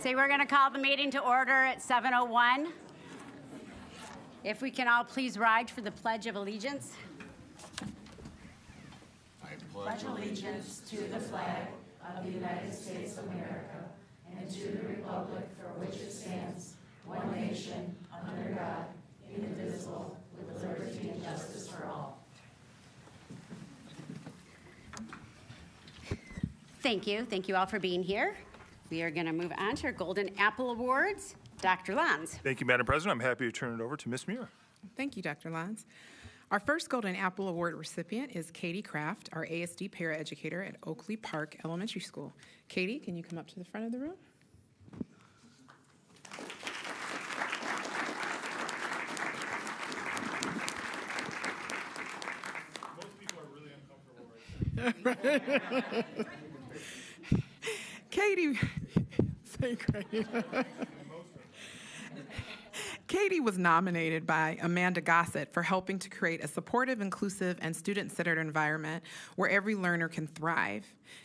So we're going to call the meeting to order at 7:01. If we can all please rise for the Pledge of Allegiance. I pledge allegiance to the flag of the United States of America and to the republic for which it stands, one nation, under God, indivisible, with liberty and justice for all. Thank you. Thank you all for being here. We are going to move on to our Golden Apple Awards. Dr. Lons. Thank you, Madam President. I'm happy to turn it over to Ms. Muir. Thank you, Dr. Lons. Our first Golden Apple Award recipient is Katie Kraft, our ASD paraeducator at Oakley Park Elementary School. Katie, can you come up to the front of the room? Most people are really uncomfortable right now. Katie, say great. Katie was nominated by Amanda Gossett for helping to create a supportive, inclusive, and student-centered environment where every learner can thrive.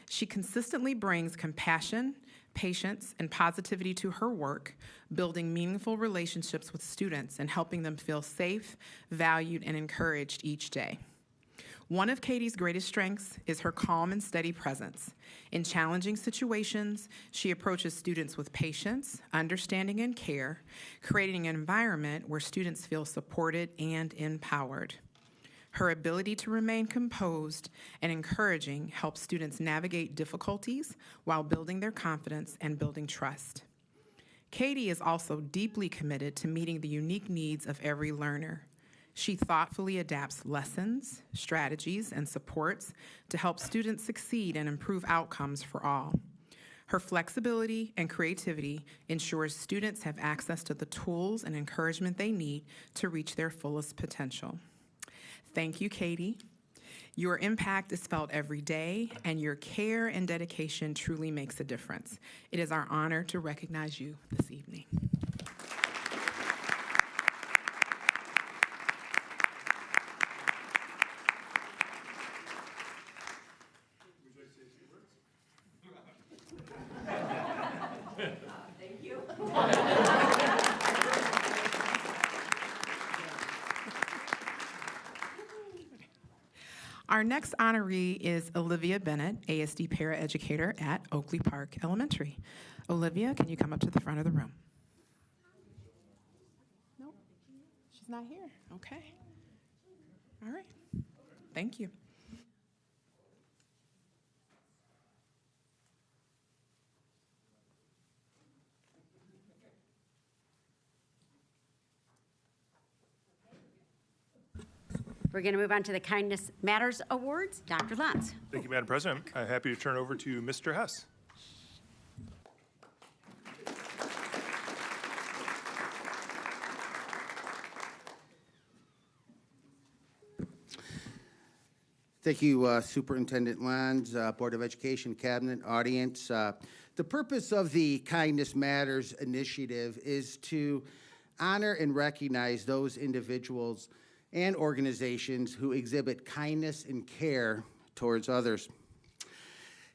She consistently brings compassion, patience, and positivity to her work, building meaningful relationships with students and helping them feel safe, valued, and encouraged each day. One of Katie's greatest strengths is her calm and steady presence. In challenging situations, she approaches students with patience, understanding, and care, creating an environment where students feel supported and empowered. Her ability to remain composed and encouraging helps students navigate difficulties while building their confidence and building trust. Katie is also deeply committed to meeting the unique needs of every learner. She thoughtfully adapts lessons, strategies, and supports to help students succeed and improve outcomes for all. Her flexibility and creativity ensures students have access to the tools and encouragement they need to reach their fullest potential. Thank you, Katie. Your impact is felt every day, and your care and dedication truly makes a difference. It is our honor to recognize you this evening. Our next honoree is Olivia Bennett, ASD paraeducator at Oakley Park Elementary. Olivia, can you come up to the front of the room? Nope, she's not here. Okay. All right. Thank you. We're going to move on to the Kindness Matters Awards. Dr. Lons. Thank you, Madam President. I'm happy to turn it over to Mr. Hess. Thank you, Superintendent Lons, Board of Education, Cabinet, audience. The purpose of the Kindness Matters initiative is to honor and recognize those individuals and organizations who exhibit kindness and care towards others.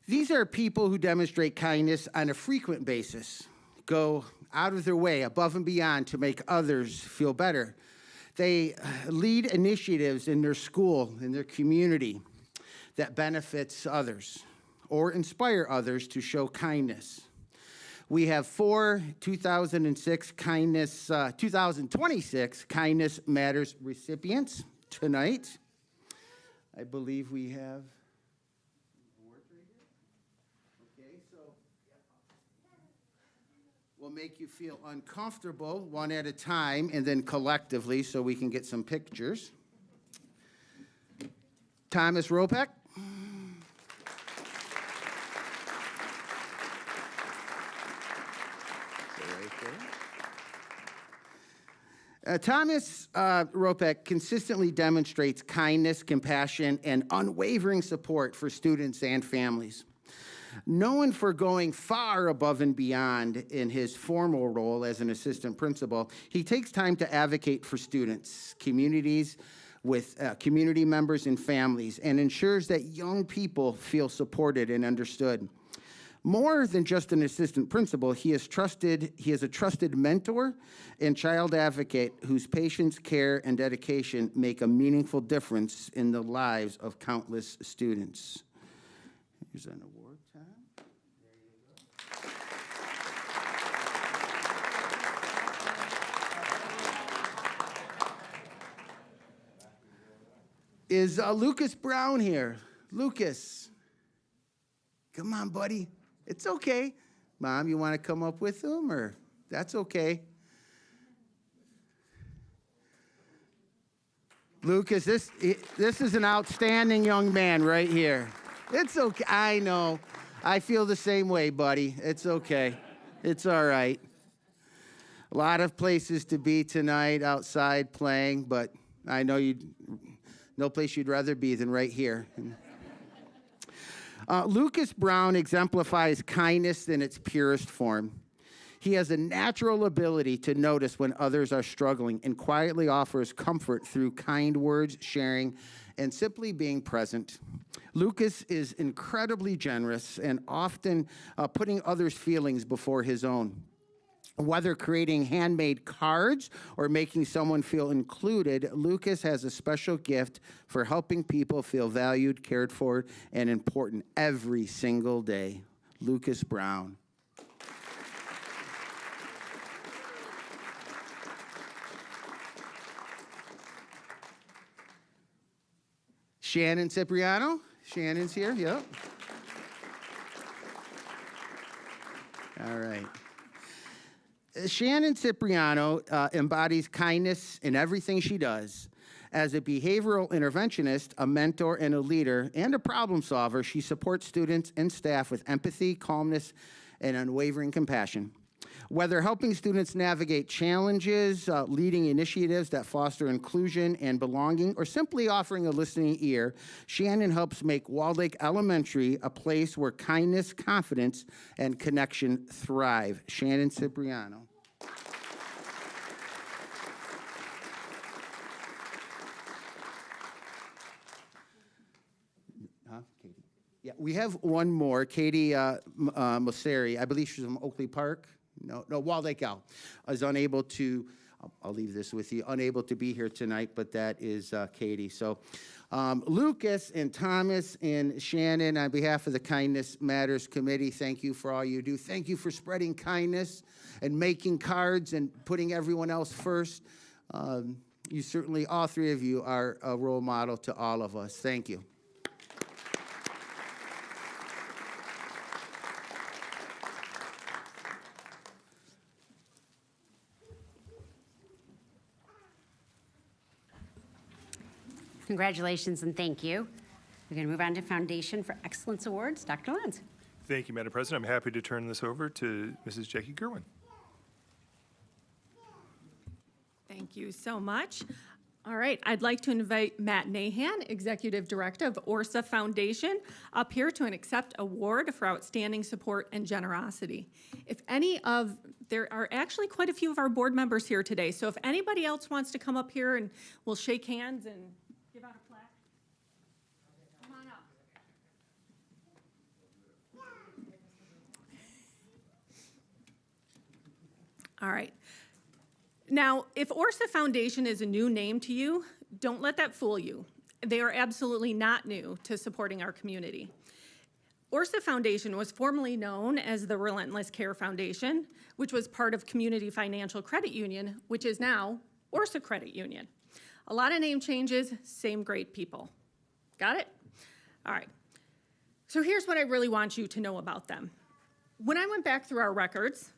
These are people who demonstrate kindness on a frequent basis, go out of their way, above and beyond, to make others feel better. They lead initiatives in their school, in their community, that benefits others or inspire others to show kindness. We have 2026 Kindness Matters recipients tonight. I believe we have awards right here. Okay, so we'll make you feel uncomfortable one at a time and then collectively so we can get some pictures. Thomas Ropek. Thomas Ropek consistently demonstrates kindness, compassion, and unwavering support for students and families. Known for going far above and beyond in his formal role as an assistant principal, he takes time to advocate for students, communities, with community members and families, and ensures that young people feel supported and understood. More than just an assistant principal, he is a trusted mentor and child advocate whose patience, care, and dedication make a meaningful difference in the lives of countless students. Here's an award, Tom. Is Lucas Brown here? Lucas, come on, buddy. It's okay. Mom, you want to come up with him, or that's okay. Lucas, this is an outstanding young man right here. It's okay. I know. I feel the same way, buddy. It's okay. It's all right. A lot of places to be tonight outside playing, but I know no place you'd rather be than right here. Lucas Brown exemplifies kindness in its purest form. He has a natural ability to notice when others are struggling and quietly offers comfort through kind words, sharing, and simply being present. Lucas is incredibly generous and often putting others' feelings before his own. Whether creating handmade cards or making someone feel included, Lucas has a special gift for helping people feel valued, cared for, and important every single day. Lucas Brown. Shannon Cipriano. Shannon's here, yep. All right. Shannon Cipriano embodies kindness in everything she does. As a behavioral interventionist, a mentor, and a leader, and a problem solver, she supports students and staff with empathy, calmness, and unwavering compassion. Whether helping students navigate challenges, leading initiatives that foster inclusion and belonging, or simply offering a listening ear, Shannon helps make Walled Lake Elementary a place where kindness, confidence, and connection thrive. Shannon Cipriano. Katie? Yeah, we have one more. Katie Mosseri, I believe she's from Oakley Park. No, Walled Lake L, is unable to, I'll leave this with you, unable to be here tonight, but that is Katie. So Lucas and Thomas and Shannon, on behalf of the Kindness Matters Committee, thank you for all you do. Thank you for spreading kindness and making cards and putting everyone else first. You certainly, all three of you, are a role model to all of us. Thank you. Congratulations and thank you. We're going to move on to Foundation for Excellence Awards. Dr. Lenz. Thank you, Madam President. I'm happy to turn this over to Mrs. Jackie Gerwin. Thank you so much. All right, I'd like to invite Matt Nahan, Executive Director of ORSA Foundation, up here to accept award for outstanding support and generosity. There are actually quite a few of our board members here today, so if anybody else wants to come up here and we'll shake hands and give out a plaque. Come on up. All right. Now, if ORSA Foundation is a new name to you, don't let that fool you. They are absolutely not new to supporting our community. ORSA Foundation was formerly known as the Relentless Care Foundation, which was part of Community Financial Credit Union, which is now ORSA Credit Union. A lot of name changes, same great people. Got it? All right. So here's what I really want you to know about them. When I went back through our records,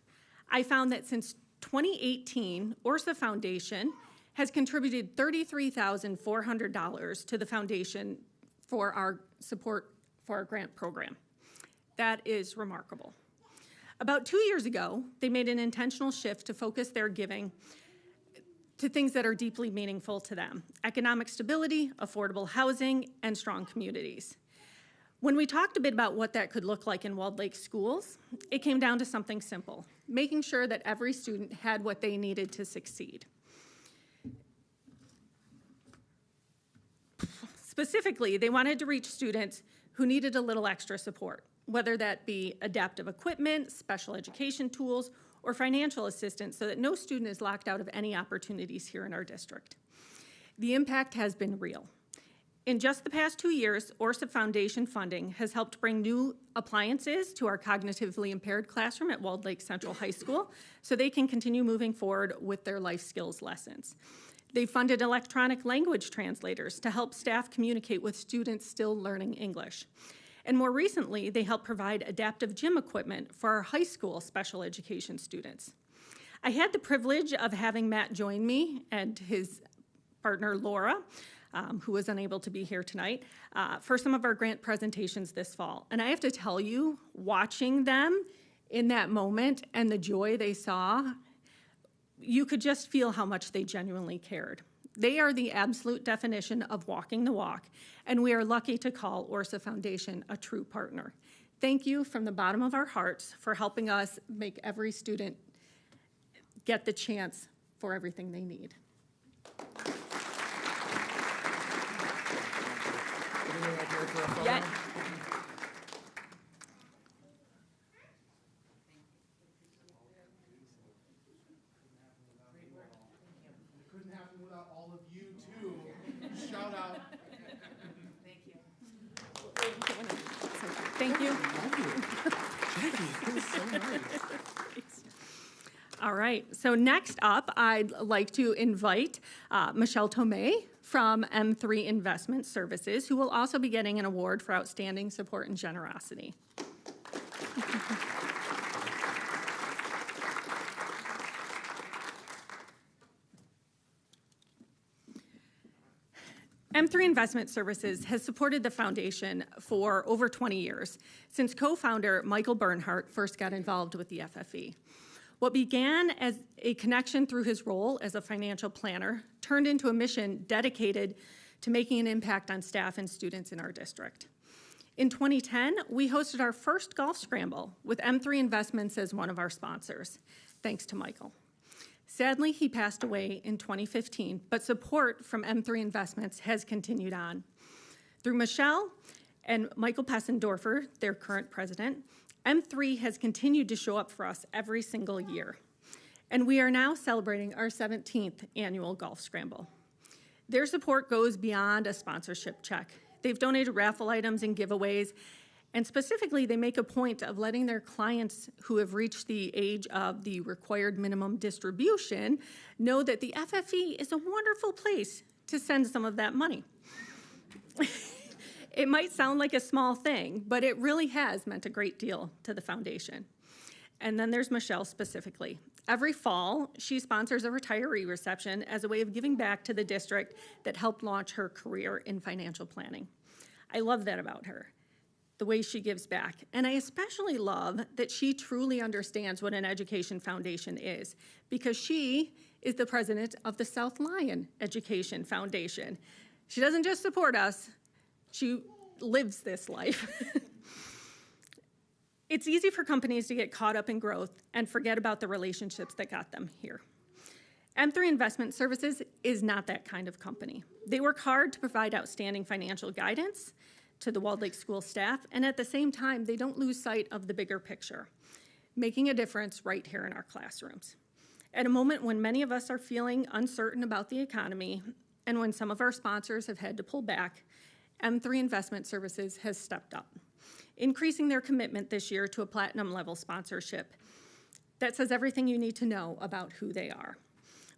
I found that since 2018, ORSA Foundation has contributed $33,400 to the foundation for our support for our grant program. That is remarkable. About 2 years ago, they made an intentional shift to focus their giving to things that are deeply meaningful to them: economic stability, affordable housing, and strong communities. When we talked a bit about what that could look like in Walled Lake schools, it came down to something simple: making sure that every student had what they needed to succeed. Specifically, they wanted to reach students who needed a little extra support, whether that be adaptive equipment, special education tools, or financial assistance so that no student is locked out of any opportunities here in our district. The impact has been real. In just the past 2 years, ORSA Foundation funding has helped bring new appliances to our cognitively impaired classroom at Walled Lake Central High School so they can continue moving forward with their life skills lessons. They funded electronic language translators to help staff communicate with students still learning English. And more recently, they helped provide adaptive gym equipment for our high school special education students. I had the privilege of having Matt join me and his partner, Laura, who was unable to be here tonight, for some of our grant presentations this fall. And I have to tell you, watching them in that moment and the joy they saw, you could just feel how much they genuinely cared. They are the absolute definition of walking the walk, and we are lucky to call ORSA Foundation a true partner. Thank you from the bottom of our hearts for helping us make every student get the chance for everything they need. Yeah. Couldn't happen without all of you too. Shout out. Thank you. All right, so next up, I'd like to invite Michelle Tomei from M3 Investment Services, who will also be getting an award for outstanding support and generosity. M3 Investment Services has supported the foundation for over 20 years, since co-founder Michael Bernhardt first got involved with the FFE. What began as a connection through his role as a financial planner turned into a mission dedicated to making an impact on staff and students in our district. In 2010, we hosted our first golf scramble with M3 Investments as one of our sponsors, thanks to Michael. Sadly, he passed away in 2015, but support from M3 Investments has continued on. Through Michelle and Michael Pessendorfer, their current president, M3 has continued to show up for us every single year. And we are now celebrating our 17th annual golf scramble. Their support goes beyond a sponsorship check. They've donated raffle items and giveaways, and specifically, they make a point of letting their clients who have reached the age of the required minimum distribution know that the FFE is a wonderful place to send some of that money. It might sound like a small thing, but it really has meant a great deal to the foundation. And then there's Michelle specifically. Every fall, she sponsors a retiree reception as a way of giving back to the district that helped launch her career in financial planning. I love that about her, the way she gives back. And I especially love that she truly understands what an education foundation is, because she is the president of the South Lyon Education Foundation. She doesn't just support us, she lives this life. It's easy for companies to get caught up in growth and forget about the relationships that got them here. M3 Investment Services is not that kind of company. They work hard to provide outstanding financial guidance to the Walled Lake School staff, and at the same time, they don't lose sight of the bigger picture, making a difference right here in our classrooms. At a moment when many of us are feeling uncertain about the economy, and when some of our sponsors have had to pull back, M3 Investment Services has stepped up, increasing their commitment this year to a platinum level sponsorship that says everything you need to know about who they are.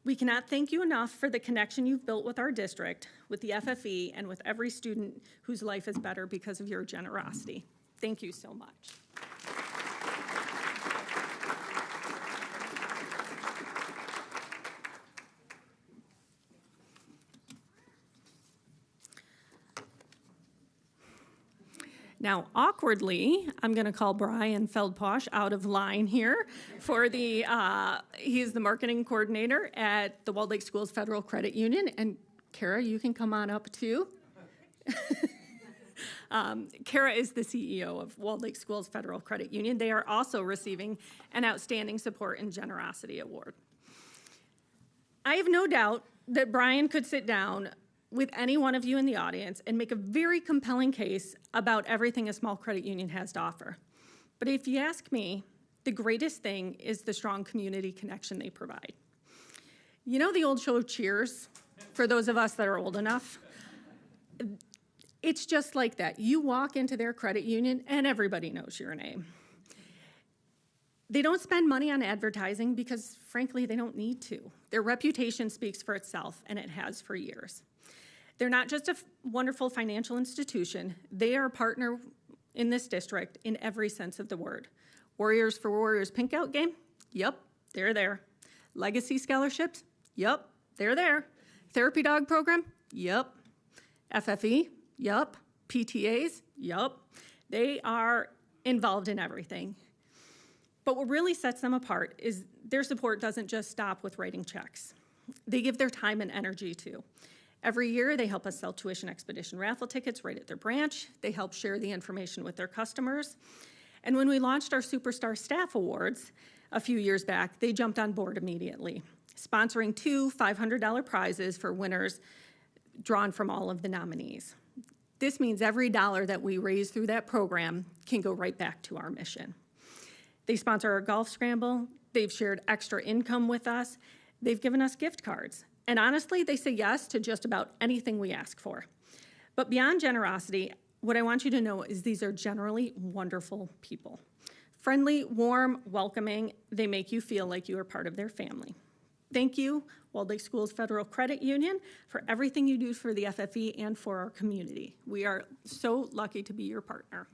We cannot thank you enough for the connection you've built with our district, with the FFE, and with every student whose life is better because of your generosity. Thank you so much. Now, awkwardly, I'm going to call Brian Feldposh out of line here for the, he's the marketing coordinator at the Walled Lake Schools Federal Credit Union. And Kara, you can come on up too. Kara is the CEO of Walled Lake Schools Federal Credit Union. They are also receiving an Outstanding Support and Generosity Award. I have no doubt that Brian could sit down with any one of you in the audience and make a very compelling case about everything a small credit union has to offer. But if you ask me, the greatest thing is the strong community connection they provide. You know the old show Cheers, for those of us that are old enough? It's just like that. You walk into their credit union and everybody knows your name. They don't spend money on advertising because, frankly, they don't need to. Their reputation speaks for itself, and it has for years. They're not just a wonderful financial institution. They are a partner in this district in every sense of the word. Warriors for Warriors Pinkout game? Yep, they're there. Legacy scholarships? Yep, they're there. Therapy dog program? Yep. FFE? Yep. PTAs? Yep. They are involved in everything. But what really sets them apart is their support doesn't just stop with writing checks. They give their time and energy too. Every year, they help us sell tuition expedition raffle tickets right at their branch. They help share the information with their customers. And when we launched our Superstar Staff Awards a few years back, they jumped on board immediately, sponsoring 2 $500 prizes for winners drawn from all of the nominees. This means every dollar that we raise through that program can go right back to our mission. They sponsor our golf scramble. They've shared extra income with us. They've given us gift cards. And honestly, they say yes to just about anything we ask for. But beyond generosity, what I want you to know is these are generally wonderful people. Friendly, warm, welcoming, they make you feel like you are part of their family. Thank you, Walled Lake Schools Federal Credit Union, for everything you do for the FFE and for our community. We are so lucky to be your partner.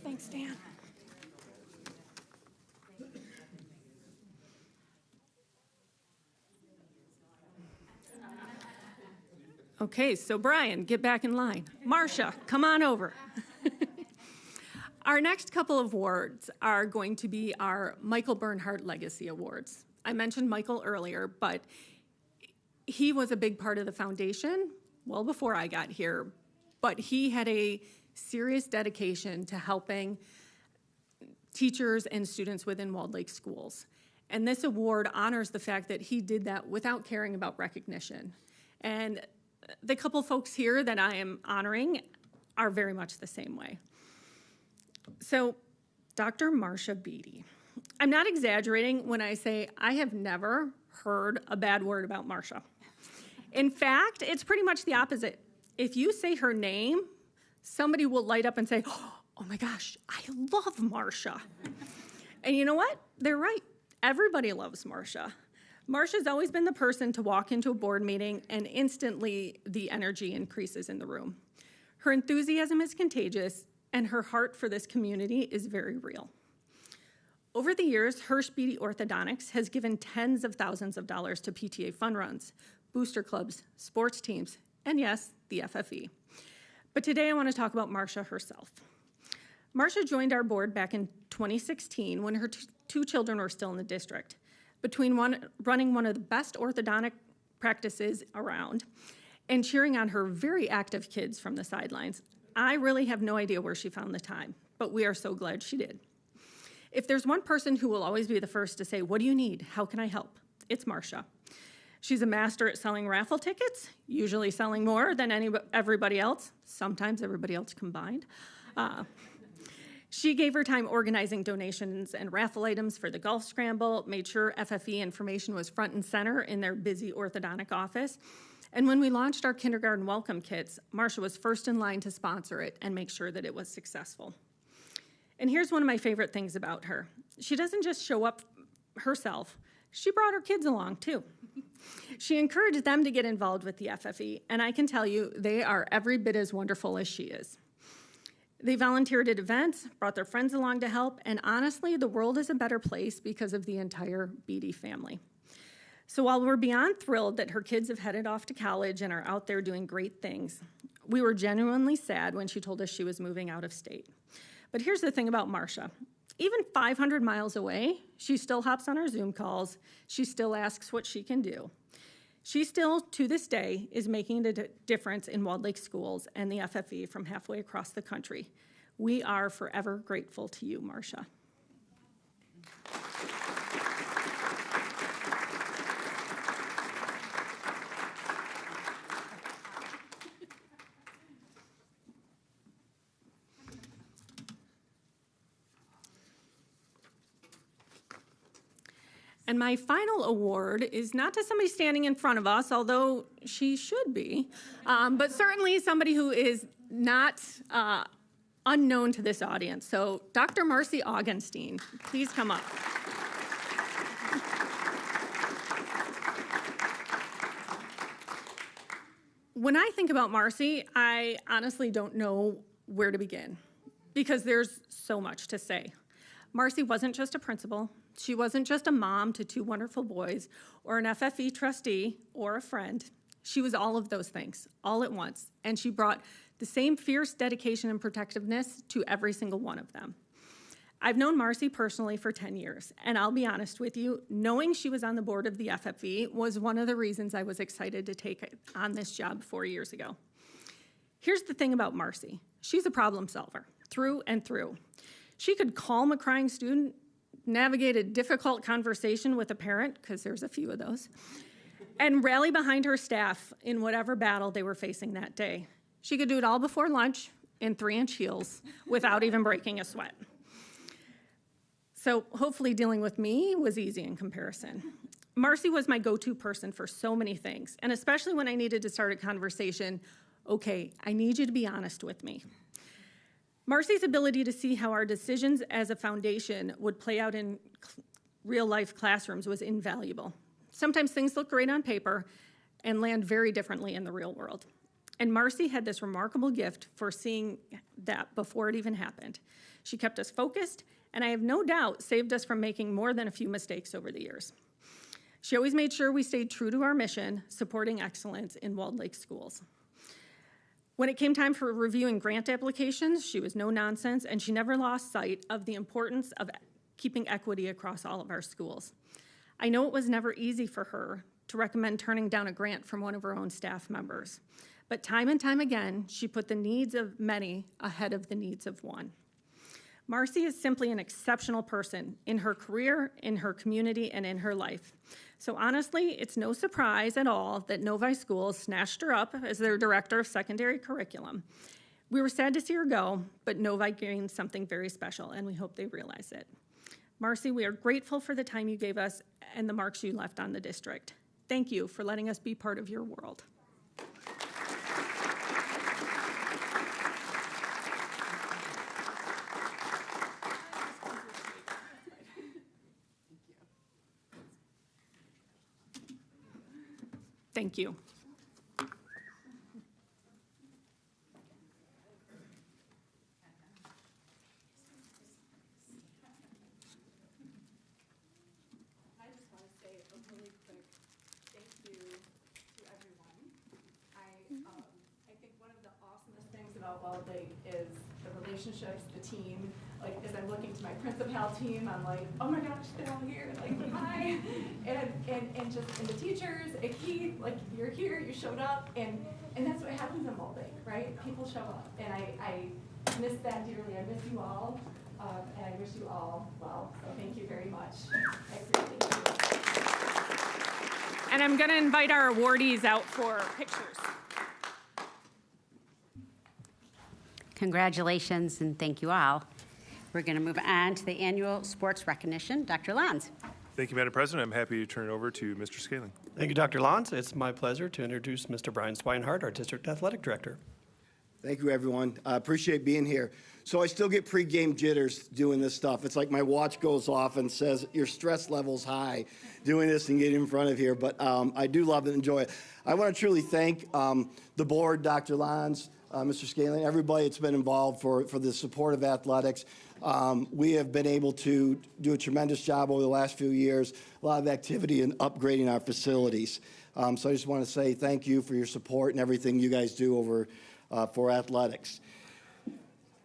Thanks, Dan. Okay, so Brian, get back in line. Marcia, come on over. Our next couple of awards are going to be our Michael Bernhardt Legacy Awards. I mentioned Michael earlier, but he was a big part of the foundation well before I got here, but he had a serious dedication to helping teachers and students within Walled Lake schools. And this award honors the fact that he did that without caring about recognition. And the couple folks here that I am honoring are very much the same way. So, Dr. Marcia Beatty. I'm not exaggerating when I say I have never heard a bad word about Marcia. In fact, it's pretty much the opposite. If you say her name, somebody will light up and say, oh my gosh, I love Marcia. And you know what? They're right. Everybody loves Marcia. Marcia's always been the person to walk into a board meeting and instantly the energy increases in the room. Her enthusiasm is contagious and her heart for this community is very real. Over the years, Hirsch Beatty Orthodontics has given tens of thousands of dollars to PTA fun runs, booster clubs, sports teams, and yes, the FFE. But today I want to talk about Marcia herself. Marcia joined our board back in 2016 when her two children were still in the district. Between running one of the best orthodontic practices around and cheering on her very active kids from the sidelines, I really have no idea where she found the time, but we are so glad she did. If there's one person who will always be the first to say, what do you need? How can I help? It's Marcia. She's a master at selling raffle tickets, usually selling more than everybody else, sometimes everybody else combined. She gave her time organizing donations and raffle items for the golf scramble, made sure FFE information was front and center in their busy orthodontic office. And when we launched our kindergarten welcome kits, Marcia was first in line to sponsor it and make sure that it was successful. And here's one of my favorite things about her. She doesn't just show up herself, she brought her kids along too. She encouraged them to get involved with the FFE, and I can tell you they are every bit as wonderful as she is. They volunteered at events, brought their friends along to help, and honestly, the world is a better place because of the entire Beatty family. So while we're beyond thrilled that her kids have headed off to college and are out there doing great things, we were genuinely sad when she told us she was moving out of state. But here's the thing about Marcia. Even 500 miles away, she still hops on our Zoom calls. She still asks what she can do. She still, to this day, is making a difference in Walled Lake schools and the FFE from halfway across the country. We are forever grateful to you, Marcia. And my final award is not to somebody standing in front of us, although she should be, but certainly somebody who is not unknown to this audience. So Dr. Marcy Augenstein, please come up. When I think about Marcy, I honestly don't know where to begin because there's so much to say. Marcy wasn't just a principal. She wasn't just a mom to 2 wonderful boys or an FFE trustee or a friend. She was all of those things, all at once, and she brought the same fierce dedication and protectiveness to every single one of them. I've known Marcy personally for 10 years, and I'll be honest with you, knowing she was on the board of the FFE was one of the reasons I was excited to take on this job 4 years ago. Here's the thing about Marcy. She's a problem solver, through and through. She could calm a crying student, navigate a difficult conversation with a parent, because there's a few of those, and rally behind her staff in whatever battle they were facing that day. She could do it all before lunch in 3-inch heels without even breaking a sweat. So hopefully dealing with me was easy in comparison. Marcy was my go-to person for so many things, and especially when I needed to start a conversation, okay, I need you to be honest with me. Marcy's ability to see how our decisions as a foundation would play out in real-life classrooms was invaluable. Sometimes things look great on paper and land very differently in the real world. And Marcy had this remarkable gift for seeing that before it even happened. She kept us focused, and I have no doubt saved us from making more than a few mistakes over the years. She always made sure we stayed true to our mission, supporting excellence in Walled Lake schools. When it came time for reviewing grant applications, she was no nonsense, and she never lost sight of the importance of keeping equity across all of our schools. I know it was never easy for her to recommend turning down a grant from one of her own staff members, but time and time again, she put the needs of many ahead of the needs of one. Marcy is simply an exceptional person in her career, in her community, and in her life. So honestly, it's no surprise at all that Novi Schools snatched her up as their director of secondary curriculum. We were sad to see her go, but Novi gained something very special, and we hope they realize it. Marcy, we are grateful for the time you gave us and the marks you left on the district. Thank you for letting us be part of your world. Thank you. I just want to say a really quick thank you to everyone. I think one of the awesomest things about Walled Lake is the relationships, the team. Like, as I'm looking to my principal team, I'm like, oh my gosh, they're all here, like, hi. And the teachers, and Keith, like, you're here, you showed up, and that's what happens in Walled Lake, right? People show up, and I miss that dearly. I miss you all, and I wish you all well, so thank you very much. I appreciate it. And I'm going to invite our awardees out for pictures. Congratulations and thank you all. We're going to move on to the annual sports recognition. Dr. Lons. Thank you, Madam President. I'm happy to turn it over to Mr. Scaling. Thank you, Dr. Lons. It's my pleasure to introduce Mr. Brian Swinehart, our District Athletic Director. Thank you, everyone. I appreciate being here. So I still get pregame jitters doing this stuff. It's like my watch goes off and says, your stress level's high doing this and getting in front of here. But I do love it and enjoy it. I want to truly thank the board, Dr. Lons, Mr. Scaling, everybody that's been involved for the support of athletics. We have been able to do a tremendous job over the last few years, a lot of activity in upgrading our facilities. So I just want to say thank you for your support and everything you guys do over for athletics.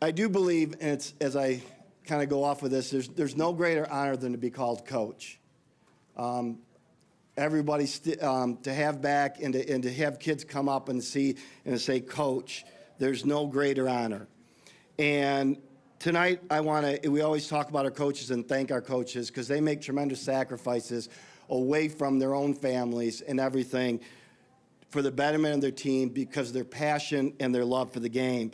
I do believe, and it's, as I kind of go off with this, there's no greater honor than to be called coach. everybody to have back and to have kids come up and see and to say, Coach, there's no greater honor. And tonight, we always talk about our coaches and thank our coaches because they make tremendous sacrifices away from their own families and everything for the betterment of their team because of their passion and their love for the game.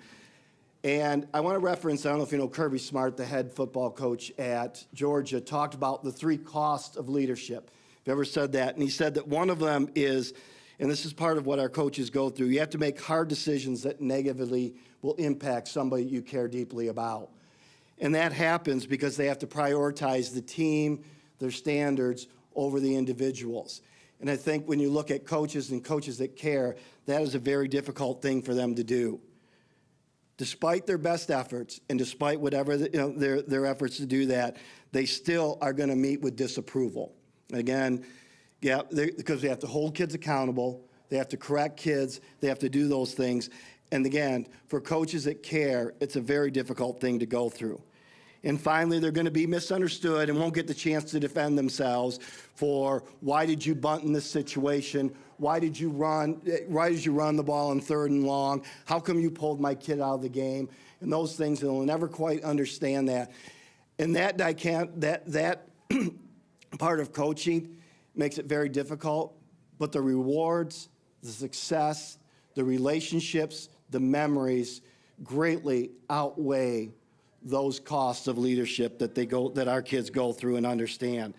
And I want to reference, I don't know if you know Kirby Smart, the head football coach at Georgia, talked about the 3 costs of leadership. If you ever said that, and he said that one of them is, and this is part of what our coaches go through, you have to make hard decisions that negatively will impact somebody you care deeply about. And that happens because they have to prioritize the team, their standards, over the individuals. And I think when you look at coaches and coaches that care, that is a very difficult thing for them to do. Despite their best efforts and despite whatever their efforts to do that, they still are going to meet with disapproval. Again, yeah, because they have to hold kids accountable, they have to correct kids, they have to do those things. And again, for coaches that care, it's a very difficult thing to go through. And finally, they're going to be misunderstood and won't get the chance to defend themselves for why did you bunt in this situation? Why did you run the ball on 3rd and long? How come you pulled my kid out of the game? And those things, they'll never quite understand that. And that part of coaching makes it very difficult, but the rewards, the success, the relationships, the memories greatly outweigh those costs of leadership that our kids go through and understand.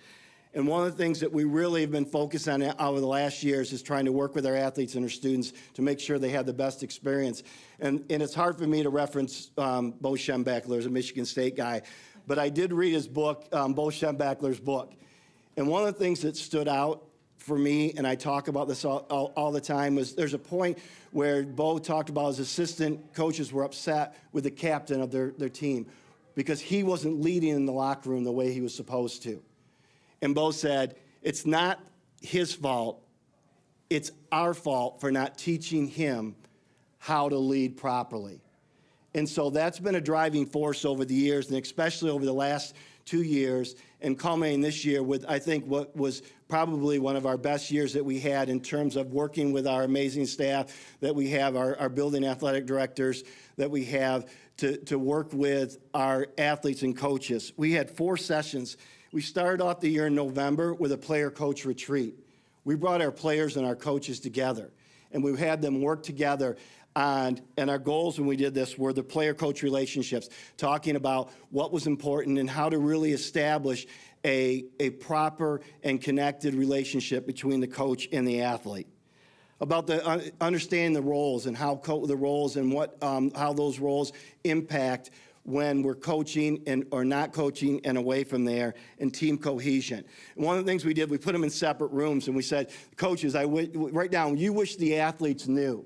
And one of the things that we really have been focused on over the last years is trying to work with our athletes and our students to make sure they have the best experience. And it's hard for me to reference Bo Schembechler as a Michigan State guy, but I did read his book, Bo Schembechler's book. And one of the things that stood out for me, and I talk about this all the time, was there's a point where Bo talked about his assistant coaches were upset with the captain of their team because he wasn't leading in the locker room the way he was supposed to. And Bo said, it's not his fault, it's our fault for not teaching him how to lead properly. And so that's been a driving force over the years, and especially over the last 2 years, and culminating this year with, I think, what was probably one of our best years that we had in terms of working with our amazing staff that we have, our building athletic directors that we have to work with our athletes and coaches. We had 4 sessions. We started off the year in November with a player-coach retreat. We brought our players and our coaches together, and we had them work together and our goals when we did this were the player-coach relationships, talking about what was important and how to really establish a proper and connected relationship between the coach and the athlete. About the understanding the roles and how the roles and how those roles impact when we're coaching or not coaching and away from there, and team cohesion. And one of the things we did, we put them in separate rooms and we said, coaches, write down, you wish the athletes knew.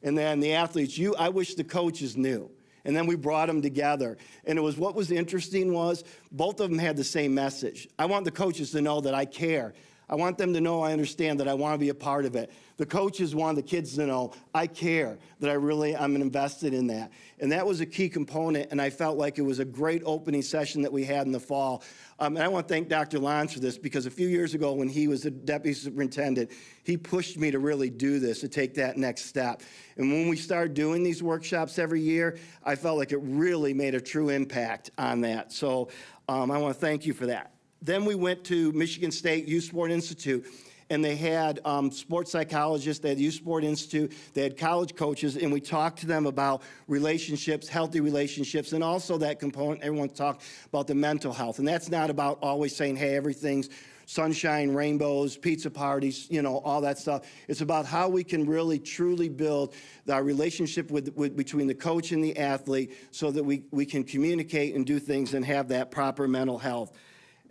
And then the athletes, I wish the coaches knew. And then we brought them together. And what was interesting was both of them had the same message. I want the coaches to know that I care. I want them to know I understand that I want to be a part of it. The coaches want the kids to know I care, that I'm invested in that. And that was a key component, and I felt like it was a great opening session that we had in the fall. And I want to thank Dr. Lons for this, because a few years ago when he was the deputy superintendent, he pushed me to really do this, to take that next step. And when we started doing these workshops every year, I felt like it really made a true impact on that. So I want to thank you for that. Then we went to Michigan State Youth Sport Institute, and they had sports psychologists, they had Youth Sport Institute, they had college coaches, and we talked to them about relationships, healthy relationships, and also that component, everyone talked about the mental health. And that's not about always saying, hey, everything's sunshine, rainbows, pizza parties, all that stuff. It's about how we can really, truly build our relationship between the coach and the athlete so that we can communicate and do things and have that proper mental health.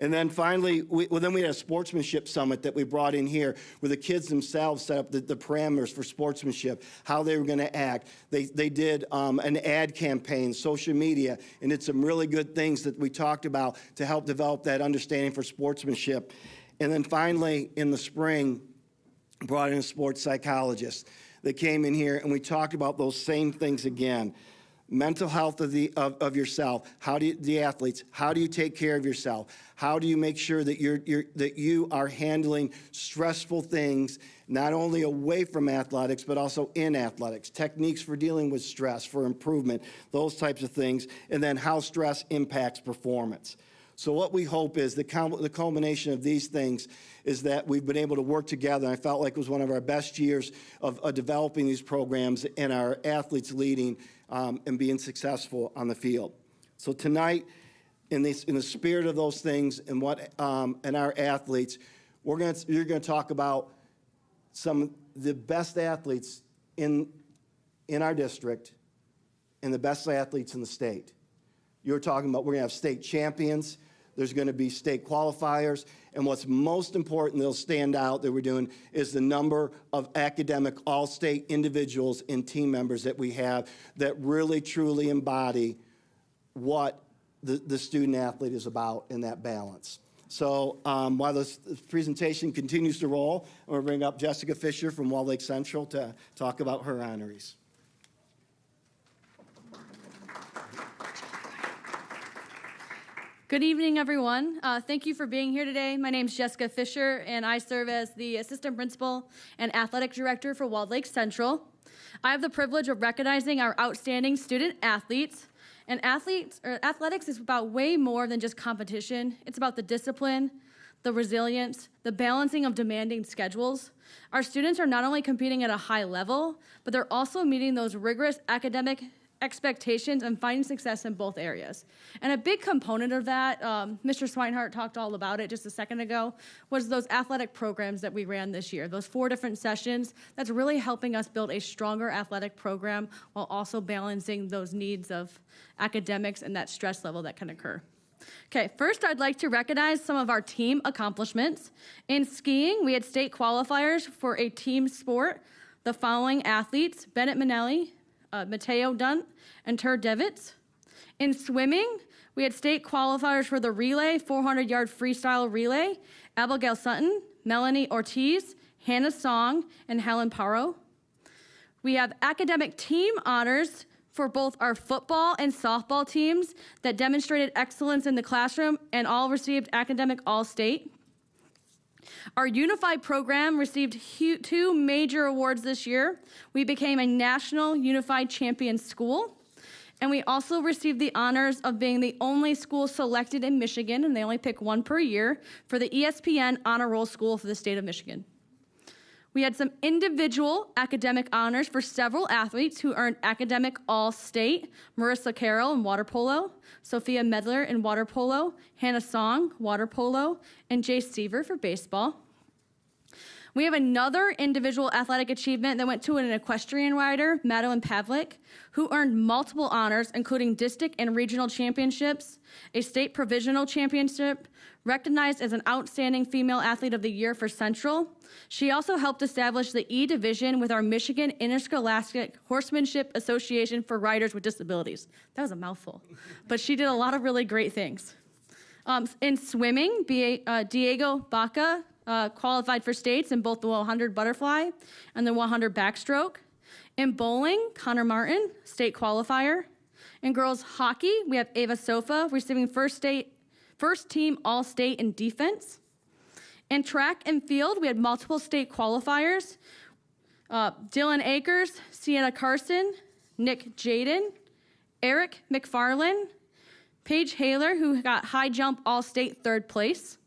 And then finally, we had a sportsmanship summit that we brought in here where the kids themselves set up the parameters for sportsmanship, how they were going to act. They did an ad campaign, social media, and did some really good things that we talked about to help develop that understanding for sportsmanship. And then finally, in the spring, brought in a sports psychologist that came in here, and we talked about those same things again. mental health of yourself. How do you, the athletes, how do you take care of yourself? How do you make sure that you are handling stressful things, not only away from athletics, but also in athletics? Techniques for dealing with stress, for improvement, those types of things, and then how stress impacts performance. So what we hope is the culmination of these things is that we've been able to work together. And I felt like it was one of our best years of developing these programs and our athletes leading and being successful on the field. So tonight, in the spirit of those things and and our athletes, you're gonna talk about some of the best athletes in our district and the best athletes in the state. You're talking about, we're gonna have state champions, there's gonna be state qualifiers, and what's most important that'll stand out that we're doing is the number of academic all-state individuals and team members that we have that really truly embody what the student athlete is about in that balance. So while this presentation continues to roll, I'm gonna bring up Jessica Fisher from Walled Lake Central to talk about her honorees. Good evening, everyone. Thank you for being here today. My name is Jessica Fisher, and I serve as the Assistant Principal and Athletic Director for Walled Lake Central. I have the privilege of recognizing our outstanding student athletes. And athletics is about way more than just competition. It's about the discipline, the resilience, the balancing of demanding schedules. Our students are not only competing at a high level, but they're also meeting those rigorous academic expectations and finding success in both areas. And a big component of that, Mr. Swinehart talked all about it just a second ago, was those athletic programs that we ran this year, those 4 different sessions. That's really helping us build a stronger athletic program while also balancing those needs of academics and that stress level that can occur. Okay, first I'd like to recognize some of our team accomplishments. In skiing, we had state qualifiers for a team sport. The following athletes: Bennett Manelli, Mateo Dunt, and Tur Devitz. In swimming, we had state qualifiers for the relay, 400-yard freestyle relay: Abigail Sutton, Melanie Ortiz, Hannah Song, and Helen Paro. We have academic team honors for both our football and softball teams that demonstrated excellence in the classroom and all received academic all-state. Our unified program received 2 major awards this year. We became a national unified champion school, and we also received the honors of being the only school selected in Michigan, and they only pick 1 per year, for the ESPN Honor Roll School for the state of Michigan. We had some individual academic honors for several athletes who earned academic all-state: Marissa Carroll in water polo, Sophia Medler in water polo, Hannah Song, water polo, and Jay Seaver for baseball. We have another individual athletic achievement that went to an equestrian rider, Madeline Pavlik, who earned multiple honors, including district and regional championships, a state provisional championship, recognized as an outstanding female athlete of the year for Central. She also helped establish the E division with our Michigan Interscholastic Horsemanship Association for Riders with Disabilities. That was a mouthful, but she did a lot of really great things. In swimming, Diego Baca qualified for states in both the 100 butterfly and the 100 backstroke. In bowling, Connor Martin, state qualifier. In girls hockey, we have Ava Sofa receiving first team all-state in defense. In track and field, we had multiple state qualifiers. Dylan Akers, Sienna Carson, Nick Jaden, Eric McFarland, Paige Haler, who got high jump all-state 3rd place,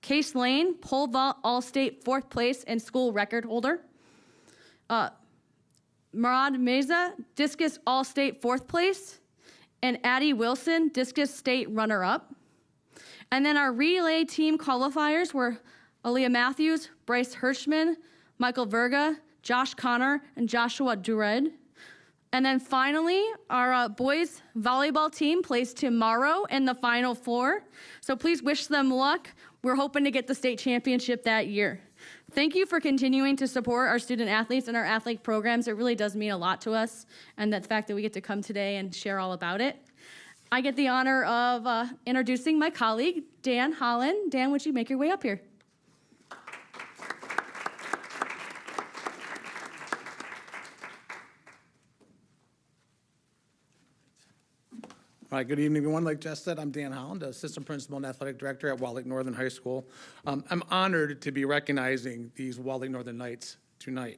Case Lane, pole vault all-state 4th place and school record holder, Murad Meza, discus all-state 4th place, and Addie Wilson, discus state runner-up. And then our relay team qualifiers were Aaliyah Matthews, Bryce Hirschman, Michael Verga, Josh Connor, and Joshua Dured. And then finally, our boys volleyball team plays tomorrow in the Final Four. So please wish them luck. We're hoping to get the state championship that year. Thank you for continuing to support our student athletes and our athlete programs. It really does mean a lot to us, and the fact that we get to come today and share all about it. I get the honor of introducing my colleague, Dan Holland. Dan, would you make your way up here? Hi, good evening, everyone. Like Jess said, I'm Dan Holland, Assistant Principal and Athletic Director at Walled Lake Northern High School. I'm honored to be recognizing these Walled Lake Northern Knights tonight.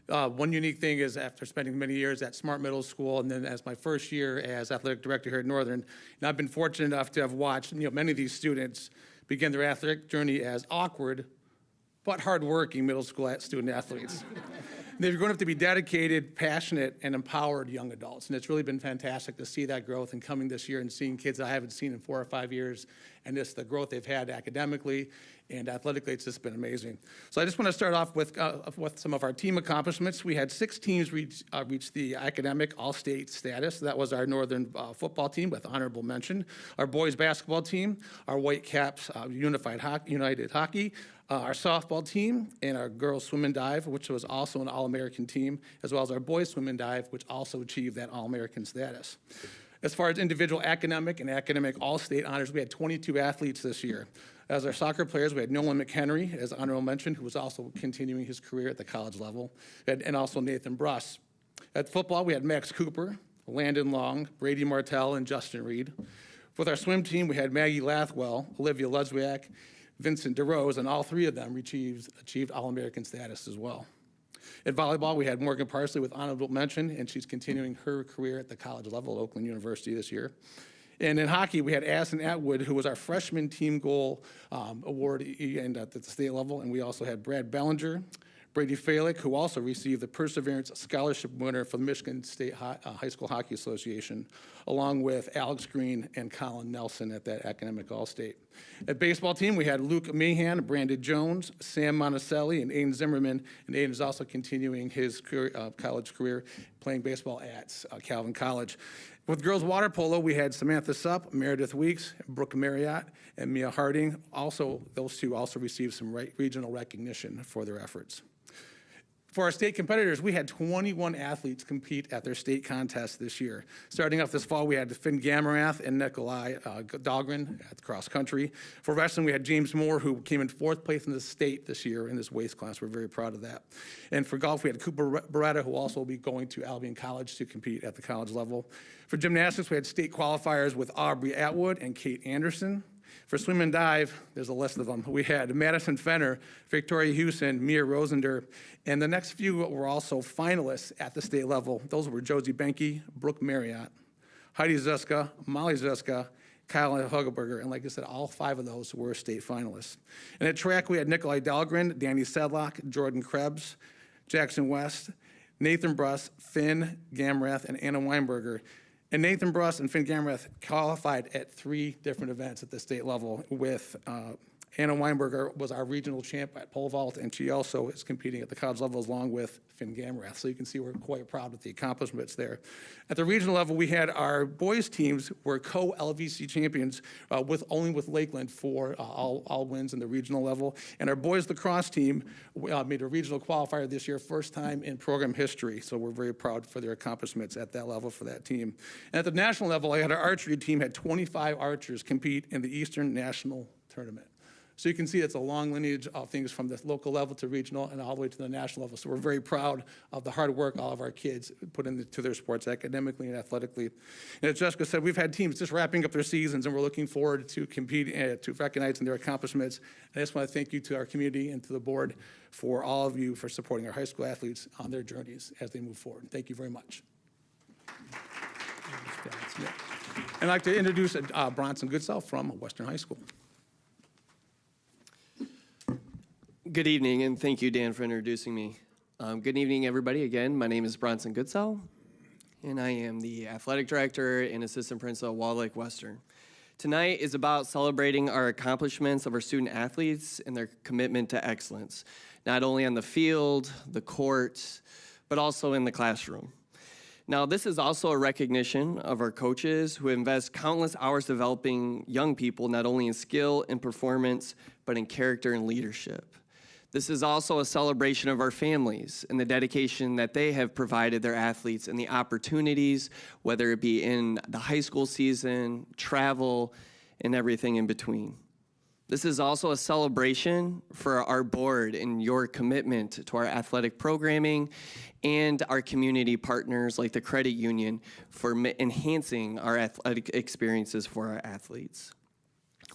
One unique thing is after spending many years at Smart Middle School and then as my first year as Athletic Director here at Northern, and I've been fortunate enough to have watched many of these students begin their athletic journey as awkward but hardworking middle school student athletes. They're going to have to be dedicated, passionate, and empowered young adults. And it's really been fantastic to see that growth and coming this year and seeing kids that I haven't seen in 4 or 5 years, and just the growth they've had academically and athletically. It's just been amazing. So I just want to start off with some of our team accomplishments. We had 6 teams reach the academic all-state status. That was our Northern football team with honorable mention, our boys basketball team, our Whitecaps United Hockey, our softball team, and our girls swim and dive, which was also an All-American team, as well as our boys swim and dive, which also achieved that All-American status. As far as individual academic and academic all-state honors, we had 22 athletes this year. As our soccer players, we had Nolan McHenry, as honorable mention, who was also continuing his career at the college level, and also Nathan Bruss. At football, we had Max Cooper, Landon Long, Brady Martell, and Justin Reed. With our swim team, we had Maggie Lathwell, Olivia Leswiak, Vincent DeRose, and all 3 of them achieved All-American status as well. At volleyball, we had Morgan Parsley with honorable mention, and she's continuing her career at the college level at Oakland University this year. And in hockey, we had Addison Atwood, who was our freshman team goal awardee at the state level, and we also had Brad Bellinger, Brady Falick, who also received the Perseverance Scholarship winner for the Michigan State High School Hockey Association, along with Alex Green and Colin Nelson at that academic all-state. At baseball team, we had Luke Mahan, Brandon Jones, Sam Monticelli, and Aiden Zimmerman, and Aiden is also continuing his college career playing baseball at Calvin College. With girls water polo, we had Samantha Supp, Meredith Weeks, Brooke Marriott, and Mia Harding. Also, those 2 also received some regional recognition for their efforts. For our state competitors, we had 21 athletes compete at their state contests this year. Starting off this fall, we had Finn Gamerath and Nikolai Dahlgren at the cross country. For wrestling, we had James Moore, who came in 4th place in the state this year in his weight class. We're very proud of that. And for golf, we had Cooper Beretta, who also will be going to Albion College to compete at the college level. For gymnastics, we had state qualifiers with Aubrey Atwood and Kate Anderson. For swim and dive, there's a list of them. We had Madison Fenner, Victoria Hewson, Mia Rosender, and the next few were also finalists at the state level. Those were Josie Benke, Brooke Marriott, Heidi Zuska, Molly Zuska, Kyle Hugelberger, and like I said, all 5 of those were state finalists. And at track, we had Nikolai Dahlgren, Danny Sedlock, Jordan Krebs, Jackson West, Nathan Bruss, Finn Gamrath, and Anna Weinberger. And Nathan Bruss and Finn Gamrath qualified at 3 different events at the state level with Anna Weinberger was our regional champ at pole vault, and she also is competing at the college level along with Finn Gamrath. So you can see we're quite proud of the accomplishments there. At the regional level, we had our boys teams were co-LVC champions only with Lakeland for all wins in the regional level. And our boys lacrosse team made a regional qualifier this year, first time in program history. So we're very proud for their accomplishments at that level for that team. And at the national level, I had our archery team had 25 archers compete in the Eastern National Tournament. So you can see it's a long lineage of things from the local level to regional and all the way to the national level. So we're very proud of the hard work all of our kids put into their sports academically and athletically. And as Jessica said, we've had teams just wrapping up their seasons, and we're looking forward to compete to recognizing their accomplishments. And I just want to thank you to our community and to the board for all of you for supporting our high school athletes on their journeys as they move forward. Thank you very much. And I'd like to introduce Bronson Goodsell from Western High School. Good evening, and thank you, Dan, for introducing me. Good evening, everybody. Again, my name is Bronson Goodsell, and I am the athletic director and assistant principal at Walled Lake Western. Tonight is about celebrating our accomplishments of our student athletes and their commitment to excellence, not only on the field, the court, but also in the classroom. Now, this is also a recognition of our coaches who invest countless hours developing young people, not only in skill and performance, but in character and leadership. This is also a celebration of our families and the dedication that they have provided their athletes and the opportunities, whether it be in the high school season, travel, and everything in between. This is also a celebration for our board and your commitment to our athletic programming and our community partners like the credit union for enhancing our athletic experiences for our athletes.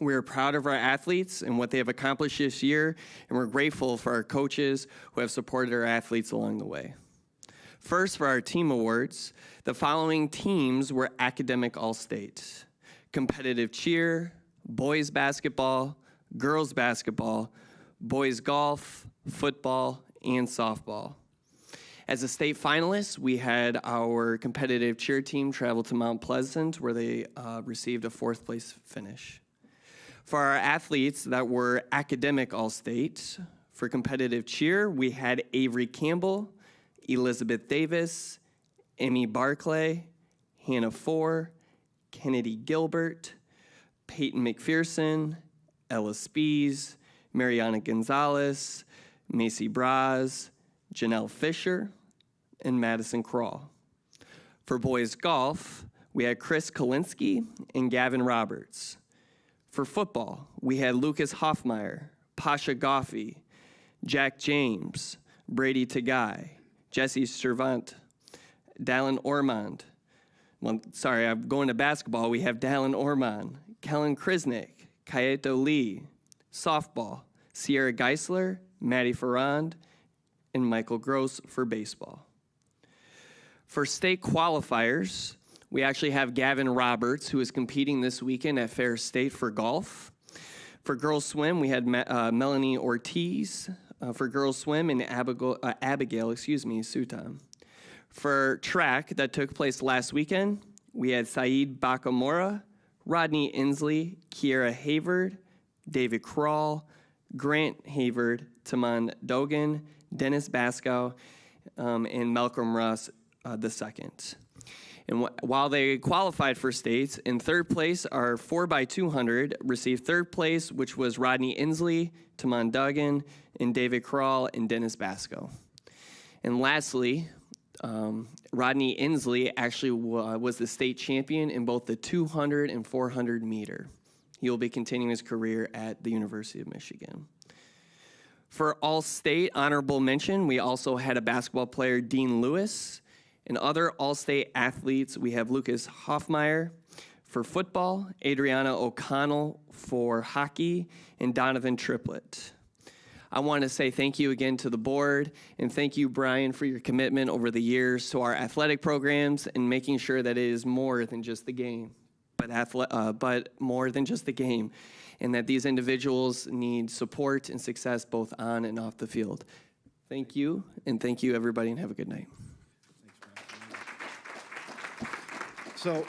We are proud of our athletes and what they have accomplished this year, and we're grateful for our coaches who have supported our athletes along the way. First, for our team awards, the following teams were academic all-state: competitive cheer, boys basketball, girls basketball, boys golf, football, and softball. As a state finalist, we had our competitive cheer team travel to Mount Pleasant, where they received a 4th place finish. For our athletes that were academic all-state, for competitive cheer, we had Avery Campbell, Elizabeth Davis, Emmy Barclay, Hannah Four, Kennedy Gilbert, Peyton McPherson, Ella Spees, Mariana Gonzalez, Macy Braz, Janelle Fisher, and Madison Crawl. For boys golf, we had Chris Kalinsky and Gavin Roberts. For football, we had Lucas Hoffmeyer, Pasha Goffey, Jack James, Brady Tagai, Jesse Servant, Dallin Ormond. Well, sorry, I'm going to basketball. We have Dallin Ormond, Kellen Krisnick, Kayeto Lee. Softball, Sierra Geisler, Maddie Ferrand, and Michael Gross for baseball. For state qualifiers, we actually have Gavin Roberts, who is competing this weekend at Fair State for golf. For girls swim, we had Melanie Ortiz for girls swim and Abigail Sutam. For track that took place last weekend, we had Saeed Bakamora, Rodney Inslee, Kiera Havard, David Krall, Grant Havard, Taman Dogan, Dennis Baskow, and Malcolm Ross II. And while they qualified for states, in 3rd place, our 4x200 received 3rd place, which was Rodney Inslee, Taman Duggan, and David Krall, and Dennis Baskow. And lastly, Rodney Inslee actually was the state champion in both the 200 and 400 meter. He will be continuing his career at the University of Michigan. For all-state honorable mention, we also had a basketball player, Dean Lewis. And other all-state athletes, we have Lucas Hoffmeyer for football, Adriana O'Connell for hockey, and Donovan Triplett. I want to say thank you again to the board, and thank you, Brian, for your commitment over the years to our athletic programs and making sure that it is more than just the game, but more than just the game, and that these individuals need support and success both on and off the field. Thank you, and thank you, everybody, and have a good night. So,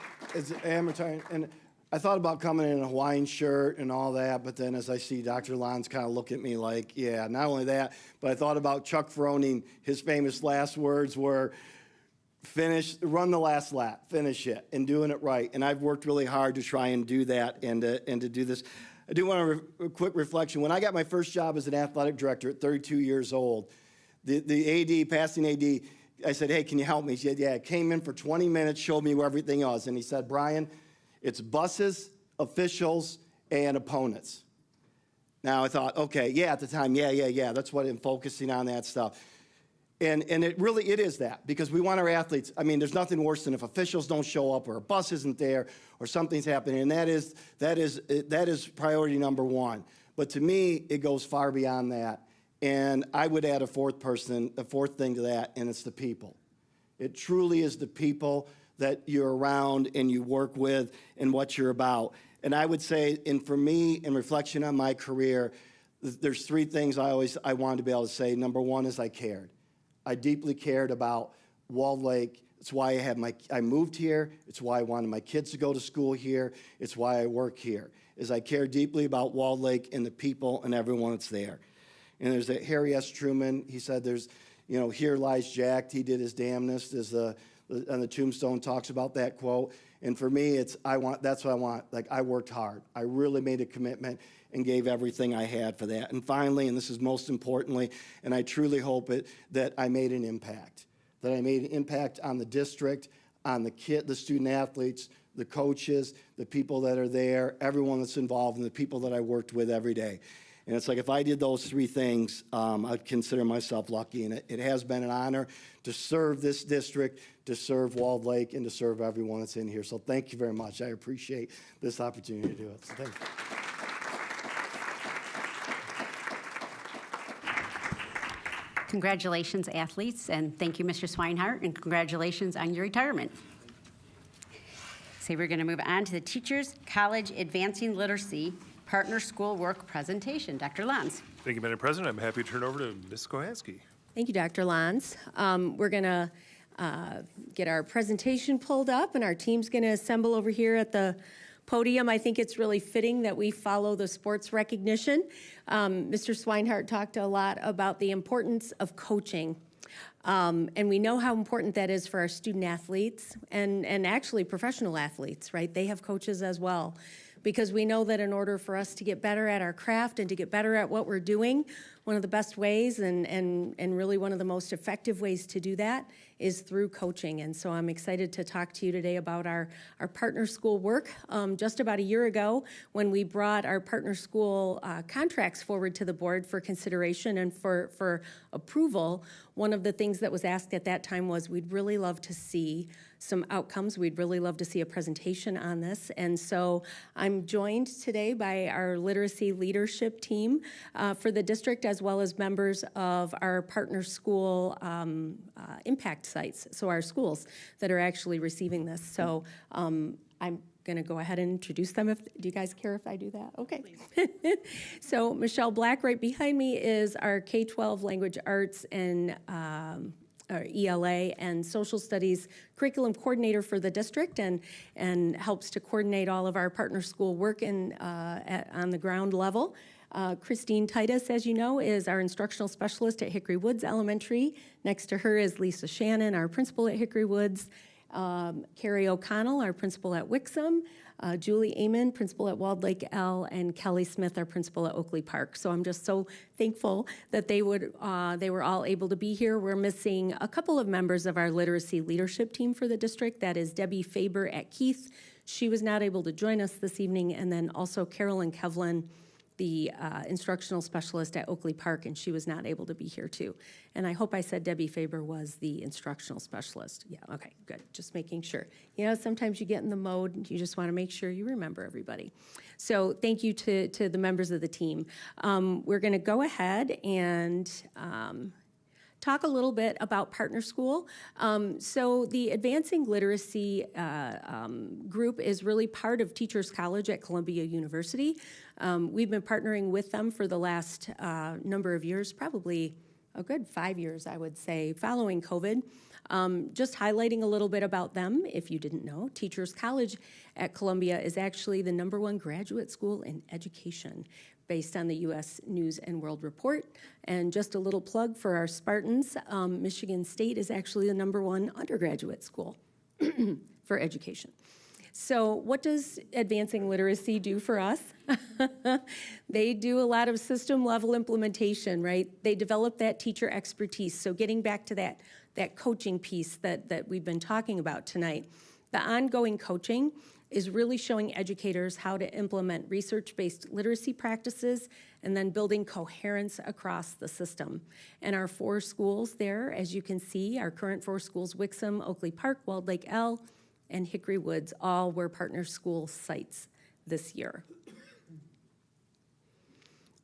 I'm retiring, and I thought about coming in a Hawaiian shirt and all that, but then as I see Dr. Lons kind of look at me like, yeah, not only that, but I thought about Chuck Froning. His famous last words were, run the last lap, finish it, and doing it right. And I've worked really hard to try and do that and to do this. I do want a quick reflection. When I got my first job as an athletic director at 32 years old, the AD, passing AD, I said, hey, can you help me? He said, yeah. Came in for 20 minutes, showed me where everything was. And he said, Brian, it's buses, officials, and opponents. Now I thought, okay, yeah, at the time, yeah. That's what I'm focusing on, that stuff. And it is that, because we want our athletes. I mean, there's nothing worse than if officials don't show up or a bus isn't there or something's happening. And that is priority number one. But to me, it goes far beyond that. And I would add a fourth thing to that, and it's the people. It truly is the people that you're around and you work with and what you're about. And I would say, and for me, in reflection on my career, there's 3 things I wanted to be able to say. Number one is I cared. I deeply cared about Walled Lake. It's why I moved here. It's why I wanted my kids to go to school here. It's why I work here, is I care deeply about Walled Lake and the people and everyone that's there. And there's a Harry S. Truman. He said there's, here lies Jack. He did his damnedest, and the tombstone talks about that quote. And for me, that's what I want. Like, I worked hard. I really made a commitment and gave everything I had for that. And finally, and this is most importantly, and I truly hope that I made an impact. That I made an impact on the district, on the student athletes, the coaches, the people that are there, everyone that's involved, and the people that I worked with every day. And it's like if I did those three things, I'd consider myself lucky. And it has been an honor to serve this district, to serve Walled Lake, and to serve everyone that's in here. So thank you very much. I appreciate this opportunity to do it. So thank you. Congratulations, athletes, and thank you, Mr. Swinehart, and congratulations on your retirement. So we're going to move on to the Teachers College Advancing Literacy Partner School Work presentation. Dr. Lons. Thank you, Madam President. I'm happy to turn over to Ms. Kohansky. Thank you, Dr. Lons. We're going to get our presentation pulled up, and our team's going to assemble over here at the podium. I think it's really fitting that we follow the sports recognition. Mr. Swinehart talked a lot about the importance of coaching. And we know how important that is for our student athletes and actually professional athletes, right? They have coaches as well. Because we know that in order for us to get better at our craft and to get better at what we're doing, one of the best ways and really one of the most effective ways to do that is through coaching. And so I'm excited to talk to you today about our partner school work. Just about a year ago, when we brought our partner school contracts forward to the board for consideration and for approval, one of the things that was asked at that time was we'd really love to see some outcomes. We'd really love to see a presentation on this. And so I'm joined today by our literacy leadership team for the district, as well as members of our partner school impact sites, so our schools that are actually receiving this. So I'm going to go ahead and introduce them. Do you guys care if I do that? Okay. So Michelle Black right behind me is our K-12 language arts and or ELA and social studies curriculum coordinator for the district and helps to coordinate all of our partner school work on the ground level. Christine Titus, as you know, is our instructional specialist at Hickory Woods Elementary. Next to her is Lisa Shannon, our principal at Hickory Woods. Carrie O'Connell, our principal at Wixom. Julie Amon, principal at Walled Lake L, and Kelly Smith, our principal at Oakley Park. So I'm just so thankful that they were all able to be here. We're missing a couple of members of our literacy leadership team for the district. That is Debbie Faber at Keith. She was not able to join us this evening, and then also Carolyn Kevlin, the instructional specialist at Oakley Park, and she was not able to be here too. And I hope I said Debbie Faber was the instructional specialist. Yeah, okay, good, just making sure. You know, sometimes you get in the mode and you just wanna make sure you remember everybody. So thank you to the members of the team. We're gonna go ahead and talk a little bit about Partner School. So the Advancing Literacy group is really part of Teachers College at Columbia University. We've been partnering with them for the last number of years, probably a good 5 years, I would say, following COVID. Just highlighting a little bit about them, if you didn't know, Teachers College at Columbia is actually the #1 graduate school in education, based on the U.S. News and World Report. And just a little plug for our Spartans, Michigan State is actually the #1 undergraduate school for education. So what does Advancing Literacy do for us? They do a lot of system level implementation, right? They develop that teacher expertise. So getting back to that coaching piece that we've been talking about tonight, the ongoing coaching is really showing educators how to implement research-based literacy practices and then building coherence across the system. And our 4 schools there, as you can see, our current 4 schools, Wixom, Oakley Park, Walled Lake L, and Hickory Woods, all were partner school sites this year.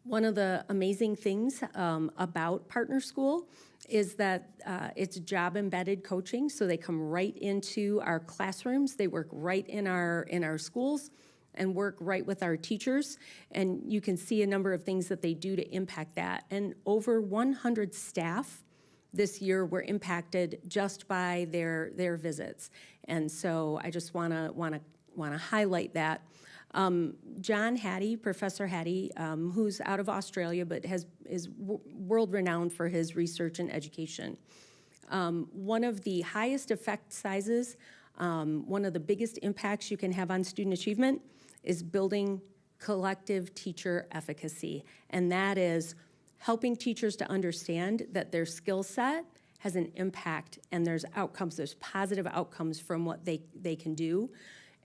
One of the amazing things about Partner School is that it's job-embedded coaching, so they come right into our classrooms. They work right in our schools and work right with our teachers. And you can see a number of things that they do to impact that. And over 100 staff this year were impacted just by their visits. And so I just wanna highlight that. John Hattie, Professor Hattie, who's out of Australia but is world-renowned for his research and education. One of the highest effect sizes, one of the biggest impacts you can have on student achievement is building collective teacher efficacy. And that is helping teachers to understand that their skill set has an impact and there's outcomes, there's positive outcomes from what they can do.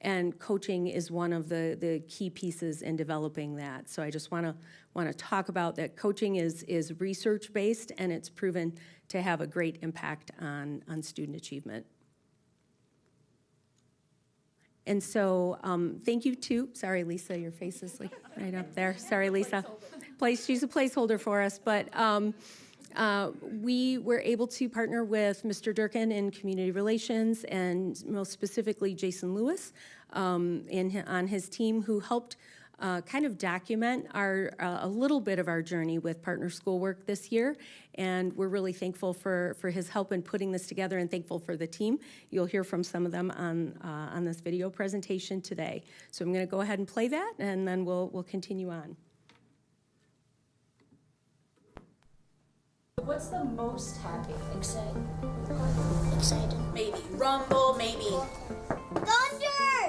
and coaching is one of the key pieces in developing that. So I just want to talk about that. Coaching is research-based, and it's proven to have a great impact on student achievement. And so thank you to, sorry, Lisa, your face is like right up there. Sorry, Lisa. She's a placeholder for us, but we were able to partner with Mr. Durkin in community relations, and most specifically Jason Lewis on his team, who helped kind of document a little bit of our journey with partner schoolwork this year. And we're really thankful for his help in putting this together, and thankful for the team. You'll hear from some of them on this video presentation today. So I'm going to go ahead and play that, and then we'll continue on. What's the most happy? Excited. Excited. Maybe rumble, maybe thunder.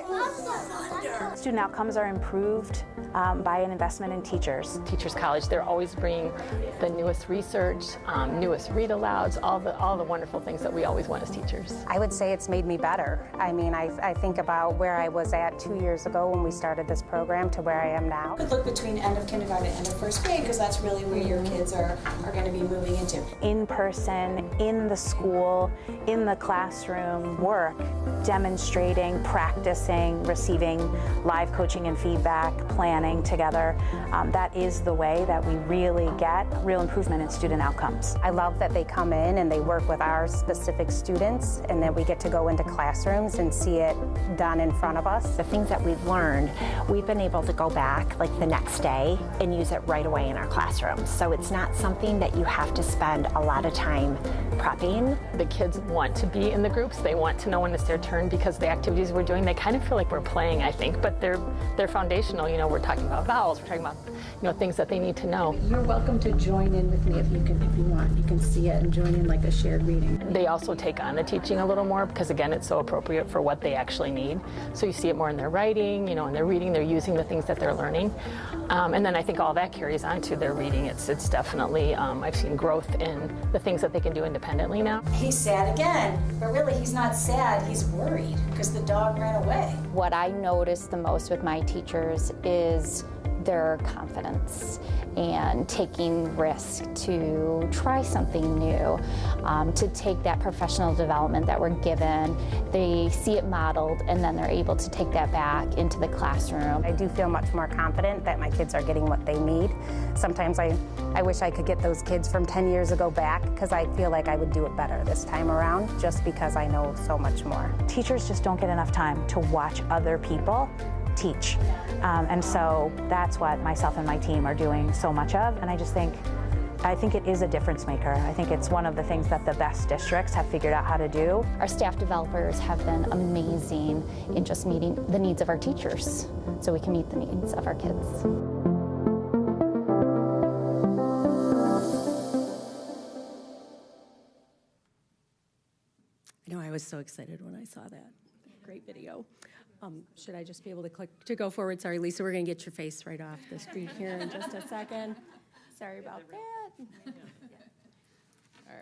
Thunder. Student outcomes are improved by an investment in teachers. Teachers College, they're always bringing the newest research, newest read-alouds, all the wonderful things that we always want as teachers. I would say it's made me better. I mean, I think about where I was at 2 years ago when we started this program to where I am now. Could look between end of kindergarten and end of first grade, because that's really where your kids are going to be moving into. In person, in the school, in the classroom, work, demonstrating, practicing, receiving live coaching and feedback, planning together. That is the way that we really get real improvement in student outcomes. I love that they come in and they work with our specific students, and that we get to go into classrooms and see it done in front of us. The things that we've learned, we've been able to go back like the next day and use it right away in our classrooms. So it's not something that you have to spend a lot of time prepping. The kids want to be in the groups. They want to know when it's their turn, because the activities we're doing, they kind of feel like we're playing, I think, but they're foundational. You know, we're talking about vowels, we're talking about, you know, things that they need to know. You're welcome to join in with me if you want. You can see it and join in like a shared reading. They also take on the teaching a little more, because again, it's so appropriate for what they actually need. So you see it more in their writing, you know, in their reading, they're using the things that they're learning. And then I think all that carries on to their reading. It's definitely, I've seen growth in the things that they can do independently now. He's sad again, but really he's not sad, he's worried because the dog ran away. What I notice the most with my teachers is their confidence and taking risk to try something new, to take that professional development that we're given. They see it modeled, and then they're able to take that back into the classroom. I do feel much more confident that my kids are getting what they need. Sometimes I wish I could get those kids from 10 years ago back, because I feel like I would do it better this time around, just because I know so much more. Teachers just don't get enough time to watch other people teach. And so that's what myself and my team are doing so much of. And I think it is a difference maker. I think it's one of the things that the best districts have figured out how to do. Our staff developers have been amazing in just meeting the needs of our teachers, so we can meet the needs of our kids. I know, I was so excited when I saw that. Great video. Should I just be able to click to go forward? Sorry, Lisa, we're going to get your face right off the screen here in just a second. Sorry about that. All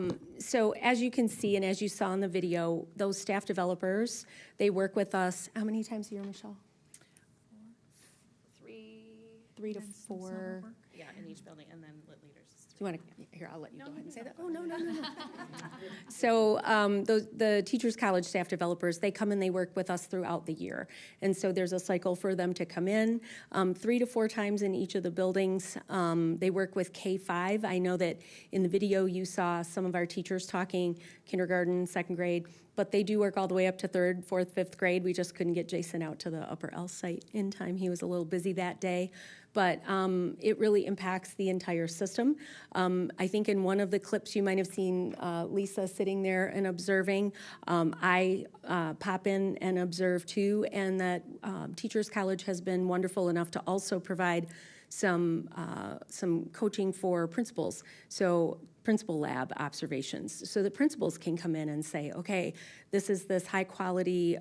right. So as you can see, and as you saw in the video, those staff developers, they work with us. How many times a year, Michelle? 3 to 4. Yeah, in each building, and then lit leaders. Do you want to, here, I'll let you go ahead and say that. Oh, no. So the Teachers College staff developers, they come and they work with us throughout the year. And so there's a cycle for them to come in 3 to 4 times in each of the buildings. They work with K-5. I know that in the video you saw some of our teachers talking kindergarten, second grade, but they do work all the way up to 3rd, 4th, 5th grade. We just couldn't get Jason out to the Upper L site in time. He was a little busy that day. But it really impacts the entire system. I think in one of the clips you might have seen Lisa sitting there and observing. I pop in and observe too, and that Teachers College has been wonderful enough to also provide some coaching for principals. So principal lab observations, so the principals can come in and say, okay, this is this high quality,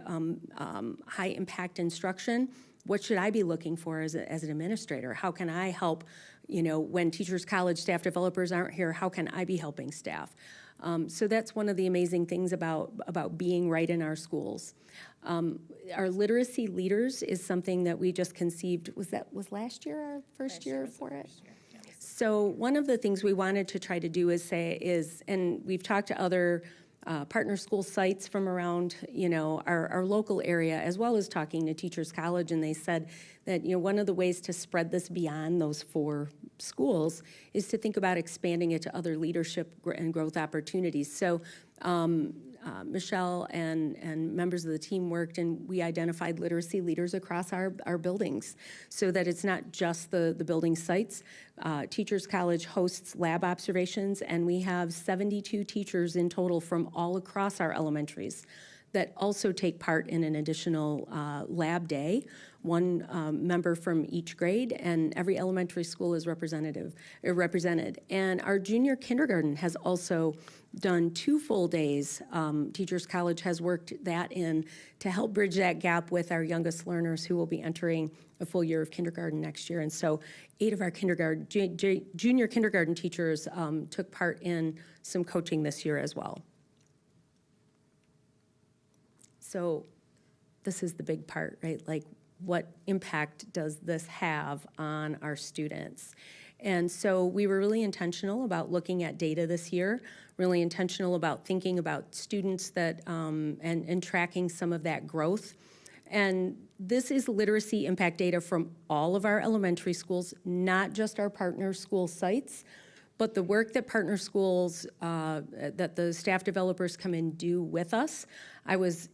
high impact instruction. What should I be looking for as an administrator? How can I help, when Teachers College staff developers aren't here, how can I be helping staff? So that's one of the amazing things about being right in our schools. Our literacy leaders is something that we just conceived. Was last year our first year for it? So one of the things we wanted to try to do is and we've talked to other partner school sites from around, our local area, as well as talking to Teachers College, and they said that, one of the ways to spread this beyond those 4 schools is to think about expanding it to other leadership and growth opportunities. So Michelle and members of the team worked, and we identified literacy leaders across our buildings so that it's not just the building sites. Teachers College hosts lab observations, and we have 72 teachers in total from all across our elementaries that also take part in an additional lab day, 1 member from each grade, and every elementary school is represented. And our junior kindergarten has also done 2 full days. Teachers College has worked that in to help bridge that gap with our youngest learners who will be entering a full year of kindergarten next year. And so 8 of our junior kindergarten teachers took part in some coaching this year as well. So this is the big part, right? Like, what impact does this have on our students? And so we were really intentional about looking at data this year, really intentional about thinking about students that, and tracking some of that growth. And this is literacy impact data from all of our elementary schools, not just our partner school sites, but the work that partner schools, that the staff developers come and do with us. I was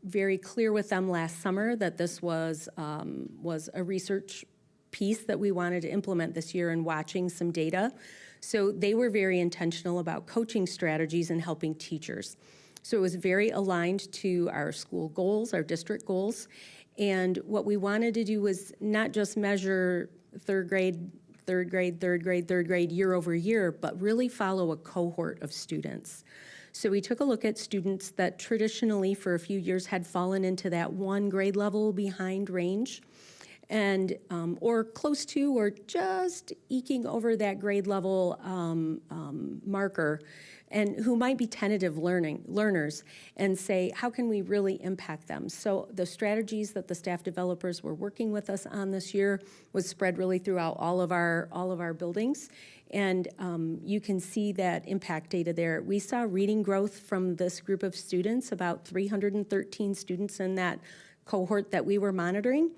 very clear with them last summer that this was a research piece that we wanted to implement this year and watching some data. So they were very intentional about coaching strategies and helping teachers. So it was very aligned to our school goals, our district goals. And what we wanted to do was not just measure third grade year over year, but really follow a cohort of students. So we took a look at students that traditionally for a few years had fallen into that 1 grade level behind range, and or close to or just eking over that grade level marker, and who might be tentative learners, and say, how can we really impact them? So the strategies that the staff developers were working with us on this year was spread really throughout all of our buildings. And you can see that impact data there. We saw reading growth from this group of students, about 313 students in that cohort that we were monitoring.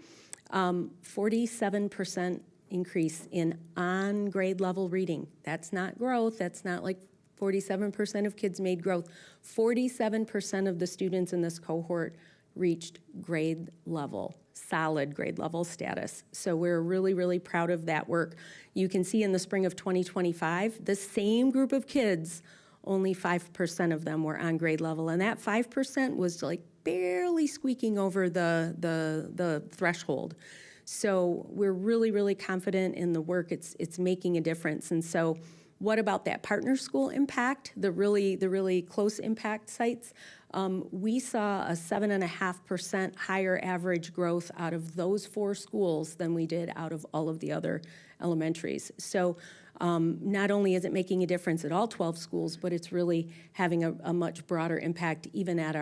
47% increase in on-grade level reading. That's not growth. That's not like 47% of kids made growth. 47% of the students in this cohort reached grade level, solid grade level status. So we're really, really proud of that work. You can see in the spring of 2025, the same group of kids, only 5% of them were on grade level. And that 5% was like barely squeaking over the threshold. So we're really, really confident in the work. It's making a difference. And so what about that partner school impact, the really close impact sites? We saw a 7.5% higher average growth out of those 4 schools than we did out of all of the other elementaries. So not only is it making a difference at all 12 schools, but it's really having a much broader impact even at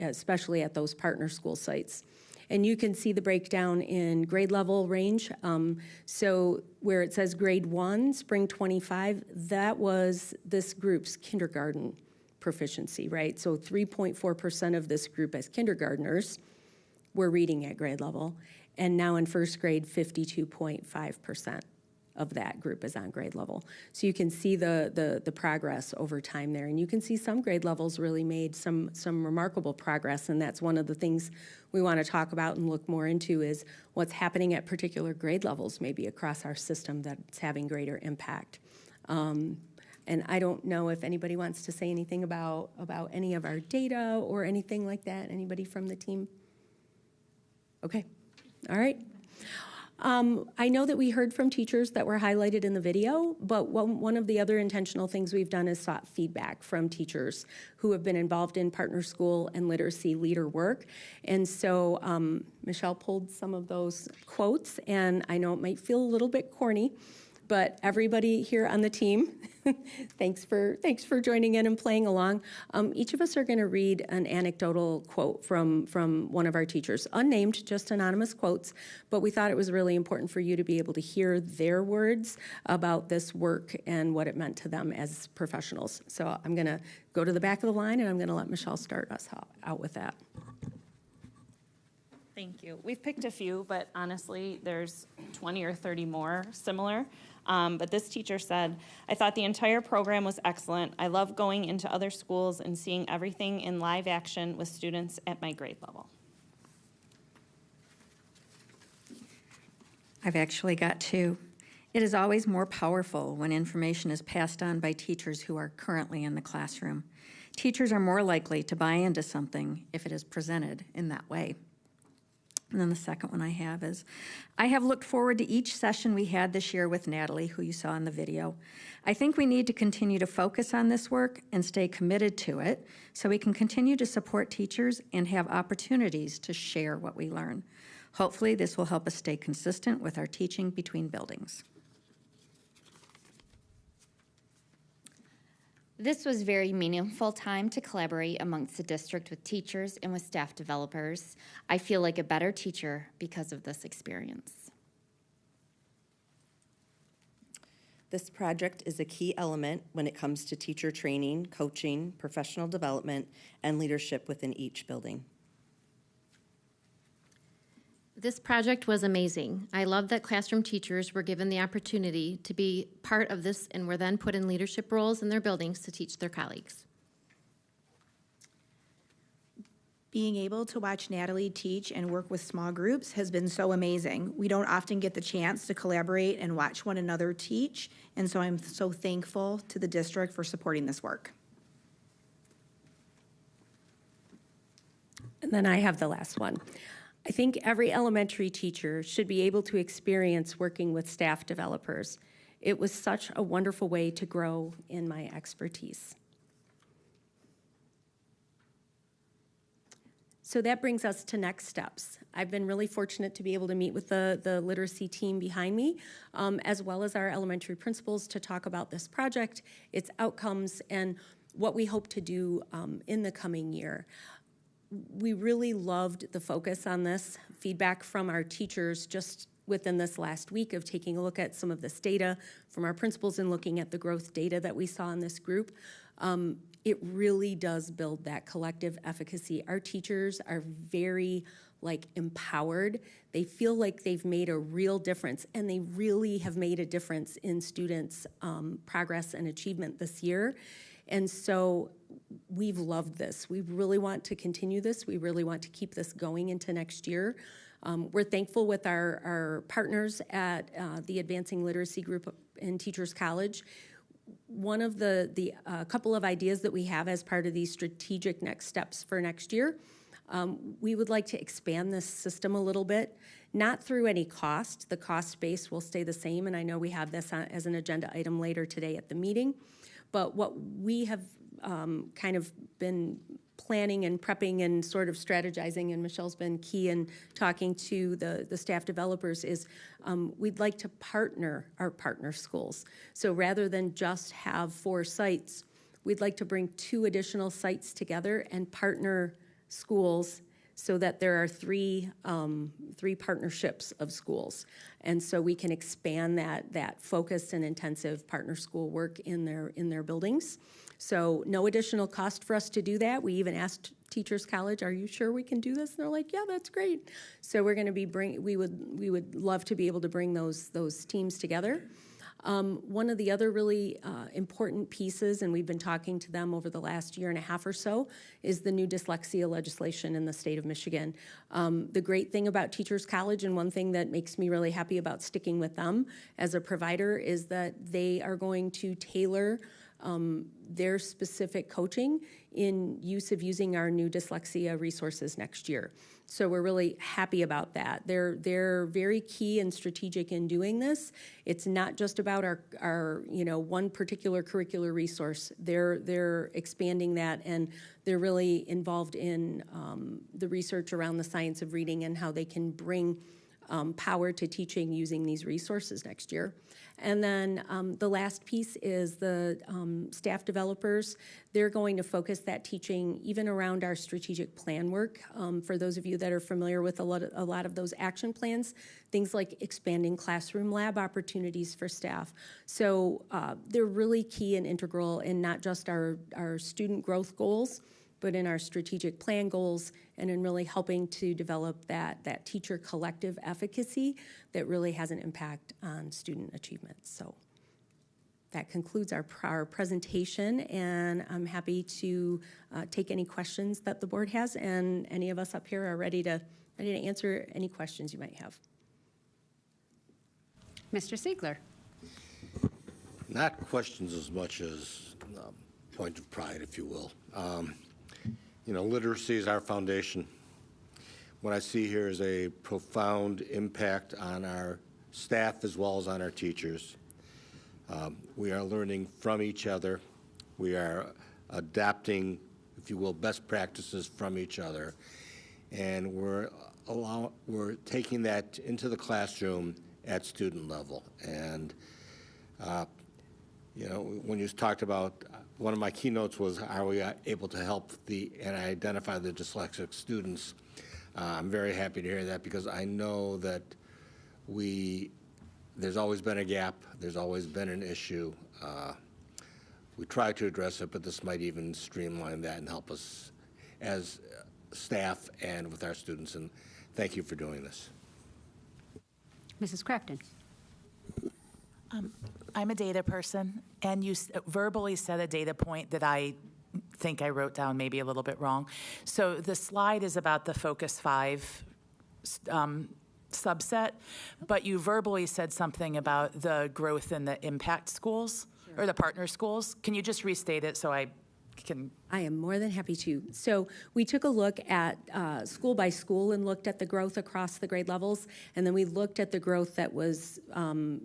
especially at those partner school sites. And you can see the breakdown in grade level range. So where it says grade 1, spring 25, that was this group's kindergarten proficiency, right? So 3.4% of this group as kindergartners were reading at grade level. And now in first grade, 52.5% of that group is on grade level. So you can see the progress over time there. And you can see some grade levels really made some remarkable progress. And that's one of the things we want to talk about and look more into is what's happening at particular grade levels maybe across our system that's having greater impact. And I don't know if anybody wants to say anything about any of our data or anything like that. Anybody from the team? Okay. All right. I know that we heard from teachers that were highlighted in the video, but one of the other intentional things we've done is sought feedback from teachers who have been involved in partner school and literacy leader work. And so Michelle pulled some of those quotes, and I know it might feel a little bit corny, but everybody here on the team, thanks for joining in and playing along. Each of us are going to read an anecdotal quote from one of our teachers, unnamed, just anonymous quotes, but we thought it was really important for you to be able to hear their words about this work and what it meant to them as professionals. So I'm going to go to the back of the line, and I'm going to let Michelle start us out with that. Thank you. We've picked a few, but honestly, there's 20 or 30 more similar. But this teacher said, "I thought the entire program was excellent. I love going into other schools and seeing everything in live action with students at my grade level." I've actually got two. It is always more powerful when information is passed on by teachers who are currently in the classroom. Teachers are more likely to buy into something if it is presented in that way. And then the second one I have is, I have looked forward to each session we had this year with Natalie, who you saw in the video. I think we need to continue to focus on this work and stay committed to it so we can continue to support teachers and have opportunities to share what we learn. Hopefully, this will help us stay consistent with our teaching between buildings. This was very meaningful time to collaborate amongst the district with teachers and with staff developers. I feel like a better teacher because of this experience. This project is a key element when it comes to teacher training, coaching, professional development, and leadership within each building. This project was amazing. I love that classroom teachers were given the opportunity to be part of this and were then put in leadership roles in their buildings to teach their colleagues. Being able to watch Natalie teach and work with small groups has been so amazing. We don't often get the chance to collaborate and watch one another teach, and so I'm so thankful to the district for supporting this work. And then I have the last one. I think every elementary teacher should be able to experience working with staff developers. It was such a wonderful way to grow in my expertise. So that brings us to next steps. I've been really fortunate to be able to meet with the literacy team behind me, as well as our elementary principals, to talk about this project, its outcomes, and what we hope to do in the coming year. We really loved the focus on this. Feedback from our teachers just within this last week of taking a look at some of this data from our principals and looking at the growth data that we saw in this group. It really does build that collective efficacy. Our teachers are very empowered. They feel like they've made a real difference, and they really have made a difference in students' progress and achievement this year. And so we've loved this. We really want to continue this. We really want to keep this going into next year. We're thankful with our partners at the Advancing Literacy Group in Teachers College. One of the couple of ideas that we have as part of these strategic next steps for next year, we would like to expand this system a little bit, not through any cost. The cost base will stay the same, and I know we have this as an agenda item later today at the meeting. But what we have kind of been planning and prepping and sort of strategizing, and Michelle's been key in talking to the staff developers, is we'd like to partner our partner schools. So rather than just have 4 sites, we'd like to bring 2 additional sites together and partner schools so that there are 3 partnerships of schools. And so we can expand that focused and intensive partner school work in their buildings. So no additional cost for us to do that. We even asked Teachers College, "Are you sure we can do this?" And they're like, "Yeah, that's great." So we're going to be we would love to be able to bring those teams together. One of the other really important pieces, and we've been talking to them over the last year and a half or so, is the new dyslexia legislation in the state of Michigan. The great thing about Teachers College, and one thing that makes me really happy about sticking with them as a provider, is that they are going to tailor their specific coaching in use of using our new dyslexia resources next year. So we're really happy about that. They're very key and strategic in doing this. It's not just about our one particular curricular resource. They're expanding that, and they're really involved in the research around the science of reading and how they can bring power to teaching using these resources next year. And then the last piece is the staff developers. They're going to focus that teaching even around our strategic plan work. For those of you that are familiar with a lot of those action plans, things like expanding classroom lab opportunities for staff. So they're really key and integral in not just our student growth goals, but in our strategic plan goals and in really helping to develop that teacher collective efficacy that really has an impact on student achievement. So that concludes our presentation, and I'm happy to take any questions that the board has, and any of us up here are ready to answer any questions you might have. Mr. Siegler. Not questions as much as point of pride, if you will. You know, literacy is our foundation. What I see here is a profound impact on our staff as well as on our teachers. We are learning from each other. We are adapting, if you will, best practices from each other. And we're taking that into the classroom at student level. And, you know, when you talked about, one of my keynotes was, are we able to help and identify the dyslexic students? I'm very happy to hear that, because I know that there's always been a gap, there's always been an issue. We try to address it, but this might even streamline that and help us as staff and with our students, and thank you for doing this. Mrs. Crafton. I'm a data person, and you verbally said a data point that I think I wrote down maybe a little bit wrong. So the slide is about the Focus 5 subset, but you verbally said something about the growth in the impact schools, or the partner schools. Can you just restate it so I can? I am more than happy to. So we took a look at school by school and looked at the growth across the grade levels, and then we looked at the growth that was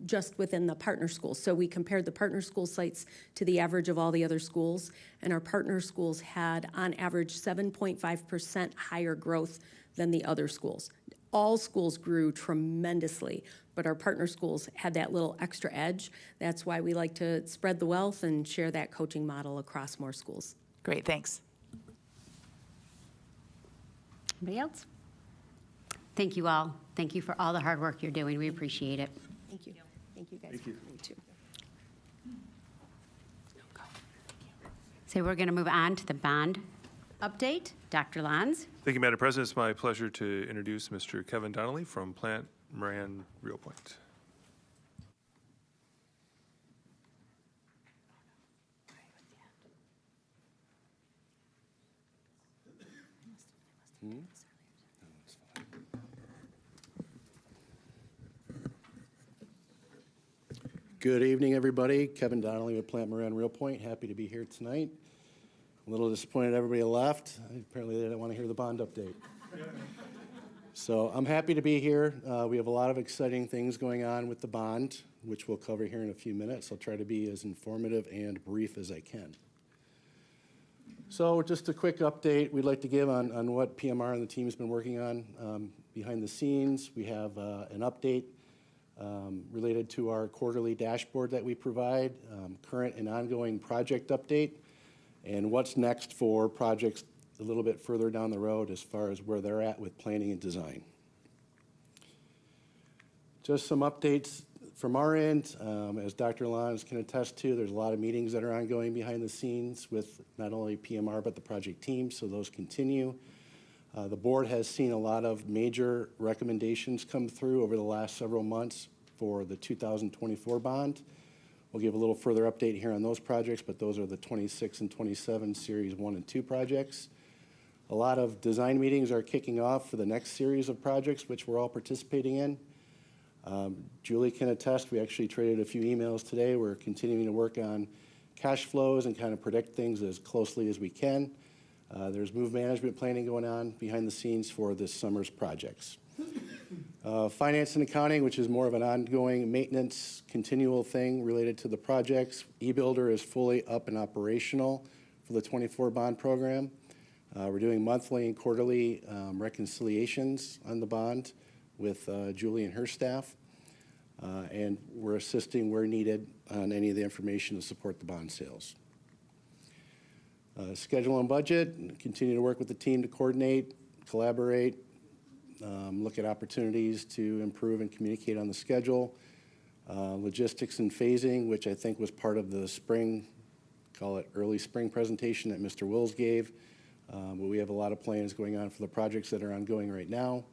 just within the partner schools. So we compared the partner school sites to the average of all the other schools, and our partner schools had on average 7.5% higher growth than the other schools. All schools grew tremendously, but our partner schools had that little extra edge. That's why we like to spread the wealth and share that coaching model across more schools. Great, thanks. Anybody else? Thank you all. Thank you for all the hard work you're doing. We appreciate it. Thank you. Thank you, guys. Thank you. Me too. So we're going to move on to the bond update. Dr. Lanz. Thank you, Madam President. It's my pleasure to introduce Mr. Kevin Donnelly from Plant Moran Real Point. Good evening, everybody. Kevin Donnelly with Plant Moran Real Point. Happy to be here tonight. A little disappointed everybody left. Apparently they didn't want to hear the bond update. So I'm happy to be here. We have a lot of exciting things going on with the bond, which we'll cover here in a few minutes. I'll try to be as informative and brief as I can. So just a quick update we'd like to give on what PMR and the team has been working on behind the scenes. We have an update related to our quarterly dashboard that we provide, current and ongoing project update, and what's next for projects a little bit further down the road as far as where they're at with planning and design. Just some updates from our end. As Dr. Lanz can attest to, there's a lot of meetings that are ongoing behind the scenes with not only PMR but the project team, so those continue. The board has seen a lot of major recommendations come through over the last several months for the 2024 bond. We'll give a little further update here on those projects, but those are the 26 and 27 Series 1 and 2 projects. A lot of design meetings are kicking off for the next series of projects, which we're all participating in. Julie can attest, we actually traded a few emails today. We're continuing to work on cash flows and kind of predict things as closely as we can. There's move management planning going on behind the scenes for this summer's projects. Finance and accounting, which is more of an ongoing maintenance, continual thing related to the projects. eBuilder is fully up and operational for the 24 bond program. We're doing monthly and quarterly reconciliations on the bond with Julie and her staff. and we're assisting where needed on any of the information to support the bond sales. Schedule and budget, continue to work with the team to coordinate, collaborate, look at opportunities to improve and communicate on the schedule. Logistics and phasing, which I think was part of the spring, call it early spring presentation that Mr. Wills gave. But we have a lot of plans going on for the projects that are ongoing right now.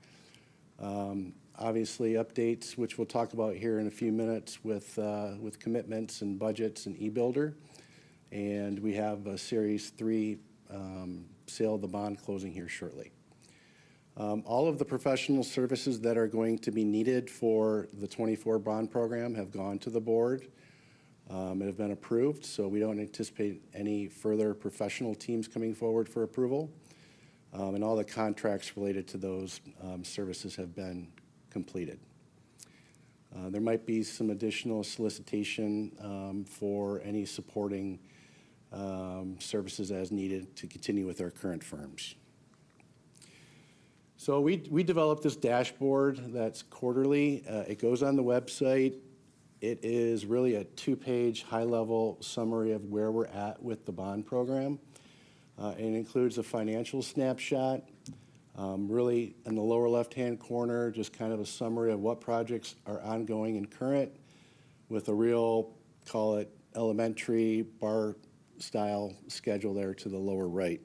Obviously, updates, which we'll talk about here in a few minutes with commitments and budgets and e-builder. And we have a Series 3 sale of the bond closing here shortly. All of the professional services that are going to be needed for the 24 bond program have gone to the board and have been approved, so we don't anticipate any further professional teams coming forward for approval. And all the contracts related to those services have been completed. There might be some additional solicitation for any supporting services as needed to continue with our current firms. So we developed this dashboard that's quarterly. It goes on the website. It is really a 2-page high-level summary of where we're at with the bond program. It includes a financial snapshot, really in the lower left-hand corner, just kind of a summary of what projects are ongoing and current with a real, call it elementary bar-style schedule there to the lower right.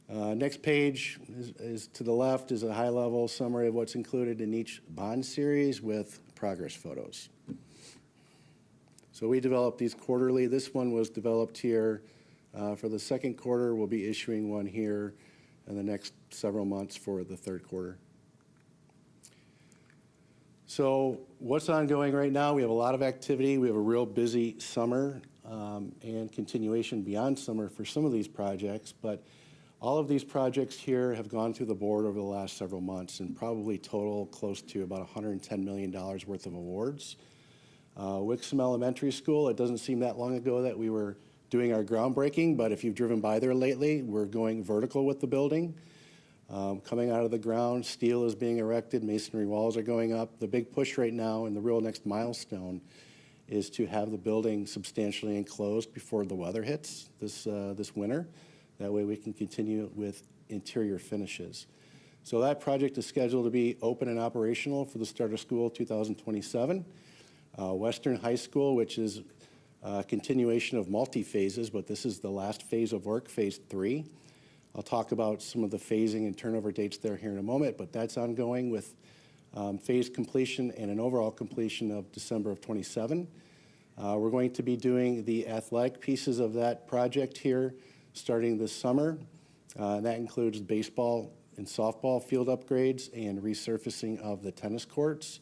Next page is to the left is a high-level summary of what's included in each bond series with progress photos. So we developed these quarterly. This one was developed here for the second quarter. We'll be issuing one here in the next several months for the third quarter. So what's ongoing right now? We have a lot of activity. We have a real busy summer and continuation beyond summer for some of these projects, but all of these projects here have gone through the board over the last several months and probably total close to about $110 million worth of awards. Wixom Elementary School, it doesn't seem that long ago that we were doing our groundbreaking, but if you've driven by there lately, we're going vertical with the building. Coming out of the ground, steel is being erected, masonry walls are going up. The big push right now and the real next milestone is to have the building substantially enclosed before the weather hits this winter. That way we can continue with interior finishes. So that project is scheduled to be open and operational for the start of school 2027. Western High School, which is a continuation of multi-phases, but this is the last phase of work, phase 3. I'll talk about some of the phasing and turnover dates there here in a moment, but that's ongoing with phase completion and an overall completion of December of 27. We're going to be doing the athletic pieces of that project here starting this summer. That includes baseball and softball field upgrades and resurfacing of the tennis courts.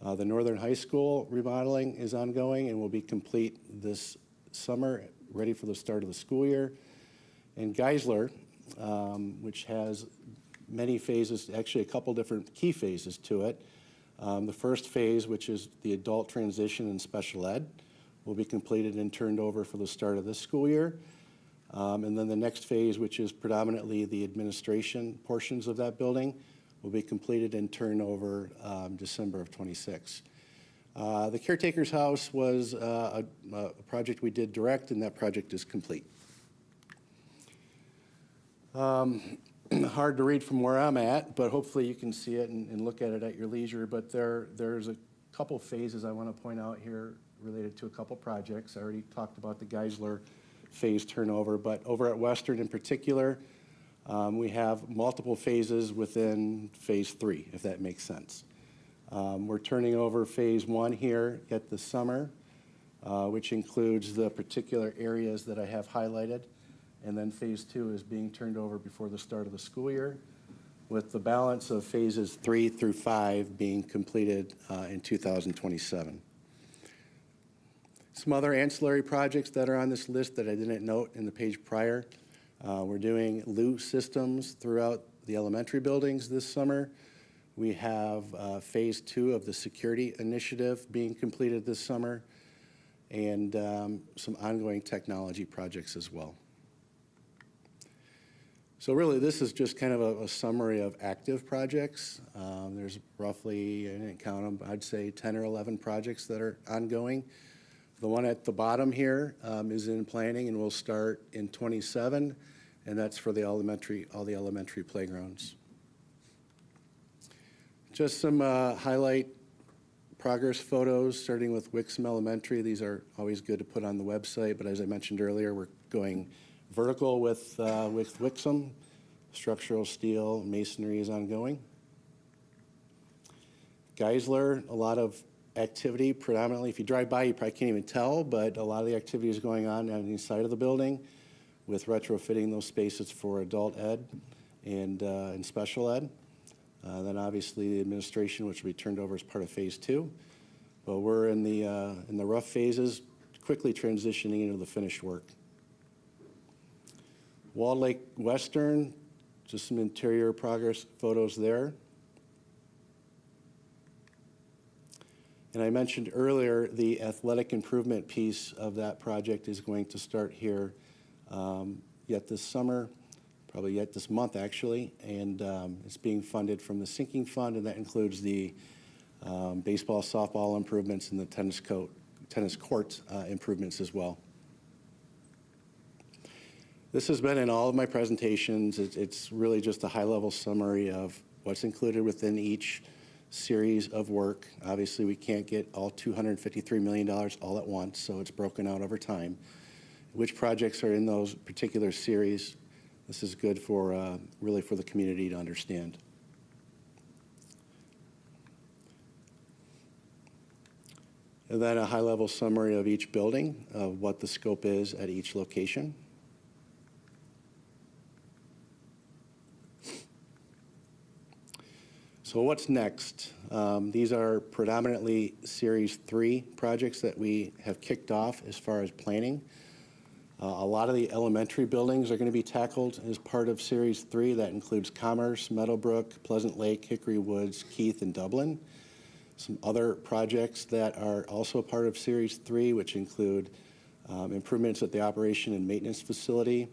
The Northern High School remodeling is ongoing and will be complete this summer, ready for the start of the school year. And Geisler, which has many phases, actually a couple different key phases to it. The first phase, which is the adult transition and special ed, will be completed and turned over for the start of this school year. And then the next phase, which is predominantly the administration portions of that building, will be completed and turned over December of 26. The Caretaker's House was a project we did direct, and that project is complete. Hard to read from where I'm at, but hopefully you can see it and look at it at your leisure. But there's a couple phases I want to point out here related to a couple projects. I already talked about the Geisler phase turnover, but over at Western in particular, we have multiple phases within phase 3, if that makes sense. We're turning over phase 1 here at the summer, which includes the particular areas that I have highlighted, and then phase 2 is being turned over before the start of the school year, with the balance of phases 3 through 5 being completed in 2027. Some other ancillary projects that are on this list that I didn't note in the page prior. We're doing loo systems throughout the elementary buildings this summer. We have phase 2 of the security initiative being completed this summer, and some ongoing technology projects as well. So really, this is just kind of a summary of active projects. There's roughly, I didn't count them, I'd say 10 or 11 projects that are ongoing. The one at the bottom here is in planning and will start in '27, and that's for the all the elementary playgrounds. Just some highlight progress photos, starting with Wixom Elementary. These are always good to put on the website, but as I mentioned earlier, we're going vertical with Wixom. Structural steel, masonry is ongoing. Geisler, a lot of activity, predominantly, if you drive by, you probably can't even tell, but a lot of the activity is going on the inside of the building with retrofitting those spaces for adult ed and special ed. Then obviously the administration, which will be turned over as part of phase 2. But we're in the rough phases, quickly transitioning into the finished work. Walled Lake Western, just some interior progress photos there. And I mentioned earlier the athletic improvement piece of that project is going to start here yet this summer, probably yet this month actually, and it's being funded from the sinking fund, and that includes the baseball, softball improvements and the tennis court improvements as well. This has been in all of my presentations. It's really just a high-level summary of what's included within each series of work. Obviously, we can't get all $253 million all at once, so it's broken out over time. Which projects are in those particular series? This is good for really for the community to understand. And then a high-level summary of each building, of what the scope is at each location. So what's next? These are predominantly Series 3 projects that we have kicked off as far as planning. A lot of the elementary buildings are going to be tackled as part of Series 3. That includes Commerce, Meadowbrook, Pleasant Lake, Hickory Woods, Keith, and Dublin. Some other projects that are also part of Series 3, which include improvements at the operation and maintenance facility,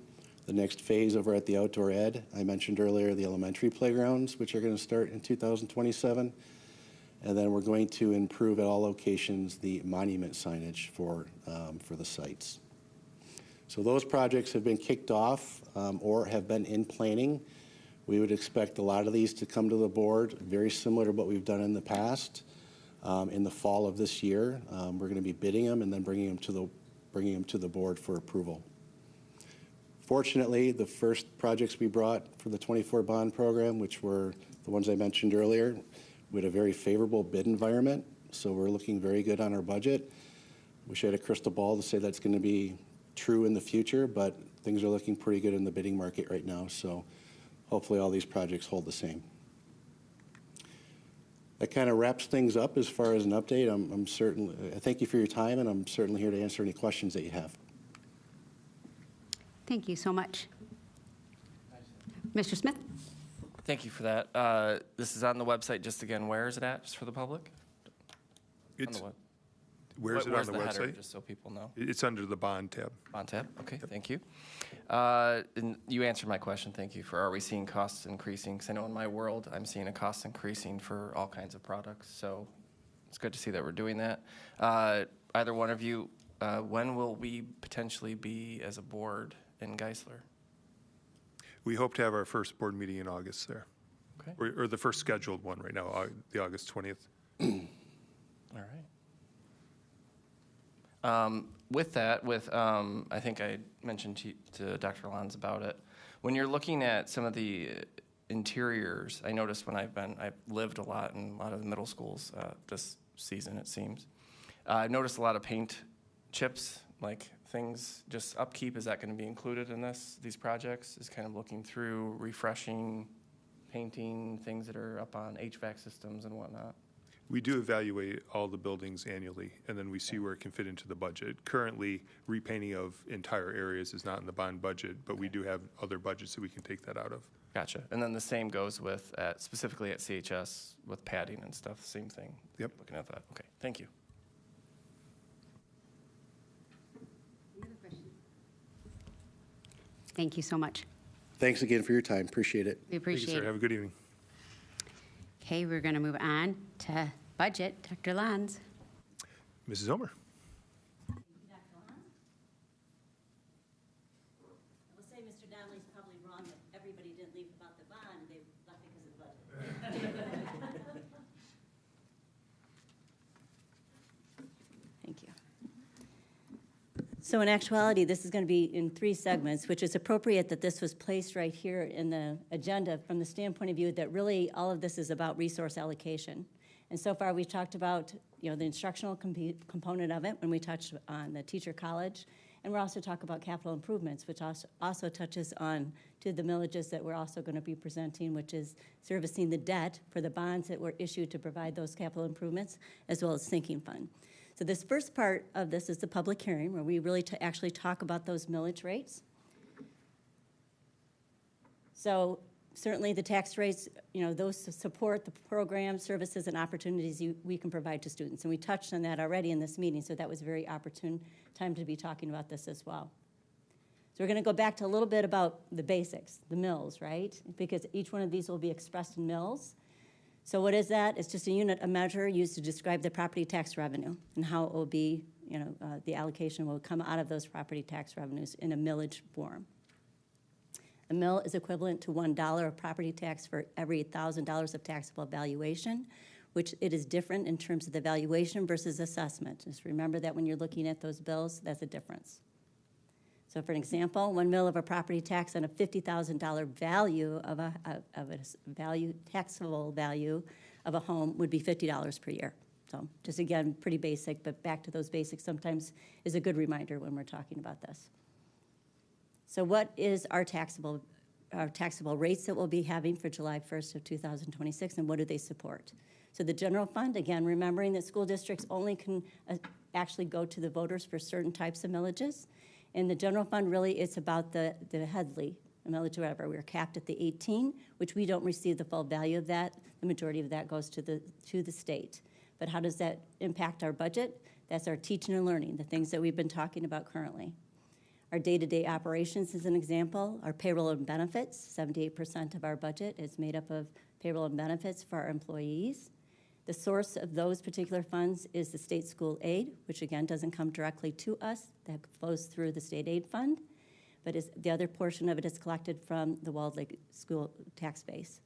the next phase over at the outdoor ed. I mentioned earlier the elementary playgrounds, which are going to start in 2027. And then we're going to improve at all locations the monument signage for the sites. So those projects have been kicked off or have been in planning. We would expect a lot of these to come to the board, very similar to what we've done in the past. In the fall of this year, we're going to be bidding them and then bringing them to the board for approval. Fortunately, the first projects we brought for the 24 bond program, which were the ones I mentioned earlier, we had a very favorable bid environment, so we're looking very good on our budget. Wish I had a crystal ball to say that's going to be true in the future, but things are looking pretty good in the bidding market right now, so hopefully all these projects hold the same. That kind of wraps things up as far as an update. I thank you for your time, and I'm certainly here to answer any questions that you have. Thank you so much. Mr. Smith? Thank you for that. This is on the website. Just again, where is it at, just for the public? Where's it on the where's website? header, just so people know. It's under the bond tab. Bond tab, okay, thank you. And you answered my question, thank you, for are we seeing costs increasing? Because I know in my world, I'm seeing a cost increasing for all kinds of products, so it's good to see that we're doing that. Either one of you, when will we potentially be as a board in Geisler? We hope to have our first board meeting in August there. Okay. Or the first scheduled one right now, the August 20th. All right. With that, I think I mentioned to Dr. Lons about it. When you're looking at some of the interiors, I noticed when I've lived a lot in a lot of the middle schools this season, it seems. I've noticed a lot of paint chips, like things, just upkeep. Is that going to be included in these projects? Is kind of looking through, refreshing, painting, things that are up on HVAC systems and whatnot? We do evaluate all the buildings annually, and then we see where it can fit into the budget. Currently, repainting of entire areas is not in the bond budget, but we do have other budgets that we can take that out of. Gotcha. And then the same goes with, specifically at CHS, with padding and stuff, same thing? Yep. Looking at that. Okay, thank you. Thank you so much. Thanks again for your time. Appreciate it. We appreciate Thank you, sir. it. Have a good evening. Okay, we're going to move on to budget. Dr. Lanz. Mrs. Omer. I will say Mr. Donnelly's probably wrong that everybody didn't leave about the bond, they left because of the budget. Thank you. So in actuality, this is going to be in 3 segments, which is appropriate that this was placed right here in the agenda from the standpoint of view that really all of this is about resource allocation. And so far, we've talked about, you know, the instructional component of it when we touched on the teacher college. And we're also talking about capital improvements, which also touches on to the millages that we're also going to be presenting, which is servicing the debt for the bonds that were issued to provide those capital improvements, as well as sinking fund. So this first part of this is the public hearing, where we really actually talk about those millage rates. So certainly the tax rates, you know, those support the programs, services, and opportunities we can provide to students. And we touched on that already in this meeting, so that was a very opportune time to be talking about this as well. So we're going to go back to a little bit about the basics, the mills, right? Because each one of these will be expressed in mills. So what is that? It's just a unit, a measure used to describe the property tax revenue and how it will be, you know, the allocation will come out of those property tax revenues in a millage form. A mill is equivalent to $1 of property tax for every $1,000 of taxable valuation, which it is different in terms of the valuation versus assessment. Just remember that when you're looking at those bills, that's a difference. So for an example, 1 mil of a property tax on a $50,000 value of a taxable value of a home would be $50 per year. So just again, pretty basic, but back to those basics sometimes is a good reminder when we're talking about this. So what is our taxable rates that we'll be having for July 1st of 2026, and what do they support? So the general fund, again, remembering that school districts only can actually go to the voters for certain types of millages. And the general fund, really, it's about the Headley millage, whatever. We're capped at the 18, which we don't receive the full value of that. The majority of that goes to the state. But how does that impact our budget? That's our teaching and learning, the things that we've been talking about currently. Our day-to-day operations is an example. Our payroll and benefits, 78% of our budget is made up of payroll and benefits for our employees. The source of those particular funds is the state school aid, which again doesn't come directly to us. That flows through the state aid fund. But the other portion of it is collected from the Walled Lake School tax base.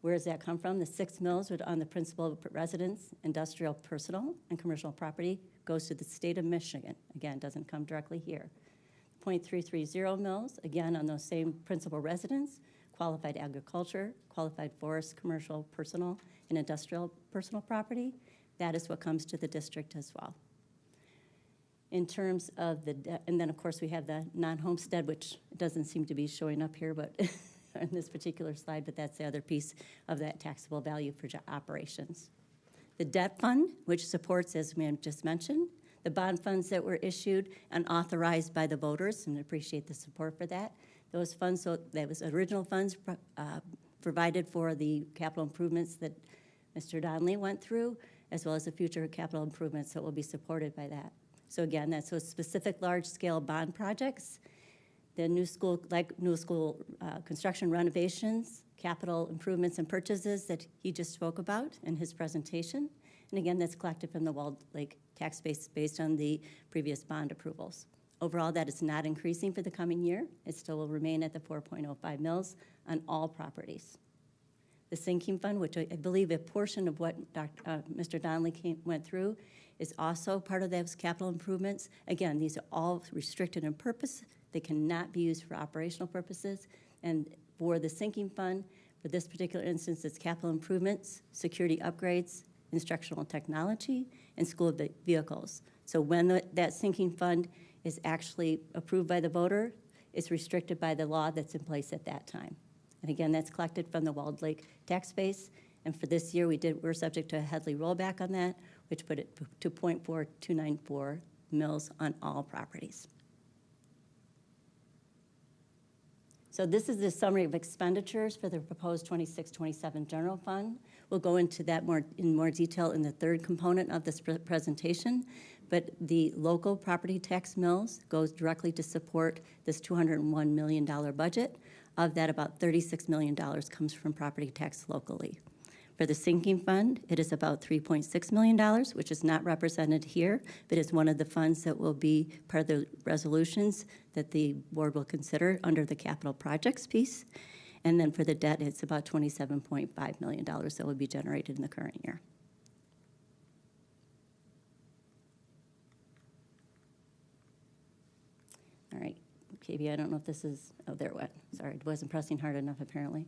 Where does that come from? The 6 mills on the principal residence, industrial, personal, and commercial property goes to the state of Michigan. Again, doesn't come directly here. 0.330 mills, again, on those same principal residents, qualified agriculture, qualified forest, commercial, personal, and industrial personal property. That is what comes to the district as well. In terms of and then of course we have the non-homestead, which doesn't seem to be showing up here, but on this particular slide, but that's the other piece of that taxable value for operations. The debt fund, which supports, as we just mentioned, the bond funds that were issued and authorized by the voters, and I appreciate the support for that. Those funds, so that was original funds provided for the capital improvements that Mr. Donnelly went through, as well as the future capital improvements that will be supported by that. So again, that's those specific large-scale bond projects, the new school construction renovations, capital improvements and purchases that he just spoke about in his presentation. And again, that's collected from the Walled Lake tax base based on the previous bond approvals. Overall, that is not increasing for the coming year. It still will remain at the 4.05 mils on all properties. The sinking fund, which I believe a portion of what Mr. Donnelly went through, is also part of those capital improvements. Again, these are all restricted in purpose. They cannot be used for operational purposes. And for the sinking fund, for this particular instance, it's capital improvements, security upgrades, instructional technology, and school vehicles. So when that sinking fund is actually approved by the voter, it's restricted by the law that's in place at that time. And again, that's collected from the Walled Lake tax base. And for this year, we're subject to a Headley rollback on that, which put it to 0.4294 mils on all properties. So this is the summary of expenditures for the proposed 26-27 general fund. We'll go into that in more detail in the third component of this presentation. But the local property tax mills goes directly to support this $201 million budget. Of that, about $36 million comes from property tax locally. For the sinking fund, it is about $3.6 million, which is not represented here, but is one of the funds that will be part of the resolutions that the board will consider under the capital projects piece. And then for the debt, it's about $27.5 million that will be generated in the current year. All right, KB, I don't know if this is, oh, there it went. Sorry, it wasn't pressing hard enough apparently.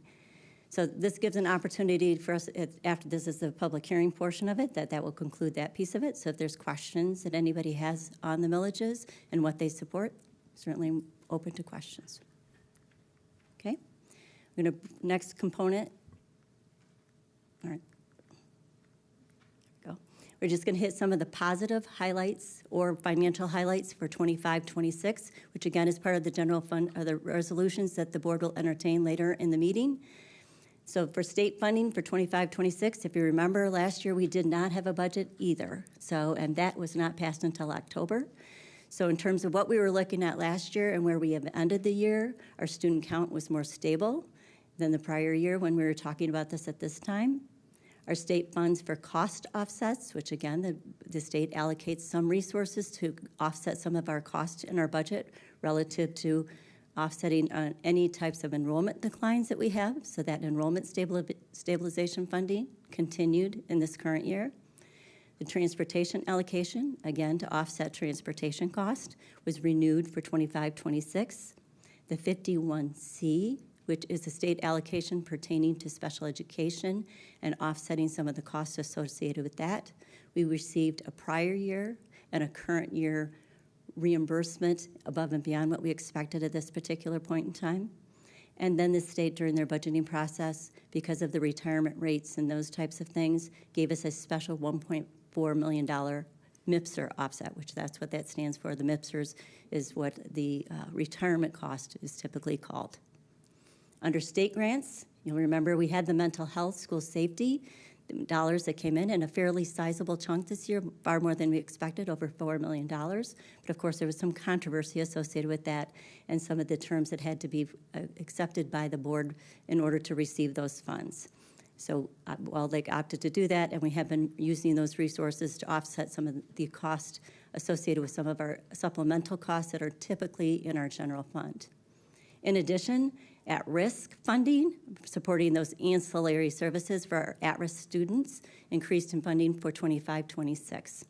So this gives an opportunity for us, after this is the public hearing portion of it, that will conclude that piece of it. So if there's questions that anybody has on the millages and what they support, certainly open to questions. Okay? We're going to, next component. All right. Go. We're just going to hit some of the positive highlights or financial highlights for 25-26, which again is part of the general fund or the resolutions that the board will entertain later in the meeting. So for state funding for 25-26, if you remember, last year we did not have a budget either. So, and that was not passed until October. So in terms of what we were looking at last year and where we have ended the year, our student count was more stable than the prior year when we were talking about this at this time. Our state funds for cost offsets, which again, the state allocates some resources to offset some of our costs in our budget relative to offsetting any types of enrollment declines that we have, so that enrollment stabilization funding continued in this current year. The transportation allocation, again, to offset transportation cost, was renewed for 25-26. The 51C, which is the state allocation pertaining to special education and offsetting some of the costs associated with that. We received a prior year and a current year reimbursement above and beyond what we expected at this particular point in time. And then the state, during their budgeting process, because of the retirement rates and those types of things, gave us a special $1.4 million MIPSR offset, which that's what that stands for. The MIPSRs is what the retirement cost is typically called. Under state grants, you'll remember we had the mental health, school safety, dollars that came in a fairly sizable chunk this year, far more than we expected, over $4 million. But of course, there was some controversy associated with that and some of the terms that had to be accepted by the board in order to receive those funds. So while they opted to do that, and we have been using those resources to offset some of the cost associated with some of our supplemental costs that are typically in our general fund. In addition, at-risk funding, supporting those ancillary services for our at-risk students, increased in funding for 25-26.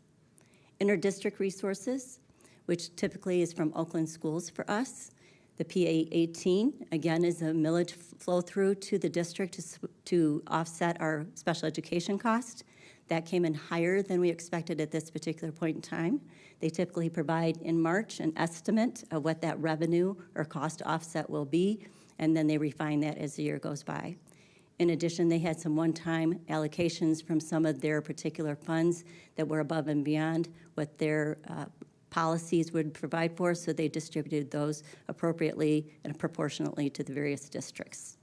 Inter-district resources, which typically is from Oakland schools for us. The PA-18, again, is a millage flow-through to the district to offset our special education cost. That came in higher than we expected at this particular point in time. They typically provide in March an estimate of what that revenue or cost offset will be, and then they refine that as the year goes by. In addition, they had some one-time allocations from some of their particular funds that were above and beyond what their policies would provide for, so they distributed those appropriately and proportionately to the various districts.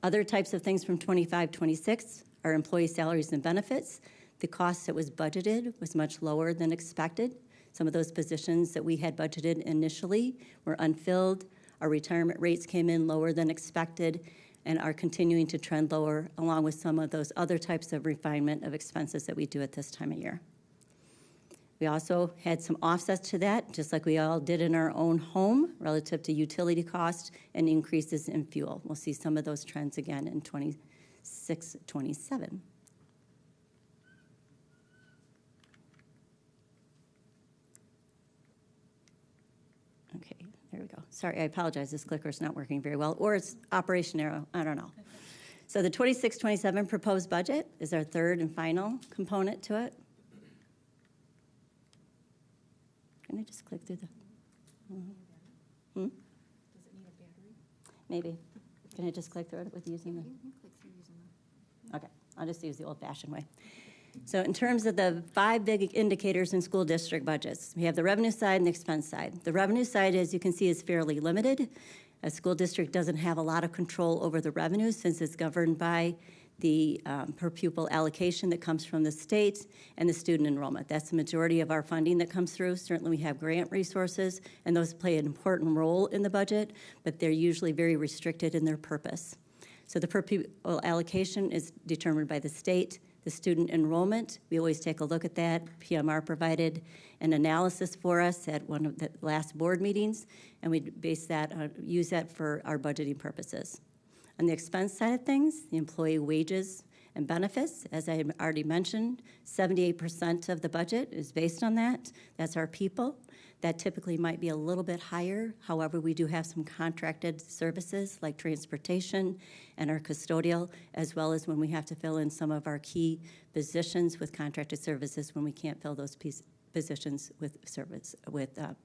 Other types of things from 25-26 are employee salaries and benefits. The cost that was budgeted was much lower than expected. Some of those positions that we had budgeted initially were unfilled. Our retirement rates came in lower than expected and are continuing to trend lower, along with some of those other types of refinement of expenses that we do at this time of year. We also had some offsets to that, just like we all did in our own home, relative to utility cost and increases in fuel. We'll see some of those trends again in 26-27. Okay, there we go. Sorry, I apologize, this clicker is not working very well, or it's Operation Arrow, I don't know. So the 26-27 proposed budget is our third and final component to it. Can I just click through the? Does it need a battery? Maybe. Can I just click through it with using the? You can click through using the. Okay, I'll just use the old-fashioned way. So in terms of the 5 big indicators in school district budgets, we have the revenue side and the expense side. The revenue side, as you can see, is fairly limited. A school district doesn't have a lot of control over the revenue since it's governed by the per pupil allocation that comes from the state, and the student enrollment. That's the majority of our funding that comes through. Certainly we have grant resources, and those play an important role in the budget, but they're usually very restricted in their purpose. So the per pupil allocation is determined by the state. The student enrollment, we always take a look at that. PMR provided an analysis for us at one of the last board meetings, and we base that on, use that for our budgeting purposes. On the expense side of things, the employee wages and benefits, as I already mentioned, 78% of the budget is based on that. That's our people. That typically might be a little bit higher. However, we do have some contracted services like transportation and our custodial, as well as when we have to fill in some of our key positions with contracted services when we can't fill those positions with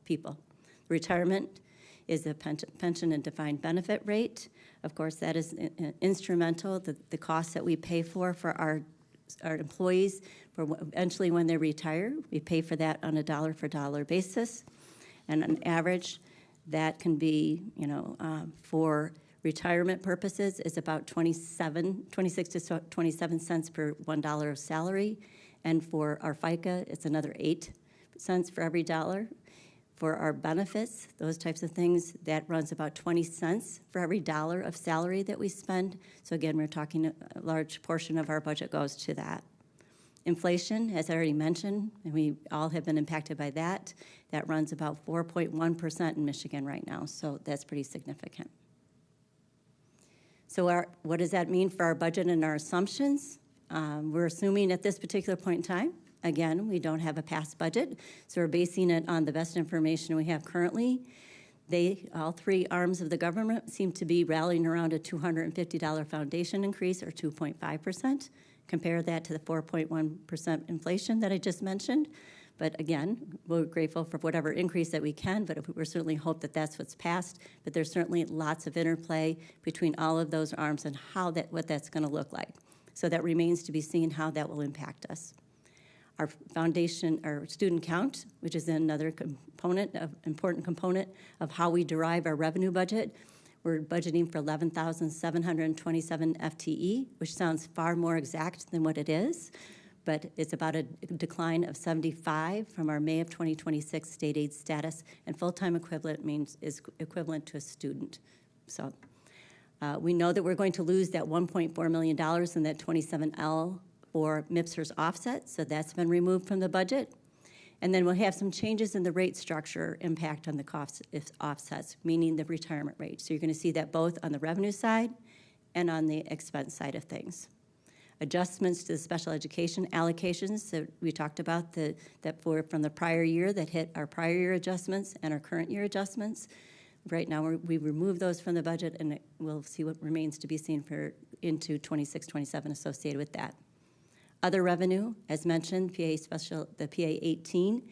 people. Retirement is a pension and defined benefit rate. Of course, that is instrumental, the cost that we pay for our employees for eventually when they retire. We pay for that on a dollar for dollar basis. And on average, that can be, for retirement purposes, is about 26 to 27 cents per $1 of salary. And for our FICA, it's another 8 cents for every dollar. For our benefits, those types of things, that runs about 20 cents for every dollar of salary that we spend. So again, we're talking a large portion of our budget goes to that. Inflation, as I already mentioned, and we all have been impacted by that, that runs about 4.1% in Michigan right now, so that's pretty significant. So what does that mean for our budget and our assumptions? We're assuming at this particular point in time, again, we don't have a past budget, so we're basing it on the best information we have currently. All three arms of the government seem to be rallying around a $250 foundation increase, or 2.5%. Compare that to the 4.1% inflation that I just mentioned. But again, we're grateful for whatever increase that we can, but we certainly hope that that's what's passed. But there's certainly lots of interplay between all of those arms and what that's going to look like. So that remains to be seen how that will impact us. Our foundation, our student count, which is another important component of how we derive our revenue budget. We're budgeting for 11,727 FTE, which sounds far more exact than what it is, but it's about a decline of 75 from our May of 2026 state aid status, and full-time equivalent is equivalent to a student. So we know that we're going to lose that $1.4 million in that 27L for MIPSR's offset, so that's been removed from the budget. And then we'll have some changes in the rate structure impact on the cost offsets, meaning the retirement rate. So you're going to see that both on the revenue side and on the expense side of things. Adjustments to the special education allocations that we talked about from the prior year that hit our prior year adjustments and our current year adjustments. Right now, we remove those from the budget, and we'll see what remains to be seen into 26, 27 associated with that. Other revenue, as mentioned, the PA 18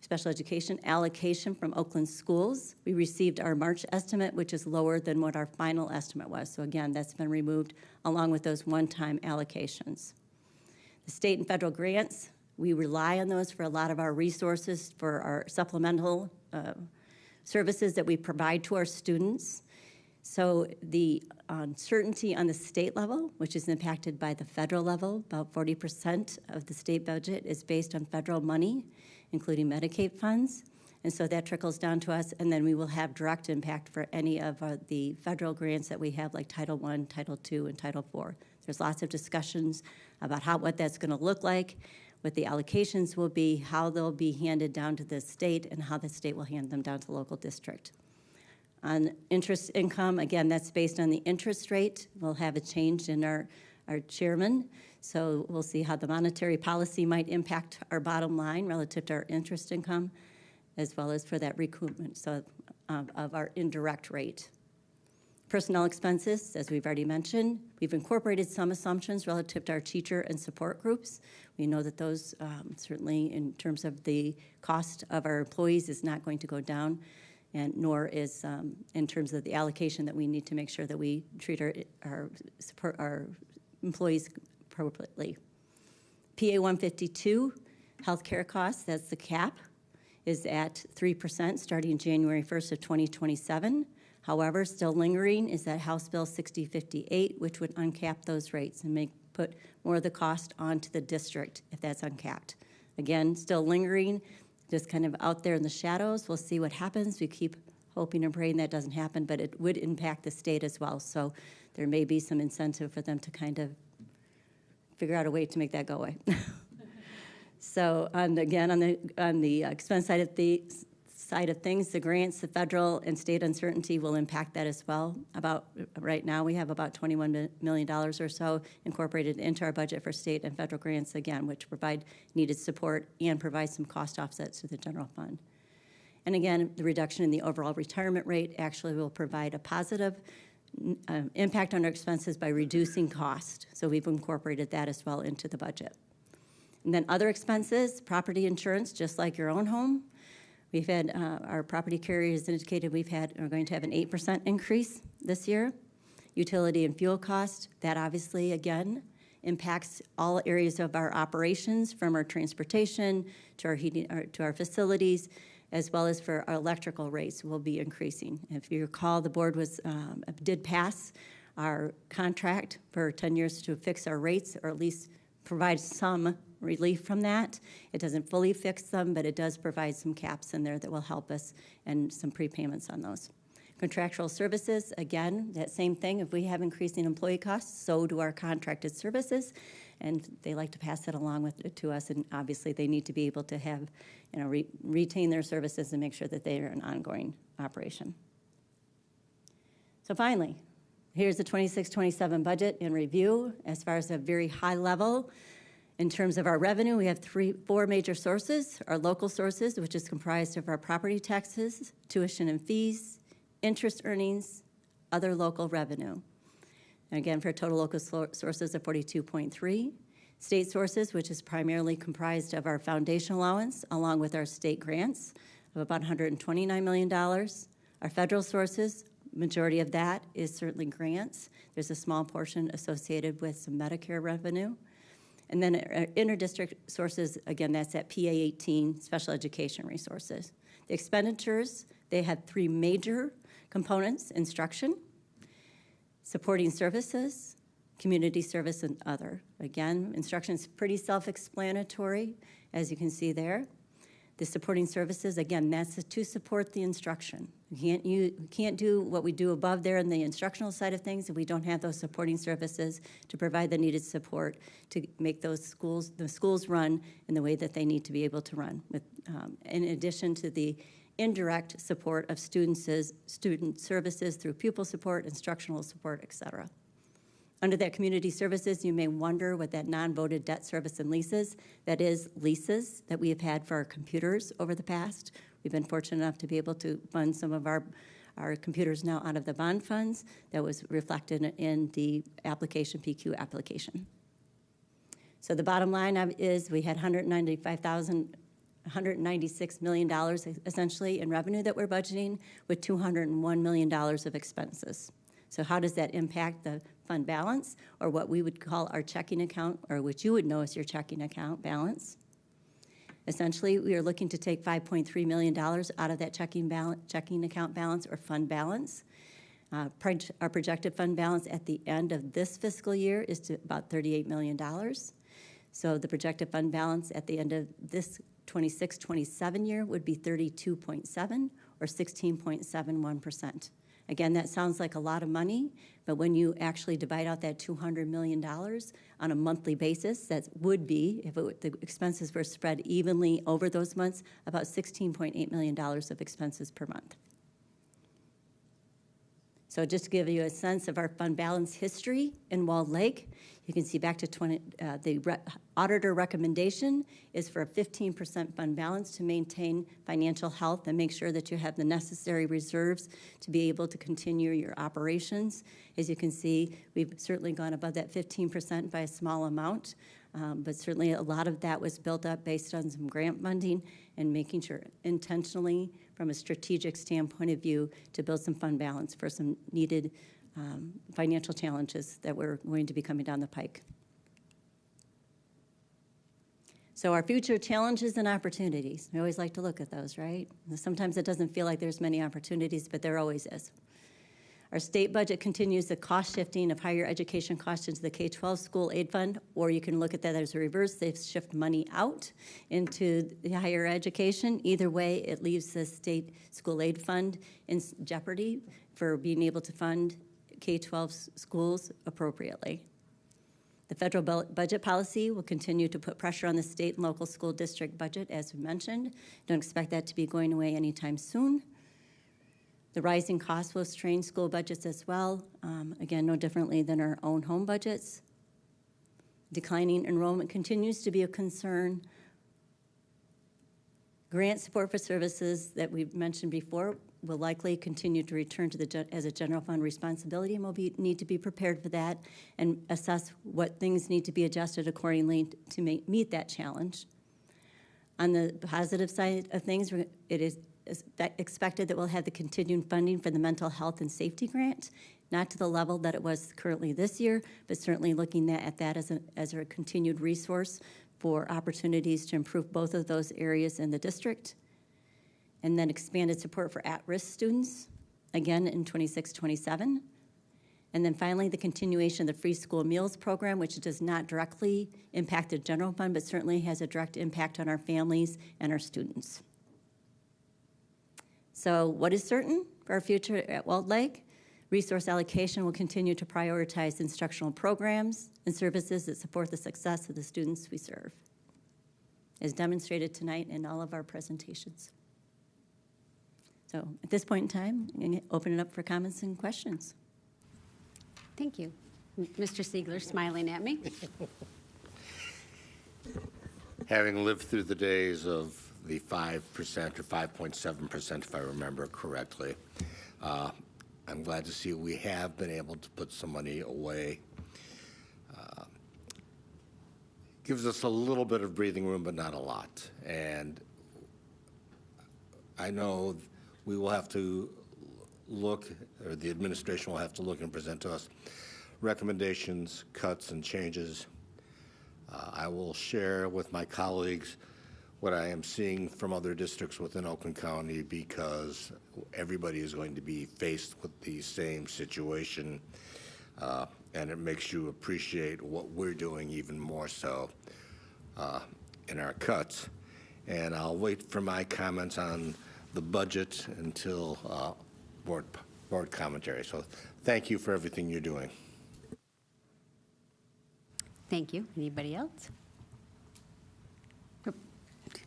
special education allocation from Oakland schools. We received our March estimate, which is lower than what our final estimate was. So again, that's been removed along with those one-time allocations. The state and federal grants, we rely on those for a lot of our resources for our supplemental services that we provide to our students. So the uncertainty on the state level, which is impacted by the federal level, about 40% of the state budget is based on federal money, including Medicaid funds. And so that trickles down to us, and then we will have direct impact for any of the federal grants that we have, like Title I, Title II, and Title IV. There's lots of discussions about what that's going to look like, what the allocations will be, how they'll be handed down to the state, and how the state will hand them down to the local district. On interest income, again, that's based on the interest rate. We'll have a change in our chairman, so we'll see how the monetary policy might impact our bottom line relative to our interest income, as well as for that recoupment of our indirect rate. Personnel expenses, as we've already mentioned, we've incorporated some assumptions relative to our teacher and support groups. We know that those certainly in terms of the cost of our employees is not going to go down, and nor is in terms of the allocation that we need to make sure that we treat our employees appropriately. PA 152, healthcare costs, that's the cap, is at 3% starting January 1st of 2027. However, still lingering is that House Bill 6058, which would uncap those rates and make put more of the cost onto the district if that's uncapped. Again, still lingering, just kind of out there in the shadows. We'll see what happens. We keep hoping and praying that doesn't happen, but it would impact the state as well. So there may be some incentive for them to kind of figure out a way to make that go away. So again, on the expense side of things, the grants, the federal and state uncertainty will impact that as well. Right now, we have about $21 million or so incorporated into our budget for state and federal grants, again, which provide needed support and provide some cost offsets to the general fund. And again, the reduction in the overall retirement rate actually will provide a positive impact on our expenses by reducing cost. So we've incorporated that as well into the budget. And then other expenses, property insurance, just like your own home. We've had, our property carrier has indicated we're going to have an 8% increase this year. Utility and fuel cost, that obviously, again, impacts all areas of our operations, from our transportation to our heating, to our facilities, as well as for our electrical rates will be increasing. If you recall, the board did pass our contract for 10 years to fix our rates, or at least provide some relief from that. It doesn't fully fix them, but it does provide some caps in there that will help us, and some prepayments on those. Contractual services, again, that same thing. If we have increasing employee costs, so do our contracted services, and they like to pass that along to us, and obviously they need to be able to have, retain their services and make sure that they are an ongoing operation. So finally, here's the 26-27 budget in review. As far as a very high level, in terms of our revenue, we have four major sources. Our local sources, which is comprised of our property taxes, tuition and fees, interest earnings, other local revenue. And again, for total local sources of 42.3. State sources, which is primarily comprised of our foundation allowance, along with our state grants of about $129 million. Our federal sources, majority of that is certainly grants. There's a small portion associated with some Medicare revenue. And then our interdistrict sources, again, that's at PA 18, special education resources. The expenditures, they had three major components: instruction, supporting services, community service, and other. Again, instruction is pretty self-explanatory, as you can see there. The supporting services, again, that's to support the instruction. You can't do what we do above there in the instructional side of things if we don't have those supporting services to provide the needed support to make the schools run in the way that they need to be able to run, in addition to the indirect support of student services through pupil support, instructional support, et cetera. Under that community services, you may wonder what that non-voted debt service and leases, that is leases that we have had for our computers over the past. We've been fortunate enough to be able to fund some of our computers now out of the bond funds. That was reflected in the application, PQ application. So the bottom line is we had $196 million essentially in revenue that we're budgeting, with $201 million of expenses. So how does that impact the fund balance, or what we would call our checking account, or what you would know as your checking account balance? Essentially, we are looking to take $5.3 million out of that checking account balance or fund balance. Our projected fund balance at the end of this fiscal year is to about $38 million. So the projected fund balance at the end of this 26-27 year would be 32.7 or 16.71%. Again, that sounds like a lot of money, but when you actually divide out that $200 million on a monthly basis, that would be, if the expenses were spread evenly over those months, about $16.8 million of expenses per month. So just to give you a sense of our fund balance history in Walled Lake, you can see back to the auditor recommendation is for a 15% fund balance to maintain financial health and make sure that you have the necessary reserves to be able to continue your operations. As you can see, we've certainly gone above that 15% by a small amount, but certainly a lot of that was built up based on some grant funding and making sure intentionally from a strategic standpoint of view to build some fund balance for some needed financial challenges that were going to be coming down the pike. So our future challenges and opportunities. We always like to look at those, right? Sometimes it doesn't feel like there's many opportunities, but there always is. Our state budget continues the cost shifting of higher education costs into the K-12 school aid fund, or you can look at that as a reverse. They've shifted money out into the higher education. Either way, it leaves the state school aid fund in jeopardy for being able to fund K-12 schools appropriately. The federal budget policy will continue to put pressure on the state and local school district budget, as we mentioned. Don't expect that to be going away anytime soon. The rising costs will strain school budgets as well, again, no differently than our own home budgets. Declining enrollment continues to be a concern. Grant support for services that we've mentioned before will likely continue to return to as a general fund responsibility, and we'll need to be prepared for that and assess what things need to be adjusted accordingly to meet that challenge. On the positive side of things, it is expected that we'll have the continuing funding for the mental health and safety grant, not to the level that it was currently this year, but certainly looking at that as a continued resource for opportunities to improve both of those areas in the district. And then expanded support for at-risk students, again in 26-27. And then finally, the continuation of the free school meals program, which does not directly impact the general fund, but certainly has a direct impact on our families and our students. So what is certain for our future at Walled Lake? Resource allocation will continue to prioritize instructional programs and services that support the success of the students we serve, as demonstrated tonight in all of our presentations. So at this point in time, I'm going to open it up for comments and questions. Thank you. Mr. Siegler smiling at me. Having lived through the days of the 5% or 5.7%, if I remember correctly, I'm glad to see we have been able to put some money away. Gives us a little bit of breathing room, but not a lot. And I know we will have to look, or the administration will have to look and present to us recommendations, cuts, and changes. I will share with my colleagues what I am seeing from other districts within Oakland County, because everybody is going to be faced with the same situation, and it makes you appreciate what we're doing even more so in our cuts. And I'll wait for my comments on the budget until board commentary. So thank you for everything you're doing. Thank you. Anybody else?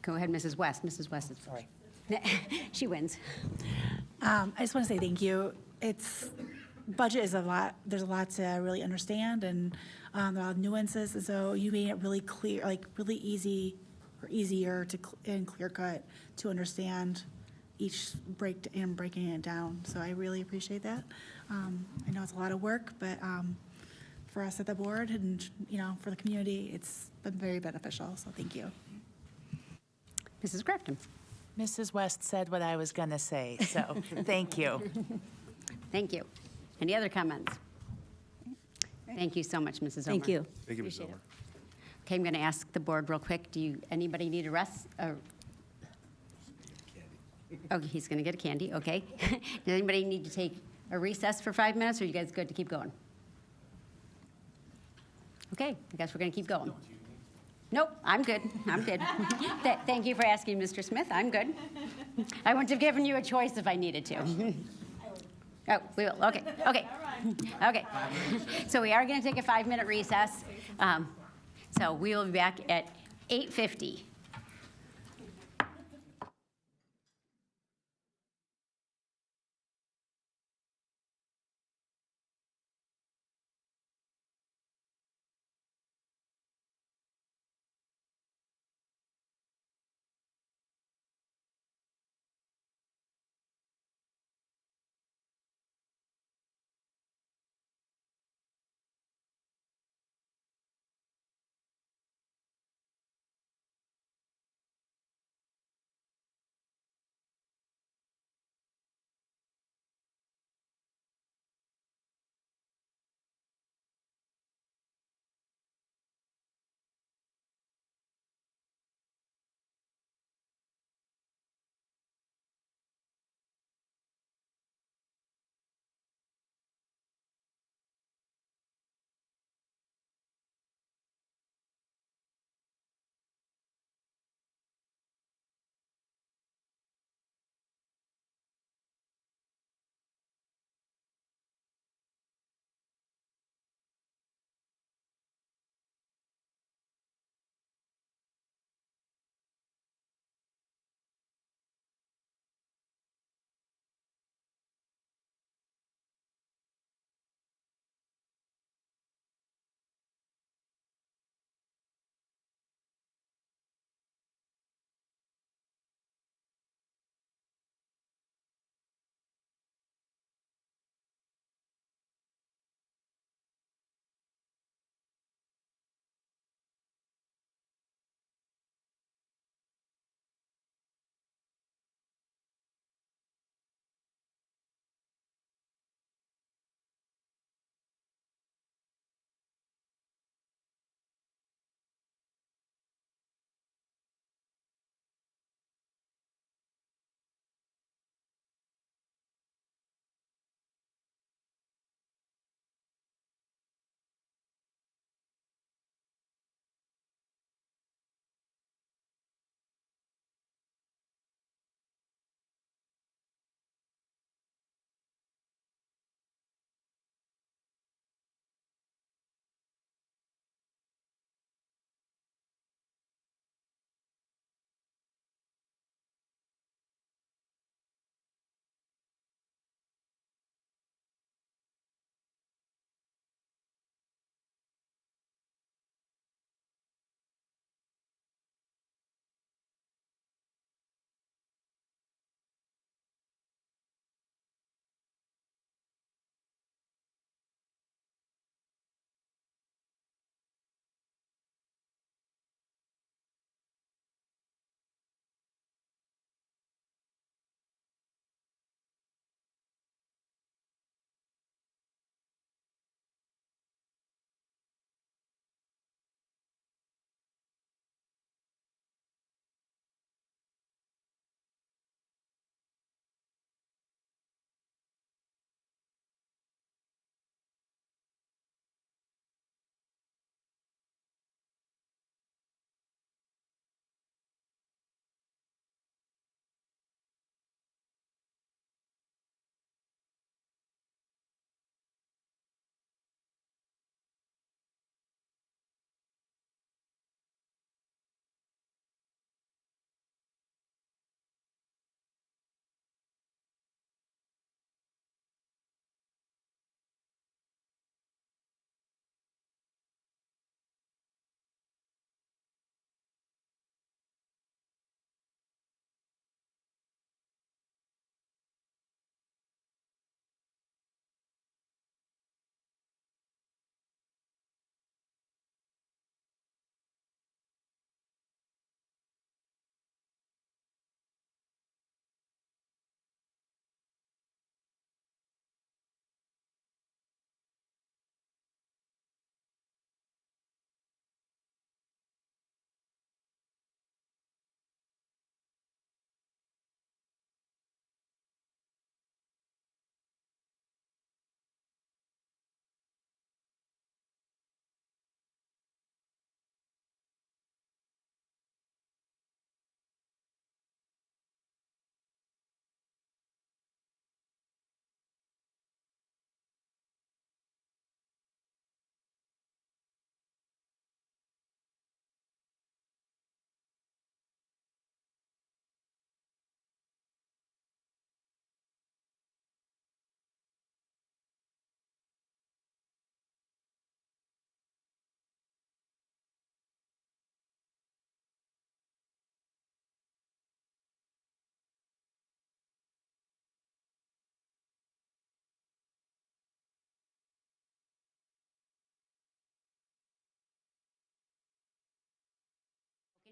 Go ahead, Mrs. West. Mrs. West is sorry. She wins. I just want to say thank you. Budget is a lot. There's a lot to really understand, and there are a lot of nuances. And so you made it really clear, like really easy or easier and clear cut to understand each breaking it down. So I really appreciate that. I know it's a lot of work, but for us at the board and for the community, it's been very beneficial. So thank you. Mrs. Grafton. Mrs. West said what I was going to say, so thank you. Thank you. Any other comments? Thank you so much, Mrs. Omer. Thank you. Thank you, Ms. Omer. Okay, I'm going to ask the board real quick. Anybody need a rest? Okay, he's going to get a candy. Okay. Does anybody need to take a recess for 5 minutes, or are you guys good to keep going? Okay, I guess we're going to keep going. Nope, I'm good. I'm good. Thank you for asking, Mr. Smith. I'm good. I wouldn't have given you a choice if I needed to. Oh, we will. Okay. Okay. Okay. So we are going to take a 5-minute recess. So we will be back at 8:50.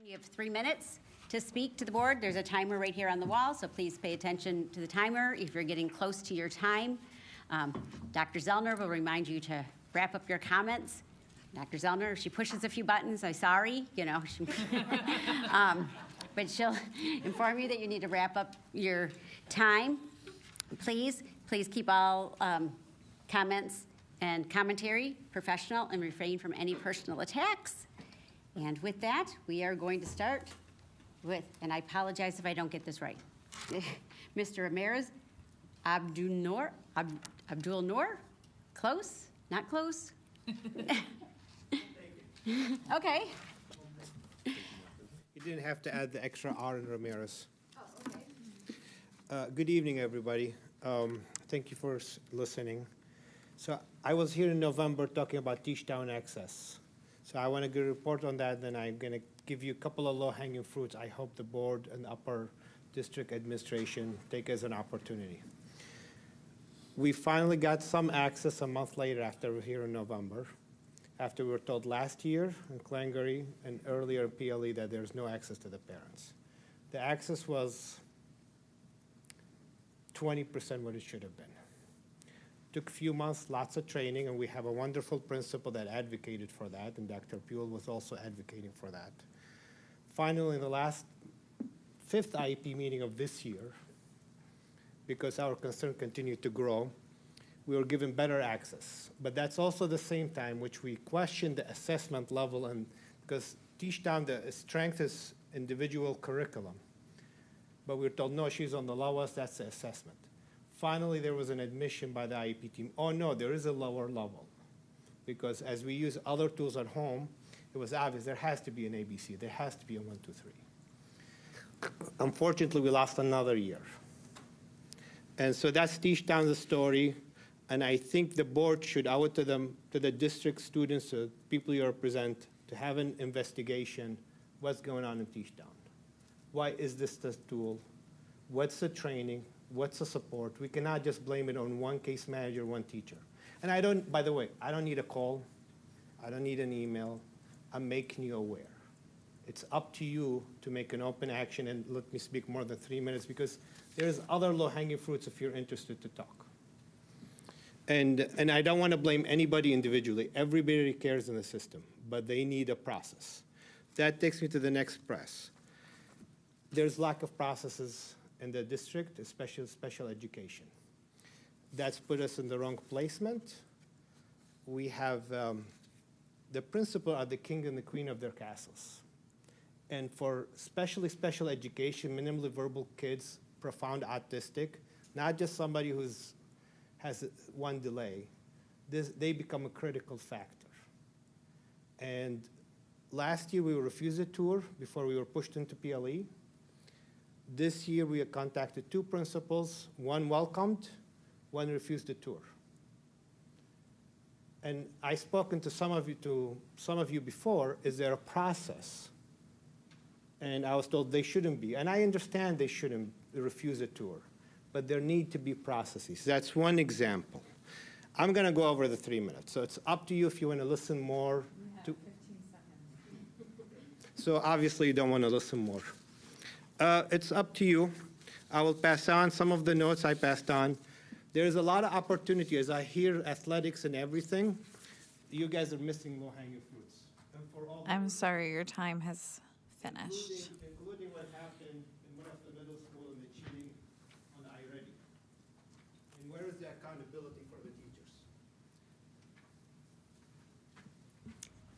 You have 3 minutes to speak to the board. There's a timer right here on the wall, so please pay attention to the timer if you're getting close to your time. Dr. Zellner will remind you to wrap up your comments. Dr. Zellner, if she pushes a few buttons, I'm sorry, you know. But she'll inform you that you need to wrap up your time. Please keep all comments and commentary professional and refrain from any personal attacks. And with that, we are going to start with, and I apologize if I don't get this right, Mr. Ramirez Abdul Noor? Close? Not close? Okay. You didn't have to add the extra R in Ramirez. Oh, okay. Good evening, everybody. Thank you for listening. So I was here in November talking about Teach Down Access. So I want to give a report on that, then I'm going to give you a couple of low-hanging fruits I hope the board and upper district administration take as an opportunity. We finally got some access a month later after we were here in November, after we were told last year in Clangery and earlier in PLE that there's no access to the parents. The access was 20% what it should have been. Took a few months, lots of training, and we have a wonderful principal that advocated for that, and Dr. Puel was also advocating for that. Finally, in the last 5th IEP meeting of this year, because our concern continued to grow, we were given better access. But that's also the same time which we questioned the assessment level, and because Teach Down, the strength is individual curriculum. But we were told, no, she's on the lowest, that's the assessment. Finally, there was an admission by the IEP team, oh no, there is a lower level. Because as we use other tools at home, it was obvious there has to be an ABC, there has to be a 1, 2, 3. Unfortunately, we lost another year. And so that's Teach Down's story. And I think the board should owe it to them, to the district students, to people you represent, to have an investigation, what's going on in Teach Down. Why is this the tool? What's the training? What's the support? We cannot just blame it on one case manager, one teacher. And I don't, by the way, I don't need a call. I don't need an email. I'm making you aware. It's up to you to make an open action, and let me speak more than 3 minutes because there's other low-hanging fruits if you're interested to talk. And I don't want to blame anybody individually. Everybody cares in the system, but they need a process. That takes me to the next press. There's lack of processes in the district, especially special education. That's put us in the wrong placement. We have the principal are the king and the queen of their castles. And for especially special education, minimally verbal kids, profound autistic, not just somebody who's has one delay, they become a critical factor. And last year we were refused a tour before we were pushed into PLE. This year we have contacted 2 principals, one welcomed, one refused a tour. And I've spoken to some of you before, is there a process? And I was told they shouldn't be. And I understand they shouldn't refuse a tour, but there need to be processes. That's one example. I'm going to go over the 3 minutes. So it's up to you if you want to listen more. You have 15 seconds. So obviously you don't want to listen more. It's up to you. I will pass on some of the notes I passed on. There's a lot of opportunity. As I hear athletics and everything, you guys are missing low-hanging fruits. I'm sorry, your time has finished. Including what happened in one of the middle school and the cheating on iReady. And where is the accountability for the teachers?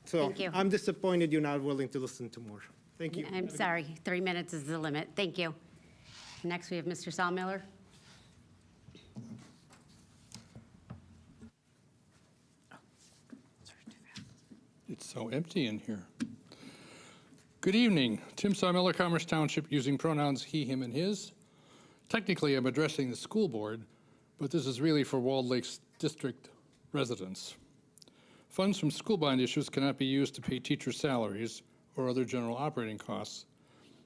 So Thank you. I'm disappointed you're not willing to listen to more. Thank you. I'm sorry, 3 minutes is the limit. Thank you. Next, we have Mr. Saulmiller. It's so empty in here. Good evening. Tim Saulmiller, Commerce Township, using pronouns he, him, and his. Technically, I'm addressing the school board, but this is really for Walled Lakes District residents. Funds from school bond issues cannot be used to pay teacher salaries or other general operating costs.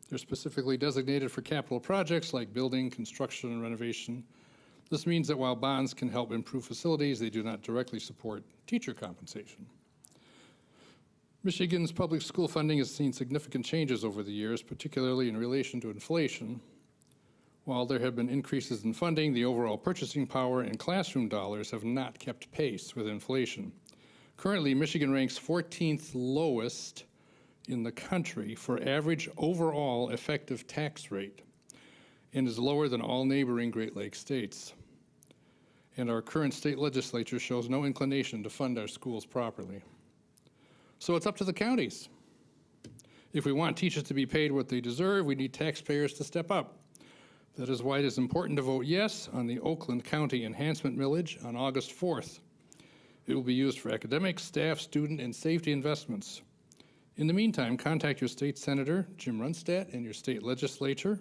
They're specifically designated for capital projects like building, construction, and renovation. This means that while bonds can help improve facilities, they do not directly support teacher compensation. Michigan's public school funding has seen significant changes over the years, particularly in relation to inflation. While there have been increases in funding, the overall purchasing power and classroom dollars have not kept pace with inflation. Currently, Michigan ranks 14th lowest in the country for average overall effective tax rate and is lower than all neighboring Great Lakes states. And our current state legislature shows no inclination to fund our schools properly. So it's up to the counties. If we want teachers to be paid what they deserve, we need taxpayers to step up. That is why it is important to vote yes on the Oakland County Enhancement Millage on August 4th. It will be used for academic, staff, student, and safety investments. In the meantime, contact your state senator, Jim Runstad, and your state legislature,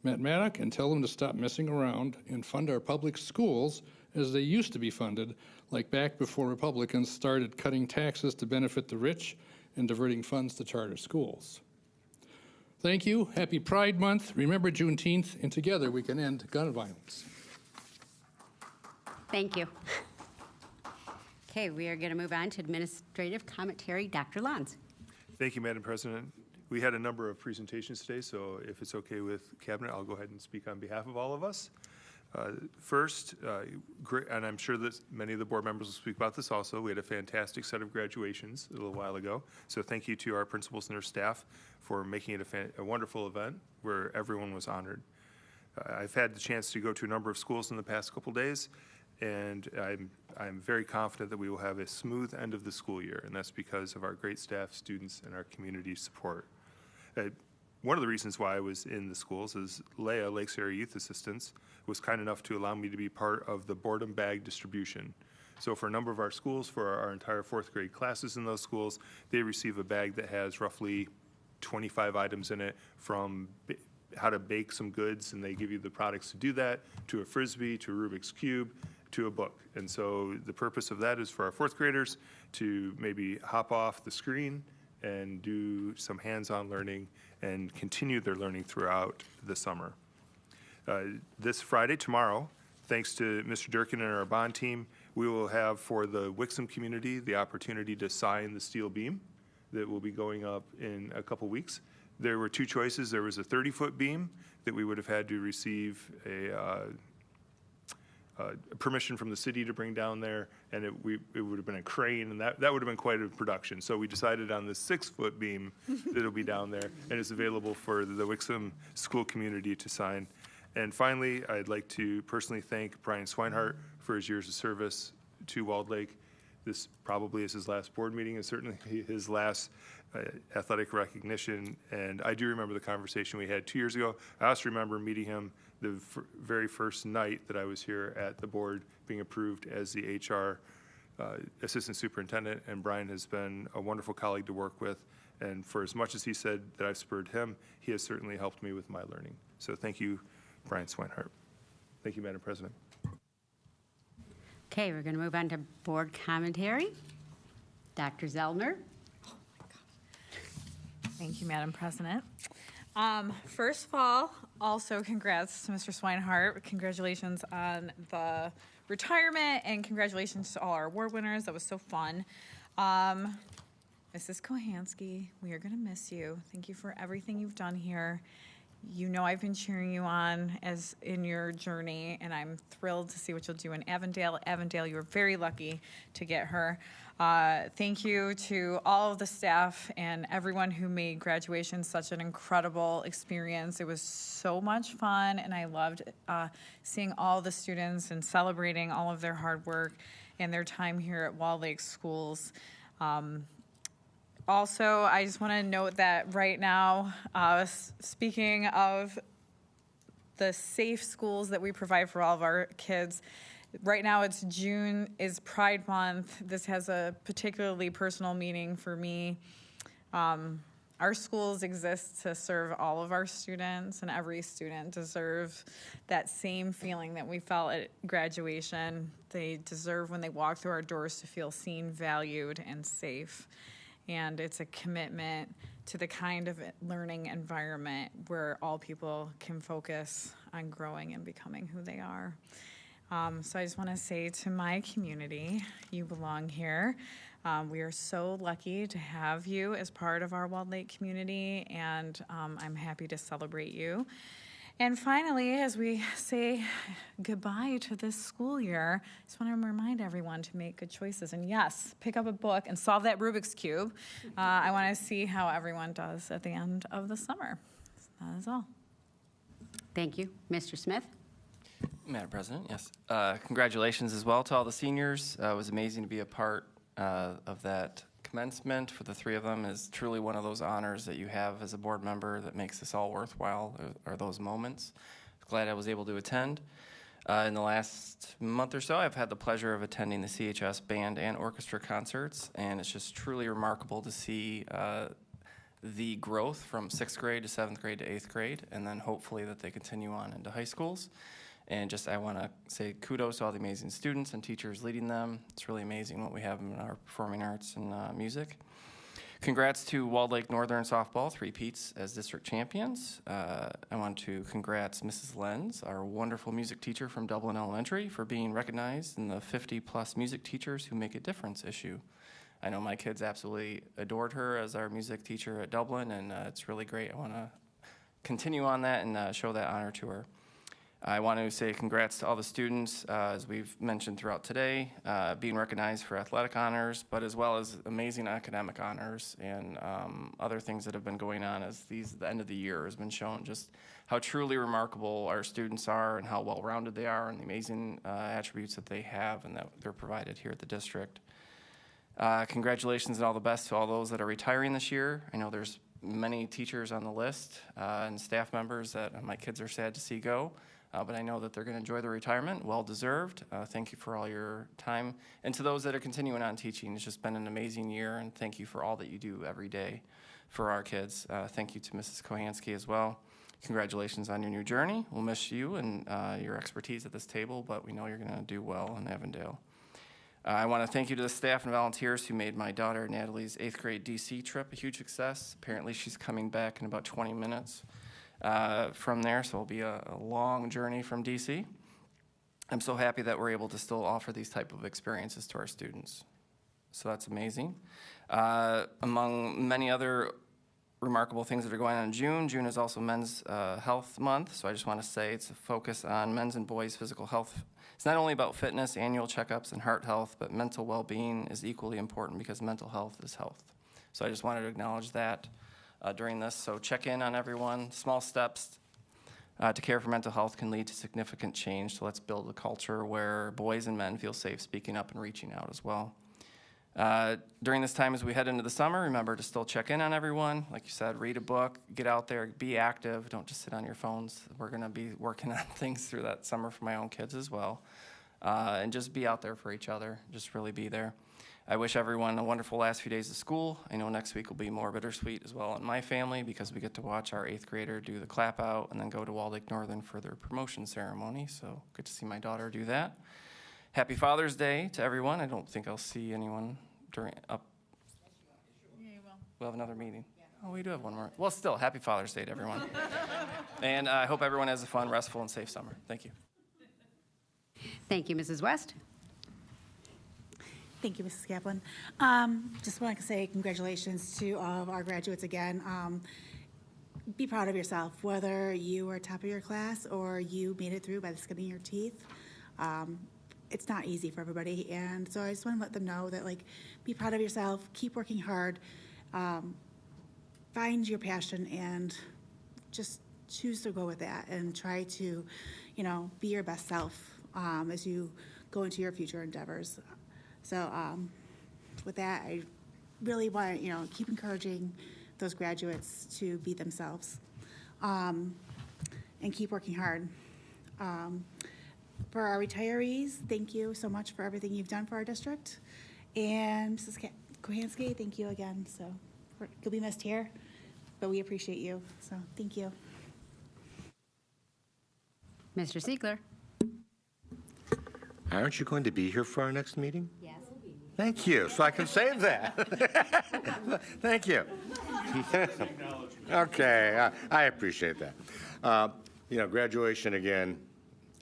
Matt Maddock, and tell them to stop messing around and fund our public schools as they used to be funded, like back before Republicans started cutting taxes to benefit the rich and diverting funds to charter schools. Thank you. Happy Pride Month. Remember Juneteenth, and together we can end gun violence. Thank you. Okay, we are going to move on to administrative commentary. Dr. Lons. Thank you, Madam President. We had a number of presentations today, so if it's okay with Cabinet, I'll go ahead and speak on behalf of all of us. First, and I'm sure that many of the board members will speak about this also, we had a fantastic set of graduations a little while ago. So thank you to our principals and their staff for making it a wonderful event where everyone was honored. I've had the chance to go to a number of schools in the past couple days, and I'm very confident that we will have a smooth end of the school year, and that's because of our great staff, students, and our community support. One of the reasons why I was in the schools is Leah, Lakes Area Youth Assistance, was kind enough to allow me to be part of the boredom bag distribution. So for a number of our schools, for our entire fourth grade classes in those schools, they receive a bag that has roughly 25 items in it, from how to bake some goods, and they give you the products to do that, to a Frisbee, to a Rubik's Cube, to a book. And so the purpose of that is for our fourth graders to maybe hop off the screen and do some hands-on learning and continue their learning throughout the summer. This Friday, tomorrow, thanks to Mr. Durkin and our bond team, we will have for the Wixom community the opportunity to sign the steel beam that will be going up in a couple weeks. There were two choices. There was a 30-foot beam that we would have had to receive a permission from the city to bring down there, and it would have been a crane, and that would have been quite a production. So we decided on the 6-foot beam that'll be down there, and it's available for the Wixom school community to sign. And finally, I'd like to personally thank Brian Swinehart for his years of service to Walled Lake. This probably is his last board meeting, and certainly his last athletic recognition. And I do remember the conversation we had 2 years ago. I also remember meeting him the very first night that I was here at the board, being approved as the HR assistant superintendent. And Brian has been a wonderful colleague to work with. And for as much as he said that I've spurred him, he has certainly helped me with my learning. So thank you, Brian Swinehart. Thank you, Madam President. Okay, we're going to move on to board commentary. Dr. Zellner. Thank you, Madam President. First of all, also congrats to Mr. Swinehart. Congratulations on the retirement, and congratulations to all our award winners. That was so fun. Mrs. Kohansky, we are going to miss you. Thank you for everything you've done here. You know I've been cheering you on as in your journey, and I'm thrilled to see what you'll do in Avondale. Avondale, you were very lucky to get her. Thank you to all of the staff and everyone who made graduation such an incredible experience. It was so much fun, and I loved seeing all the students and celebrating all of their hard work and their time here at Walled Lake Schools. Also, I just want to note that right now, speaking of the safe schools that we provide for all of our kids, right now it's June, is Pride Month. This has a particularly personal meaning for me. Our schools exist to serve all of our students, and every student deserves that same feeling that we felt at graduation. They deserve, when they walk through our doors, to feel seen, valued, and safe. And it's a commitment to the kind of learning environment where all people can focus on growing and becoming who they are. So I just want to say to my community, you belong here. We are so lucky to have you as part of our Walled Lake community, and I'm happy to celebrate you. And finally, as we say goodbye to this school year, I just want to remind everyone to make good choices. And yes, pick up a book and solve that Rubik's Cube. I want to see how everyone does at the end of the summer. That is all. Thank you. Mr. Smith? Madam President, yes. Congratulations as well to all the seniors. It was amazing to be a part of that commencement for the three of them. Is truly one of those honors that you have as a board member that makes this all worthwhile, are those moments. Glad I was able to attend. In the last month or so, I've had the pleasure of attending the CHS band and orchestra concerts, and it's just truly remarkable to see the growth from 6th grade to 7th grade to 8th grade, and then hopefully that they continue on into high schools. And just I want to say kudos to all the amazing students and teachers leading them. It's really amazing what we have in our performing arts and music. Congrats to Walled Lake Northern softball, three-peats as district champions. I want to congrats Mrs. Lenz, our wonderful music teacher from Dublin Elementary, for being recognized in the 50-plus music teachers who make a difference issue. I know my kids absolutely adored her as our music teacher at Dublin, and it's really great. I want to continue on that and show that honor to her. I want to say congrats to all the students, as we've mentioned throughout today, being recognized for athletic honors, but as well as amazing academic honors and other things that have been going on as the end of the year has been shown just how truly remarkable our students are and how well-rounded they are and the amazing attributes that they have and that they're provided here at the district. Congratulations and all the best to all those that are retiring this year. I know there's many teachers on the list and staff members that my kids are sad to see go. But I know that they're going to enjoy their retirement, well-deserved. Thank you for all your time. And to those that are continuing on teaching, it's just been an amazing year, and thank you for all that you do every day for our kids. Thank you to Mrs. Kohansky as well. Congratulations on your new journey. We'll miss you and your expertise at this table, but we know you're going to do well in Avondale. I want to thank you to the staff and volunteers who made my daughter Natalie's 8th grade DC trip a huge success. Apparently she's coming back in about 20 minutes. From there, so it'll be a long journey from DC. I'm so happy that we're able to still offer these type of experiences to our students. So that's amazing. Among many other remarkable things that are going on in June, June is also Men's Health Month, so I just want to say it's a focus on men's and boys' physical health. It's not only about fitness, annual checkups, and heart health, but mental well-being is equally important because mental health is health. So I just wanted to acknowledge that. During this, so check in on everyone. Small steps to care for mental health can lead to significant change, so let's build a culture where boys and men feel safe speaking up and reaching out as well. During this time as we head into the summer, remember to still check in on everyone. Like you said, read a book, get out there, be active, don't just sit on your phones. We're going to be working on things through that summer for my own kids as well. And just be out there for each other, just really be there. I wish everyone a wonderful last few days of school. I know next week will be more bittersweet as well in my family because we get to watch our 8th grader do the clap out and then go to Walled Lake Northern for their promotion ceremony. So good to see my daughter do that. Happy Father's Day to everyone. I don't think I'll see anyone during up. Yeah, you will. We'll have another meeting. Oh, we do have one more. Well, still, happy Father's Day to everyone. And I hope everyone has a fun, restful, and safe summer. Thank you. Thank you, Mrs. West. Thank you, Mrs. Kaplan. Just want to say congratulations to all of our graduates again. Be proud of yourself, whether you were top of your class or you made it through by the skin of your teeth. It's not easy for everybody, and so I just want to let them know that, like, be proud of yourself, keep working hard, find your passion, and just choose to go with that and try to, be your best self as you go into your future endeavors. So with that, I really want to, keep encouraging those graduates to be themselves and keep working hard. For our retirees, thank you so much for everything you've done for our district. And Mrs. Kohansky, thank you again. So you'll be missed here, but we appreciate you. So thank you. Mr. Siegler. Aren't you going to be here for our next meeting? Yes. Thank you, so I can save that. Thank you. Okay, I appreciate that. Graduation again,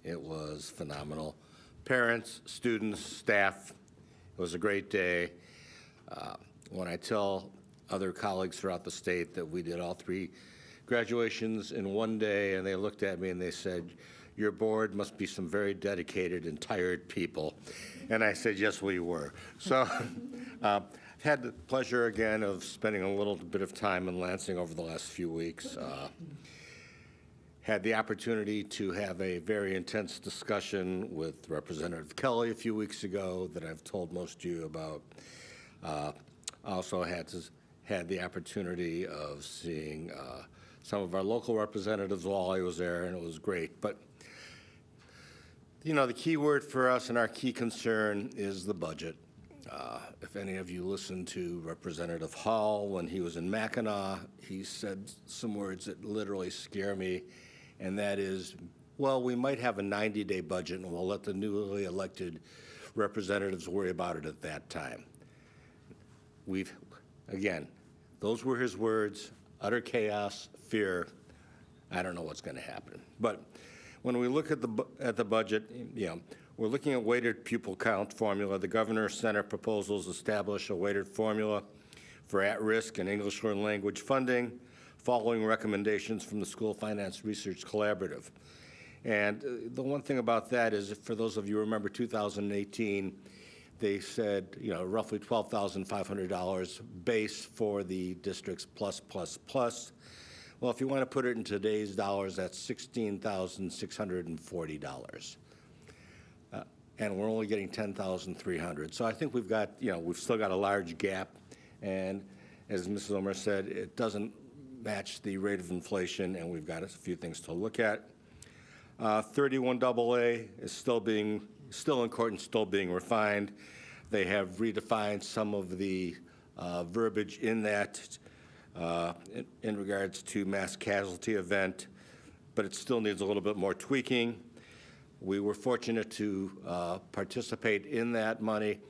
it was phenomenal. Parents, students, staff, it was a great day. When I tell other colleagues throughout the state that we did all 3 graduations in one day, and they looked at me and they said, "Your board must be some very dedicated and tired people." And I said, yes, we were. So had the pleasure again of spending a little bit of time in Lansing over the last few weeks. Had the opportunity to have a very intense discussion with Representative Kelly a few weeks ago that I've told most of you about. Also had the opportunity of seeing some of our local representatives while I was there, and it was great. But you know, the key word for us and our key concern is the budget. If any of you listened to Representative Hall when he was in Mackinac, he said some words that literally scare me, and that is, well, we might have a 90-day budget and we'll let the newly elected representatives worry about it at that time. Again, those were his words, utter chaos, fear. I don't know what's going to happen. But when we look at the budget, you know, we're looking at weighted pupil count formula. The Governor's Center proposals establish a weighted formula for at-risk and English learned language funding, following recommendations from the School Finance Research Collaborative. And the one thing about that is, for those of you who remember 2018, they said, you know, roughly $12,500 base for the districts plus. Well, if you want to put it in today's dollars, that's $16,640. And we're only getting $10,300. So I think we've got, you know, we've still got a large gap. And as Mrs. Omer said, it doesn't match the rate of inflation, and we've got a few things to look at. 31AA is still in court and still being refined. They have redefined some of the verbiage in that in regards to mass casualty event, but it still needs a little bit more tweaking. We were fortunate to participate in that money.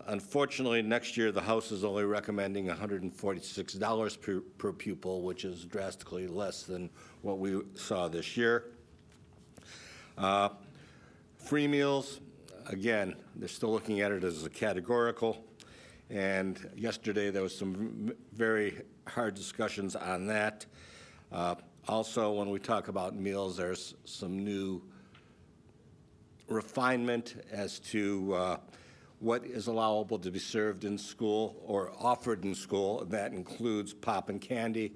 Unfortunately, next year the House is only recommending $146 per pupil, which is drastically less than what we saw this year. Free meals, again, they're still looking at it as a categorical. And yesterday there was some very hard discussions on that. Also, when we talk about meals, there's some new refinement as to what is allowable to be served in school or offered in school. That includes pop and candy.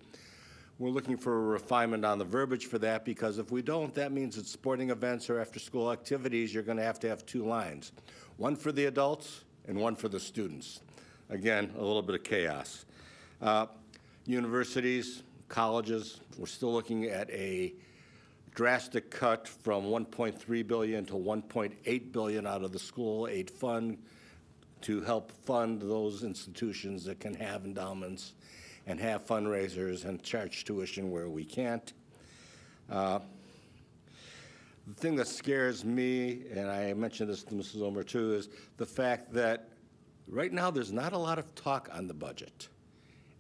We're looking for a refinement on the verbiage for that, because if we don't, that means at sporting events or after-school activities, you're going to have 2 lines, one for the adults and one for the students. Again, a little bit of chaos. Universities, colleges, we're still looking at a drastic cut from $1.3 billion to $1.8 billion out of the school aid fund to help fund those institutions that can have endowments and have fundraisers and charge tuition where we can't. The thing that scares me, and I mentioned this to Mrs. Omer too, is the fact that right now there's not a lot of talk on the budget,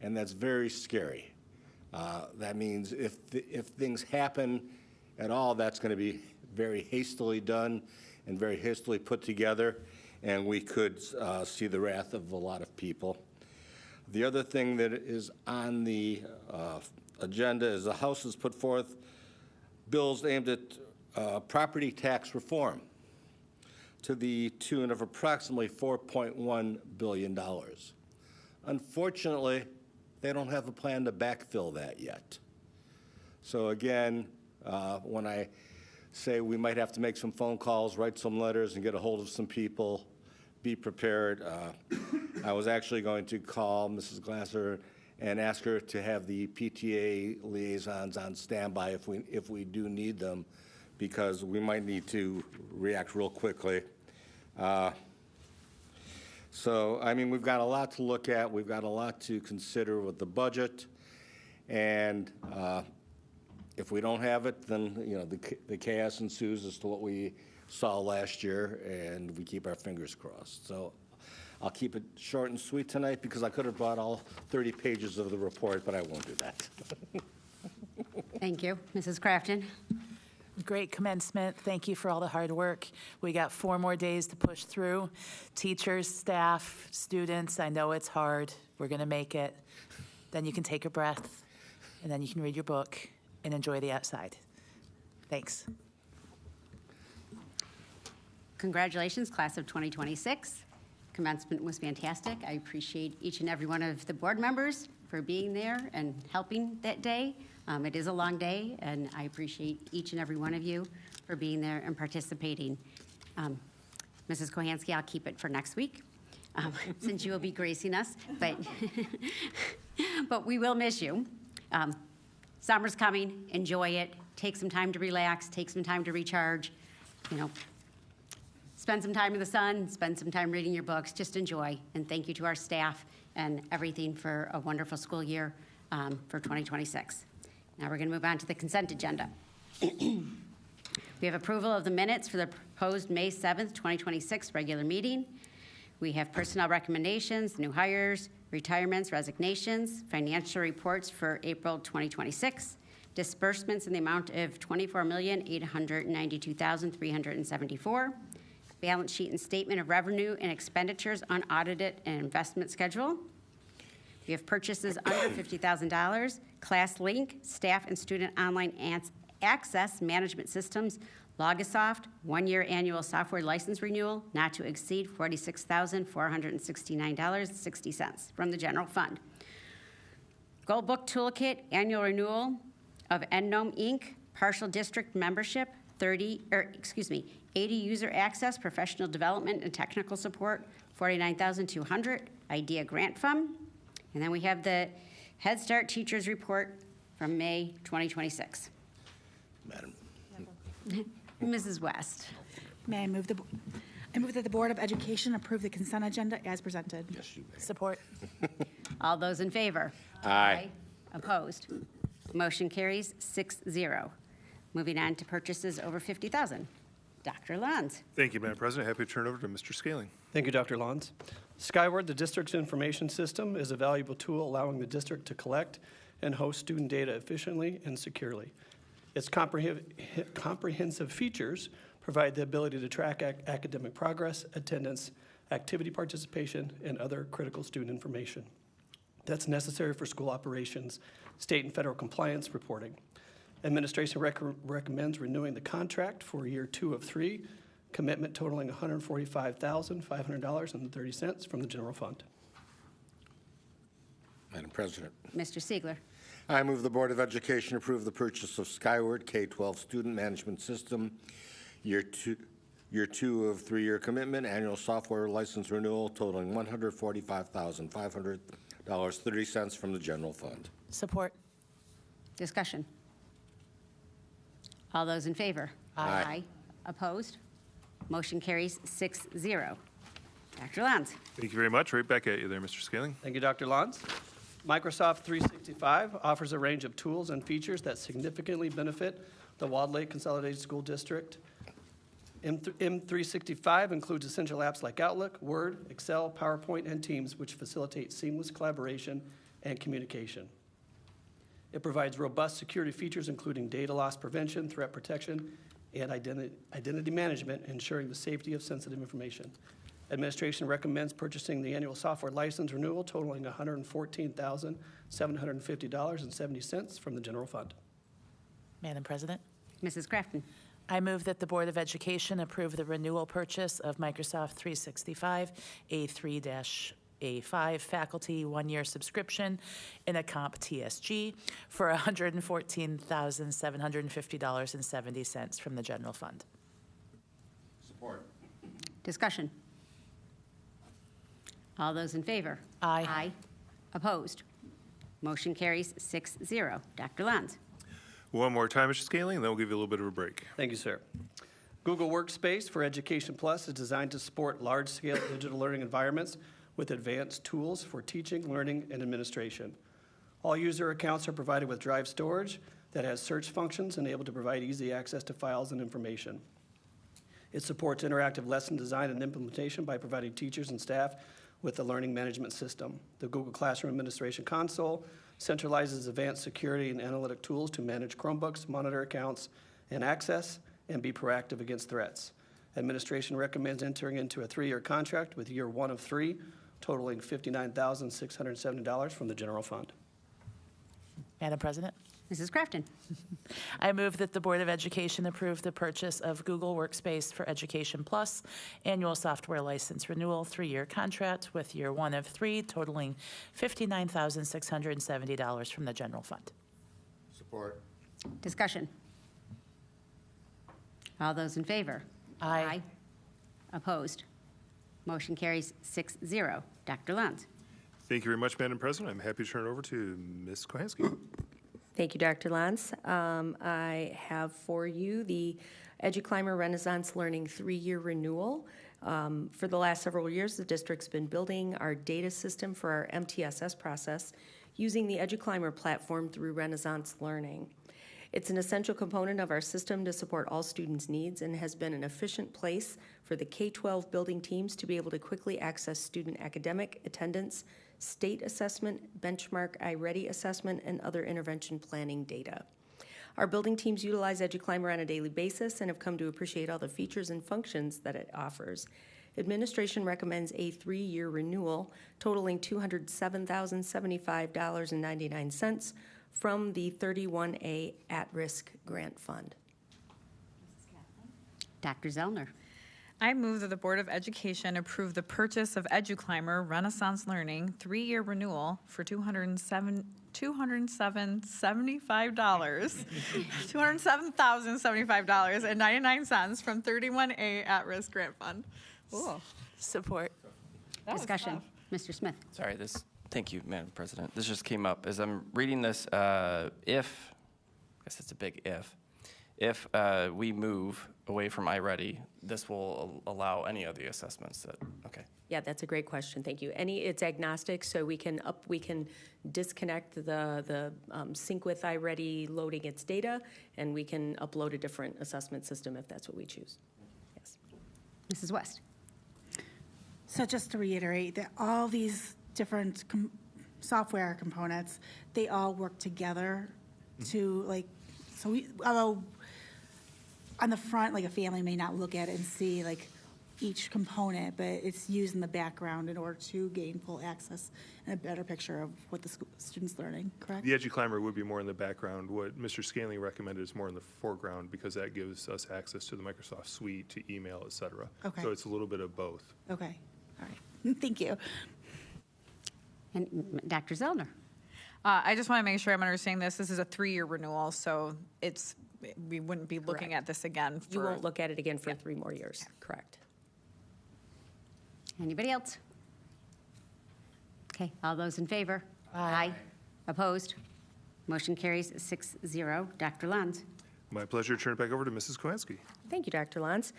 and that's very scary. That means if things happen at all, that's going to be very hastily done and very hastily put together, and we could see the wrath of a lot of people. The other thing that is on the agenda is the House has put forth bills aimed at property tax reform to the tune of approximately $4.1 billion. Unfortunately, they don't have a plan to backfill that yet. So again, when I say we might have to make some phone calls, write some letters, and get a hold of some people, be prepared. I was actually going to call Mrs. Glasser and ask her to have the PTA liaisons on standby if we do need them, because we might need to react real quickly. So, I mean, we've got a lot to look at. We've got a lot to consider with the budget. And if we don't have it, then, you know, the chaos ensues as to what we saw last year, and we keep our fingers crossed. So I'll keep it short and sweet tonight, because I could have brought all 30 pages of the report, but I won't do that. Thank you. Mrs. Crafton? Great commencement. Thank you for all the hard work. We got 4 more days to push through. Teachers, staff, students, I know it's hard. We're going to make it. Then you can take a breath, and then you can read your book and enjoy the outside. Thanks. Congratulations, class of 2026. Commencement was fantastic. I appreciate each and every one of the board members for being there and helping that day. It is a long day, and I appreciate each and every one of you for being there and participating. Mrs. Kohansky, I'll keep it for next week, since you will be gracing us, but we will miss you. Summer's coming, enjoy it, take some time to relax, take some time to recharge, spend some time in the sun, spend some time reading your books, just enjoy. And thank you to our staff and everything for a wonderful school year for 2026. Now we're going to move on to the consent agenda. We have approval of the minutes for the proposed May 7th, 2026 regular meeting. We have personnel recommendations, new hires, retirements, resignations, financial reports for April 2026, disbursements in the amount of $24,892,374, balance sheet and statement of revenue and expenditures unaudited and investment schedule. We have purchases under $50,000, ClassLink, staff and student online access management systems, Logosoft, 1-year annual software license renewal, not to exceed $46,469.60 from the general fund. Gold Book Toolkit, annual renewal of EndNome Inc., partial district membership, 80 user access, professional development and technical support, $49,200, IDEA grant fund. And then we have the Head Start Teachers Report from May 2026. Madam. Mrs. West. May I move that the Board of Education approve the consent agenda as presented? Yes, you may. Support. All those in favor? Aye. Opposed? Motion carries 6-0. Moving on to purchases over $50,000. Dr. Lons. Thank you, Madam President. Happy to turn it over to Mr. Scaling. Thank you, Dr. Lons. Skyward, the district's information system, is a valuable tool allowing the district to collect and host student data efficiently and securely. Its comprehensive features provide the ability to track academic progress, attendance, activity participation, and other critical student information that's necessary for school operations, state and federal compliance reporting. Administration recommends renewing the contract for year 2 of 3, commitment totaling $145,500.30 from the general fund. Madam President. Mr. Siegler. I move the Board of Education approve the purchase of Skyward K-12 Student Management System, year 2 of 3-year commitment, annual software license renewal totaling $145,500.30 from the general fund. Support. Discussion. All those in favor? Aye. Opposed? Motion carries 6-0. Dr. Lons. Thank you very much. Right back at you there, Mr. Scaling. Thank you, Dr. Lons. Microsoft 365 offers a range of tools and features that significantly benefit the Walled Lake Consolidated School District. M365 includes essential apps like Outlook, Word, Excel, PowerPoint, and Teams, which facilitate seamless collaboration and communication. It provides robust security features, including data loss prevention, threat protection, and identity management, ensuring the safety of sensitive information. Administration recommends purchasing the annual software license renewal totaling $114,750.70 from the general fund. Madam President. Mrs. Crafton. I move that the Board of Education approve the renewal purchase of Microsoft 365 A3-A5 faculty 1-year subscription in a comp TSG for $114,750.70 from the general fund. Support. Discussion. All those in favor? Aye. Opposed? Motion carries 6-0. Dr. Lons. One more time, Mr. Scaling, and then we'll give you a little bit of a break. Thank you, sir. Google Workspace for Education Plus is designed to support large-scale digital learning environments with advanced tools for teaching, learning, and administration. All user accounts are provided with drive storage that has search functions and able to provide easy access to files and information. It supports interactive lesson design and implementation by providing teachers and staff with the learning management system. The Google Classroom Administration Console centralizes advanced security and analytic tools to manage Chromebooks, monitor accounts, and access, and be proactive against threats. Administration recommends entering into a 3-year contract with year 1 of 3, totaling $59,670 from the general fund. Madam President? Mrs. Crafton. I move that the Board of Education approve the purchase of Google Workspace for Education Plus annual software license renewal 3-year contract with year 1 of 3 totaling $59,670 from the general fund. Support. Discussion. All those in favor? Aye. Opposed? Motion carries 6-0. Dr. Luntz. Thank you very much, Madam President. I'm happy to turn it over to Ms. Kohansky. Thank you, Dr. Lantz. I have for you the EduClimber Renaissance Learning 3-year renewal. For the last several years, the district's been building our data system for our MTSS process using the EduClimber platform through Renaissance Learning. It's an essential component of our system to support all students' needs and has been an efficient place for the K-12 building teams to be able to quickly access student academic, attendance, state assessment, benchmark iReady assessment, and other intervention planning data. Our building teams utilize EduClimber on a daily basis and have come to appreciate all the features and functions that it offers. Administration recommends a 3-year renewal totaling $207,075.99 from the 31A at-risk grant fund. Dr. Zellner. I move that the Board of Education approve the purchase of EduClimber Renaissance Learning 3-year renewal for $207,075.99 from 31A at-risk grant fund. Ooh. Support. Discussion. Mr. Smith. Sorry, thank you, Madam President. This just came up as I'm reading this. I guess it's a big if we move away from iReady, this will allow any of the assessments okay. Yeah, that's a great question. Thank you. It's agnostic, so we can disconnect the sync with iReady loading its data, and we can upload a different assessment system if that's what we choose. Yes. Mrs. West. So just to reiterate, that all these different software components, they all work together to although on the front, like a family may not look at it and see like each component, but it's used in the background in order to gain full access and a better picture of what the student's learning, correct? The EduClimber would be more in the background. What Mr. Scanley recommended is more in the foreground because that gives us access to the Microsoft Suite, to email, et cetera. Okay. So it's a little bit of both. Okay, all right, thank you. And Dr. Zellner. I just want to make sure I'm understanding this. This is a 3-year renewal, so we wouldn't be looking at this again. You won't look at it again for 3 more years, correct? Anybody else? Okay, all those in favor? Aye. Opposed? Motion carries 6-0. Dr. Luntz. My pleasure to turn it back over to Mrs. Kohansky. Thank you, Dr. Lantz.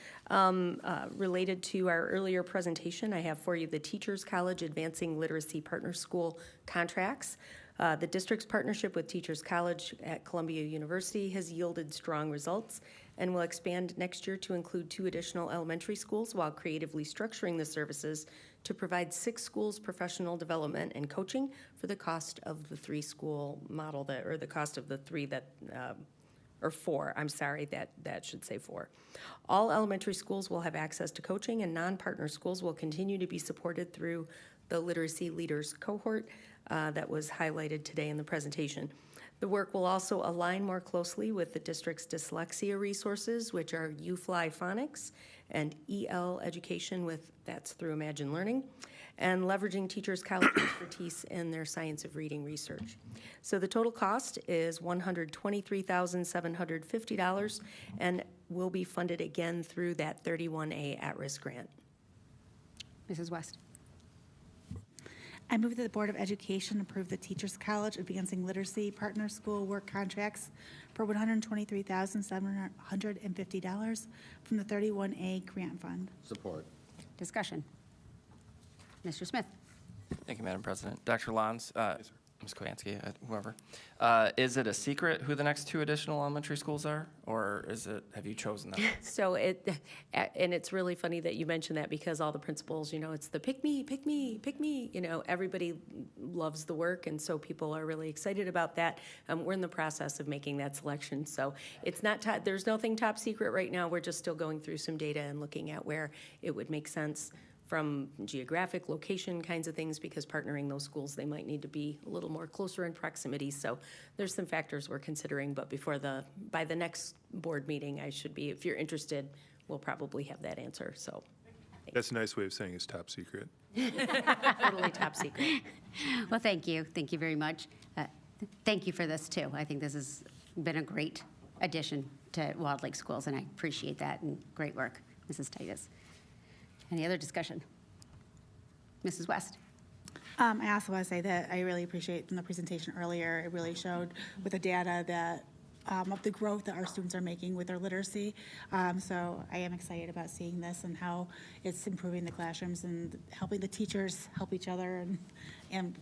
Related to our earlier presentation, I have for you the Teachers College Advancing Literacy Partner School contracts. The district's partnership with Teachers College at Columbia University has yielded strong results and will expand next year to include 2 additional elementary schools while creatively structuring the services to provide 6 schools professional development and coaching for the cost of the 3-school model or the cost of the 3 or 4, I'm sorry, that should say 4. All elementary schools will have access to coaching, and non-partner schools will continue to be supported through the Literacy Leaders cohort that was highlighted today in the presentation. The work will also align more closely with the district's dyslexia resources, which are UFly Phonics and EL education that's through Imagine Learning, and leveraging Teachers College expertise in their science of reading research. So the total cost is $123,750 and will be funded again through that 31A at-risk grant. Mrs. West. I move that the Board of Education approve the Teachers College Advancing Literacy Partner School work contracts for $123,750 from the 31A grant fund. Support. Discussion. Mr. Smith. Thank you, Madam President. Dr. Lantz, Ms. Kwiatkowski, whoever. Is it a secret who the next 2 additional elementary schools are, or have you chosen them? So and it's really funny that you mentioned that, because all the principals, it's the pick me, pick me, pick me. Everybody loves the work, and so people are really excited about that. We're in the process of making that selection, so it's not there's nothing top secret right now. We're just still going through some data and looking at where it would make sense from geographic location kinds of things, because partnering those schools, they might need to be a little more closer in proximity. So there's some factors we're considering, but by the next board meeting, if you're interested, we'll probably have that answer. So That's a nice way of saying it's top secret. totally top secret. Well, thank you. Thank you very much. Thank you for this, too. I think this has been a great addition to Walled Lake Schools, and I appreciate that, and great work, Mrs. Titus. Any other discussion? Mrs. West? I also want to say that I really appreciate in the presentation earlier, it really showed with the data that of the growth that our students are making with their literacy. So I am excited about seeing this and how it's improving the classrooms and helping the teachers help each other and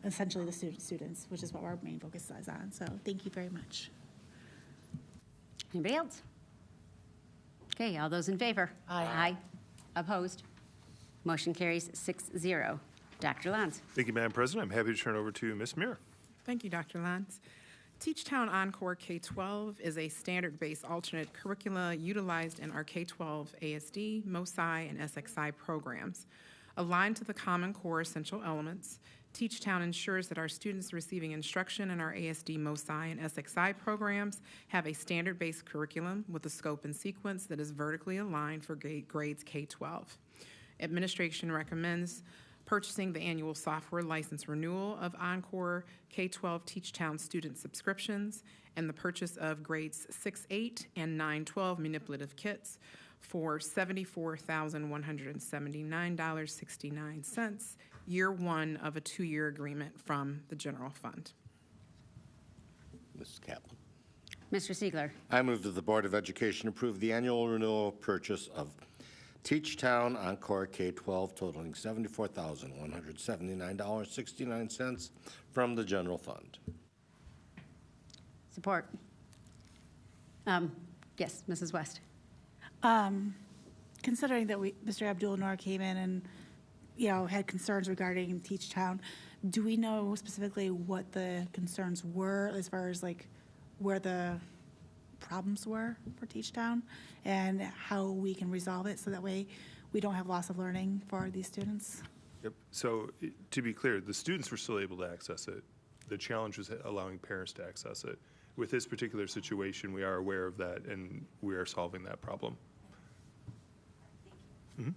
essentially the students, which is what our main focus is on. So thank you very much. Anybody else? Okay, all those in favor? Aye. Opposed? Motion carries 6-0. Dr. Lanz. Thank you, Madam President. I'm happy to turn over to Ms. Muir. Thank you, Dr. Lanz. Teach Town Encore K-12 is a standard-based alternate curricula utilized in our K-12 ASD, MOSI, and SXI programs. Aligned to the Common Core essential elements, Teach Town ensures that our students receiving instruction in our ASD, MOSI, and SXI programs have a standard-based curriculum with a scope and sequence that is vertically aligned for grades K-12. Administration recommends purchasing the annual software license renewal of Encore K-12 Teach Town student subscriptions and the purchase of grades 6-8 and 9-12 manipulative kits for $74,179.69, year 1 of a 2-year agreement from the general fund. Mrs. Kaplan. Mr. Siegler. I move that the Board of Education approve the annual renewal purchase of Teach Town Encore K-12 totaling $74,179.69 from the general fund. Support. Yes, Mrs. West. Considering that Mr. Abdul-Noor came in and had concerns regarding Teach Town, do we know specifically what the concerns were as far as where the problems were for Teach Town and how we can resolve it so that way we don't have loss of learning for these students? Yep. So to be clear, the students were still able to access it. The challenge was allowing parents to access it. With this particular situation, we are aware of that, and we are solving that problem. Mm-hmm.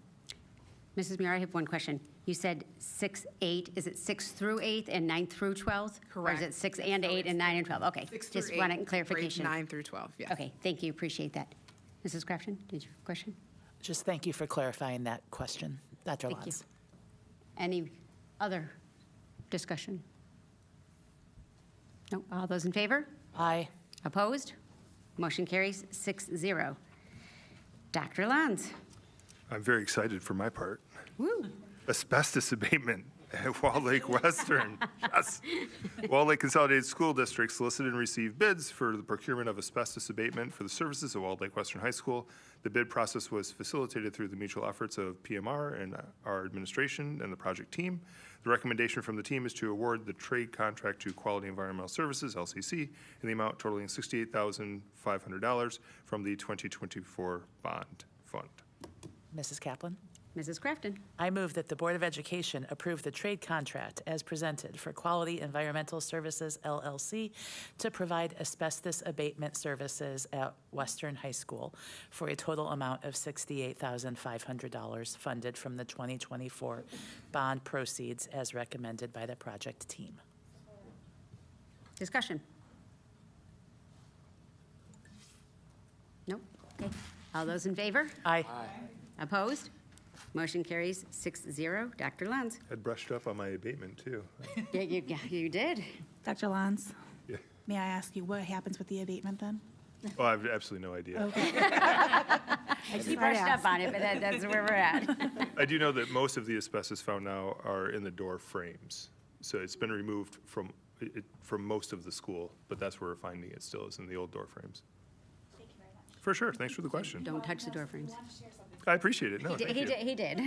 Mrs. Muir, I have one question. You said 6-8. Is it 6 through 8 and 9 through 12? Correct. Or is it 6 and 8 and 9 and 12? Okay. 6 through Just 8, wanted clarification. grades 9 through 12, yes. Okay, thank you. Appreciate that. Mrs. Crafton, did you have a question? Just thank you for clarifying that question, Dr. Thank you. Lanz. Any other discussion? No. All those in favor? Aye. Opposed? Motion carries 6-0. Dr. Lanz. I'm very excited for my part. Woo. Asbestos abatement at Walled Lake Western. Yes. Walled Lake Consolidated School District solicited and received bids for the procurement of asbestos abatement for the services of Walled Lake Western High School. The bid process was facilitated through the mutual efforts of PMR and our administration and the project team. The recommendation from the team is to award the trade contract to Quality Environmental Services, LCC, in the amount totaling $68,500 from the 2024 bond fund. Mrs. Kaplan? Mrs. Crafton. I move that the Board of Education approve the trade contract as presented for Quality Environmental Services, LLC, to provide asbestos abatement services at Western High School for a total amount of $68,500 funded from the 2024 bond proceeds as recommended by the project team. Discussion. Nope. Okay. All those in favor? Aye. Opposed? Motion carries 6-0. Dr. Lanz. I'd brushed up on my abatement, too. Yeah, you did. Dr. Lanz? Yeah. May I ask you what happens with the abatement then? Oh, I have absolutely no idea. Okay. He brushed up on it, but that's where we're at. I do know that most of the asbestos found now are in the door frames. So it's been removed from for most of the school, but that's where we're finding it still is in the old door frames. Thank you very much. For sure. Thanks for the question. Don't touch the door frames. I appreciate it. No, thank you. He did.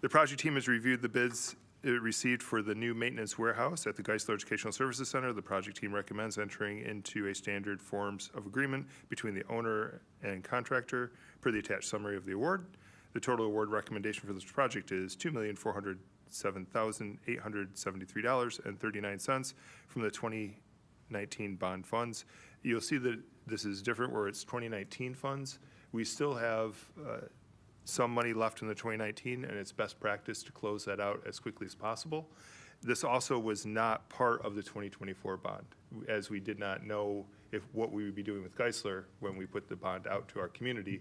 The project team has reviewed the bids it received for the new maintenance warehouse at the Geisler Educational Services Center. The project team recommends entering into a standard forms of agreement between the owner and contractor per the attached summary of the award. The total award recommendation for this project is $2,407,873.39 from the 2019 bond funds. You'll see that this is different where it's 2019 funds. We still have some money left in the 2019, and it's best practice to close that out as quickly as possible. This also was not part of the 2024 bond, as we did not know what we would be doing with Geisler when we put the bond out to our community.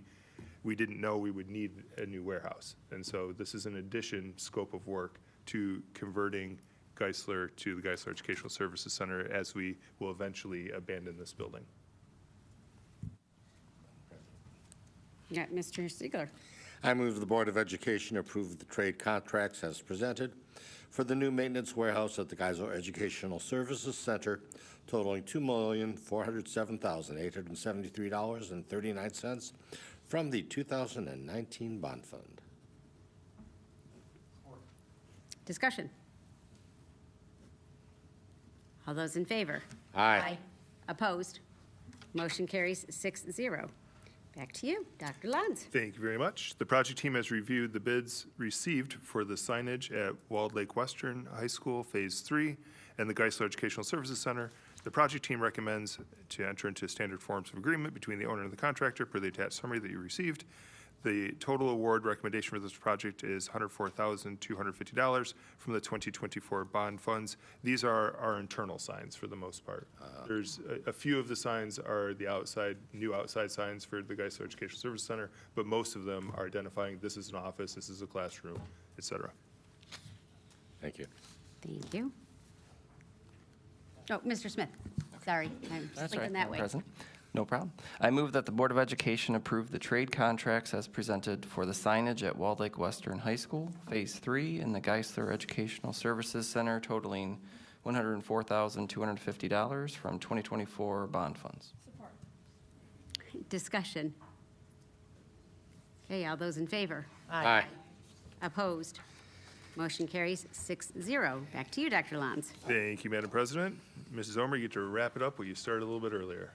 We didn't know we would need a new warehouse. And so this is an addition scope of work to converting Geisler to the Geisler Educational Services Center as we will eventually abandon this building. Yeah, Mr. Siegler. I move the Board of Education approve the trade contracts as presented for the new maintenance warehouse at the Geisler Educational Services Center totaling $2,407,873.39 from the 2019 bond fund. Discussion. All those in favor? Aye. Opposed? Motion carries 6-0. Back to you, Dr. Lanz. Thank you very much. The project team has reviewed the bids received for the signage at Walled Lake Western High School Phase 3 and the Geisler Educational Services Center. The project team recommends to enter into standard forms of agreement between the owner and the contractor per the attached summary that you received. The total award recommendation for this project is $104,250 from the 2024 bond funds. These are our internal signs for the most part. There's a few of the signs are the new outside signs for the Geisler Educational Service Center, but most of them are identifying this is an office, this is a classroom, et cetera. Thank you. Thank you. Oh, Mr. Smith. Sorry, I'm thinking that way. Present. No problem. I move that the Board of Education approve the trade contracts as presented for the signage at Walled Lake Western High School, Phase 3, in the Geisler Educational Services Center totaling $104,250 from 2024 bond funds. Support. Discussion. Okay, all those in favor? Aye. Opposed? Motion carries 6-0. Back to you, Dr. Lanz. Thank you, Madam President. Mrs. Omer, you get to wrap it up where you started a little bit earlier.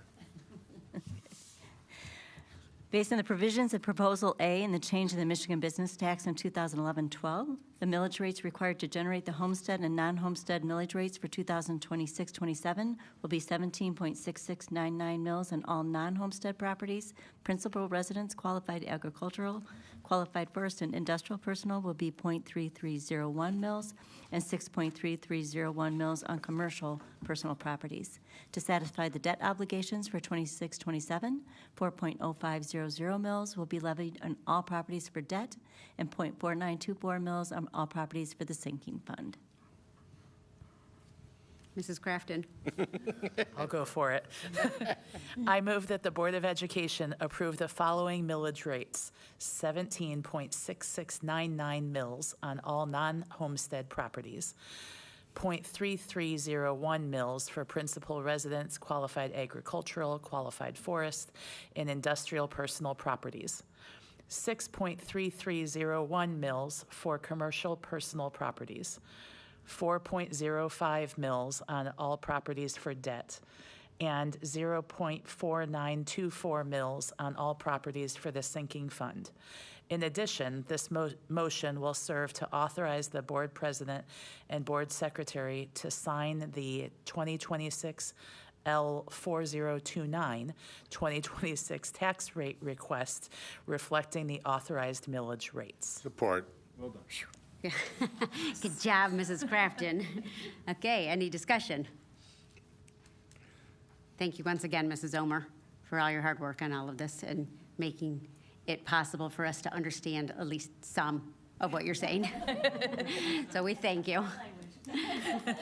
Based on the provisions of Proposal A and the change in the Michigan business tax in 2011-12, the millage rates required to generate the homestead and non-homestead millage rates for 2026-27 will be 17.6699 mills on all non-homestead properties. Principal residents, qualified agricultural, qualified forest and industrial personnel will be 0.3301 mills and 6.3301 mills on commercial personal properties. To satisfy the debt obligations for 26-27, 4.0500 mills will be levied on all properties for debt and 0.4924 mills on all properties for the sinking fund. Mrs. Crafton. I'll go for it. I move that the Board of Education approve the following millage rates: 17.6699 mills on all non-homestead properties, 0.3301 mills for principal residents, qualified agricultural, qualified forest, and industrial personal properties, 6.3301 mills for commercial personal properties, 4.05 mills on all properties for debt, and 0.4924 mills on all properties for the sinking fund. In addition, this motion will serve to authorize the board president and board secretary to sign the 2026 L4029 2026 tax rate request reflecting the authorized millage rates. Support. Well done. Good job, Mrs. Crafton. Okay, any discussion? Thank you once again, Mrs. Omer, for all your hard work on all of this and making it possible for us to understand at least some of what you're saying. So we thank you.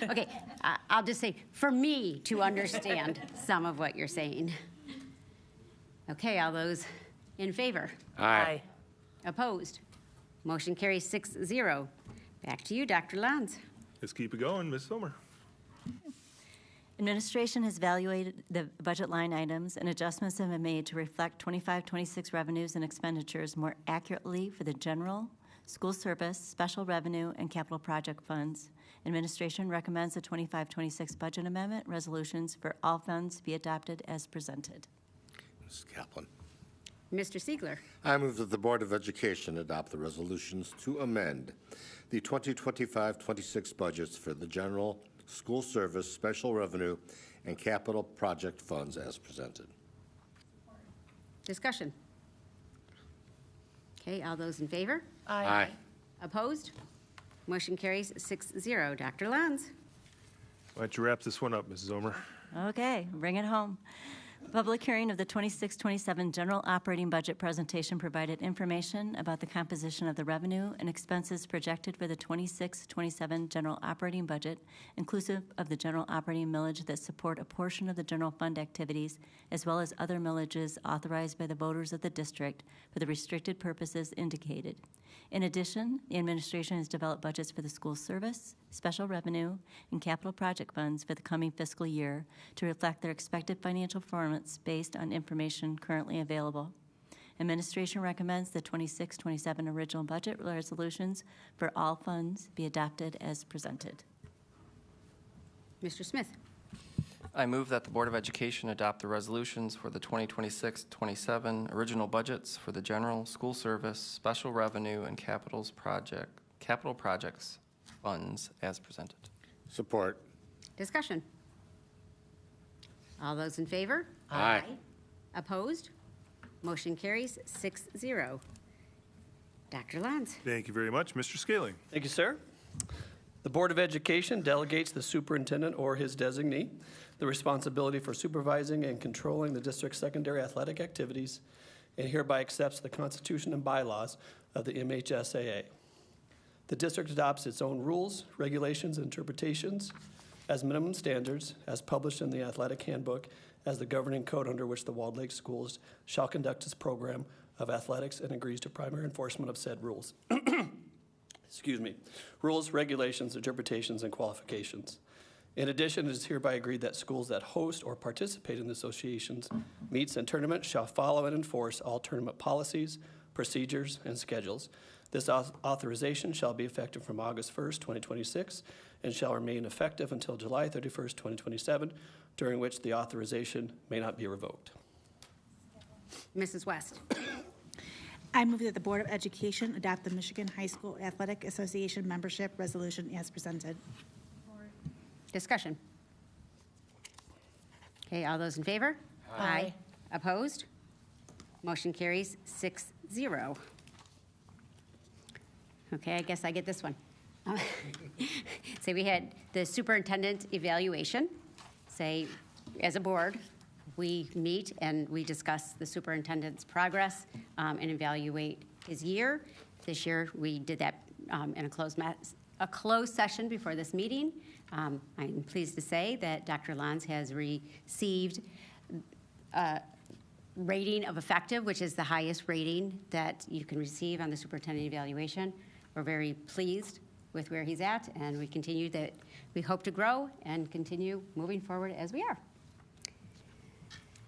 Okay, I'll just say, for me to understand some of what you're saying. Okay, all those in favor? Aye. Opposed? Motion carries 6-0. Back to you, Dr. Lanz. Let's keep it going, Ms. Sommer. Administration has evaluated the budget line items, and adjustments have been made to reflect 25-26 revenues and expenditures more accurately for the general, school service, special revenue, and capital project funds. Administration recommends the 25-26 budget amendment resolutions for all funds be adopted as presented. Mrs. Kaplan. Mr. Siegler. I move that the Board of Education adopt the resolutions to amend the 2025-26 budgets for the general, school service, special revenue, and capital project funds as presented. Discussion. Okay, all those in favor? Aye. Opposed? Motion carries 6-0. Dr. Lanz. Why don't you wrap this one up, Mrs. Omer? Okay, bring it home. Public hearing of the 26-27 general operating budget presentation provided information about the composition of the revenue and expenses projected for the 26-27 general operating budget, inclusive of the general operating millage that support a portion of the general fund activities, as well as other millages authorized by the voters of the district for the restricted purposes indicated. In addition, the administration has developed budgets for the school service, special revenue, and capital project funds for the coming fiscal year to reflect their expected financial performance based on information currently available. Administration recommends the 26-27 original budget resolutions for all funds be adopted as presented. Mr. Smith. I move that the Board of Education adopt the resolutions for the 2026-27 original budgets for the general, school service, special revenue, and capital projects funds as presented. Support. Discussion. All those in favor? Aye. Opposed? Motion carries 6-0. Dr. Lanz. Thank you very much. Mr. Scaling. Thank you, sir. The Board of Education delegates the superintendent or his designee the responsibility for supervising and controlling the district's secondary athletic activities and hereby accepts the Constitution and bylaws of the MHSAA. The district adopts its own rules, regulations, and interpretations as minimum standards as published in the athletic handbook as the governing code under which the Walled Lake Schools shall conduct its program of athletics and agrees to primary enforcement of said rules. Excuse me. Rules, regulations, interpretations, and qualifications. In addition, it is hereby agreed that schools that host or participate in the association's meets and tournaments shall follow and enforce all tournament policies, procedures, and schedules. This authorization shall be effective from August 1st, 2026, and shall remain effective until July 31st, 2027, during which the authorization may not be revoked. Mrs. West. I move that the Board of Education adopt the Michigan High School Athletic Association membership resolution as presented. Discussion. Okay, all those in favor? Aye. Opposed? Motion carries 6-0. Okay, I guess I get this one. So we had the superintendent evaluation. Say, as a board, we meet and we discuss the superintendent's progress and evaluate his year. This year, we did that in a closed session before this meeting. I'm pleased to say that Dr. Lanz has received a rating of effective, which is the highest rating that you can receive on the superintendent evaluation. We're very pleased with where he's at, and we hope to grow and continue moving forward as we are.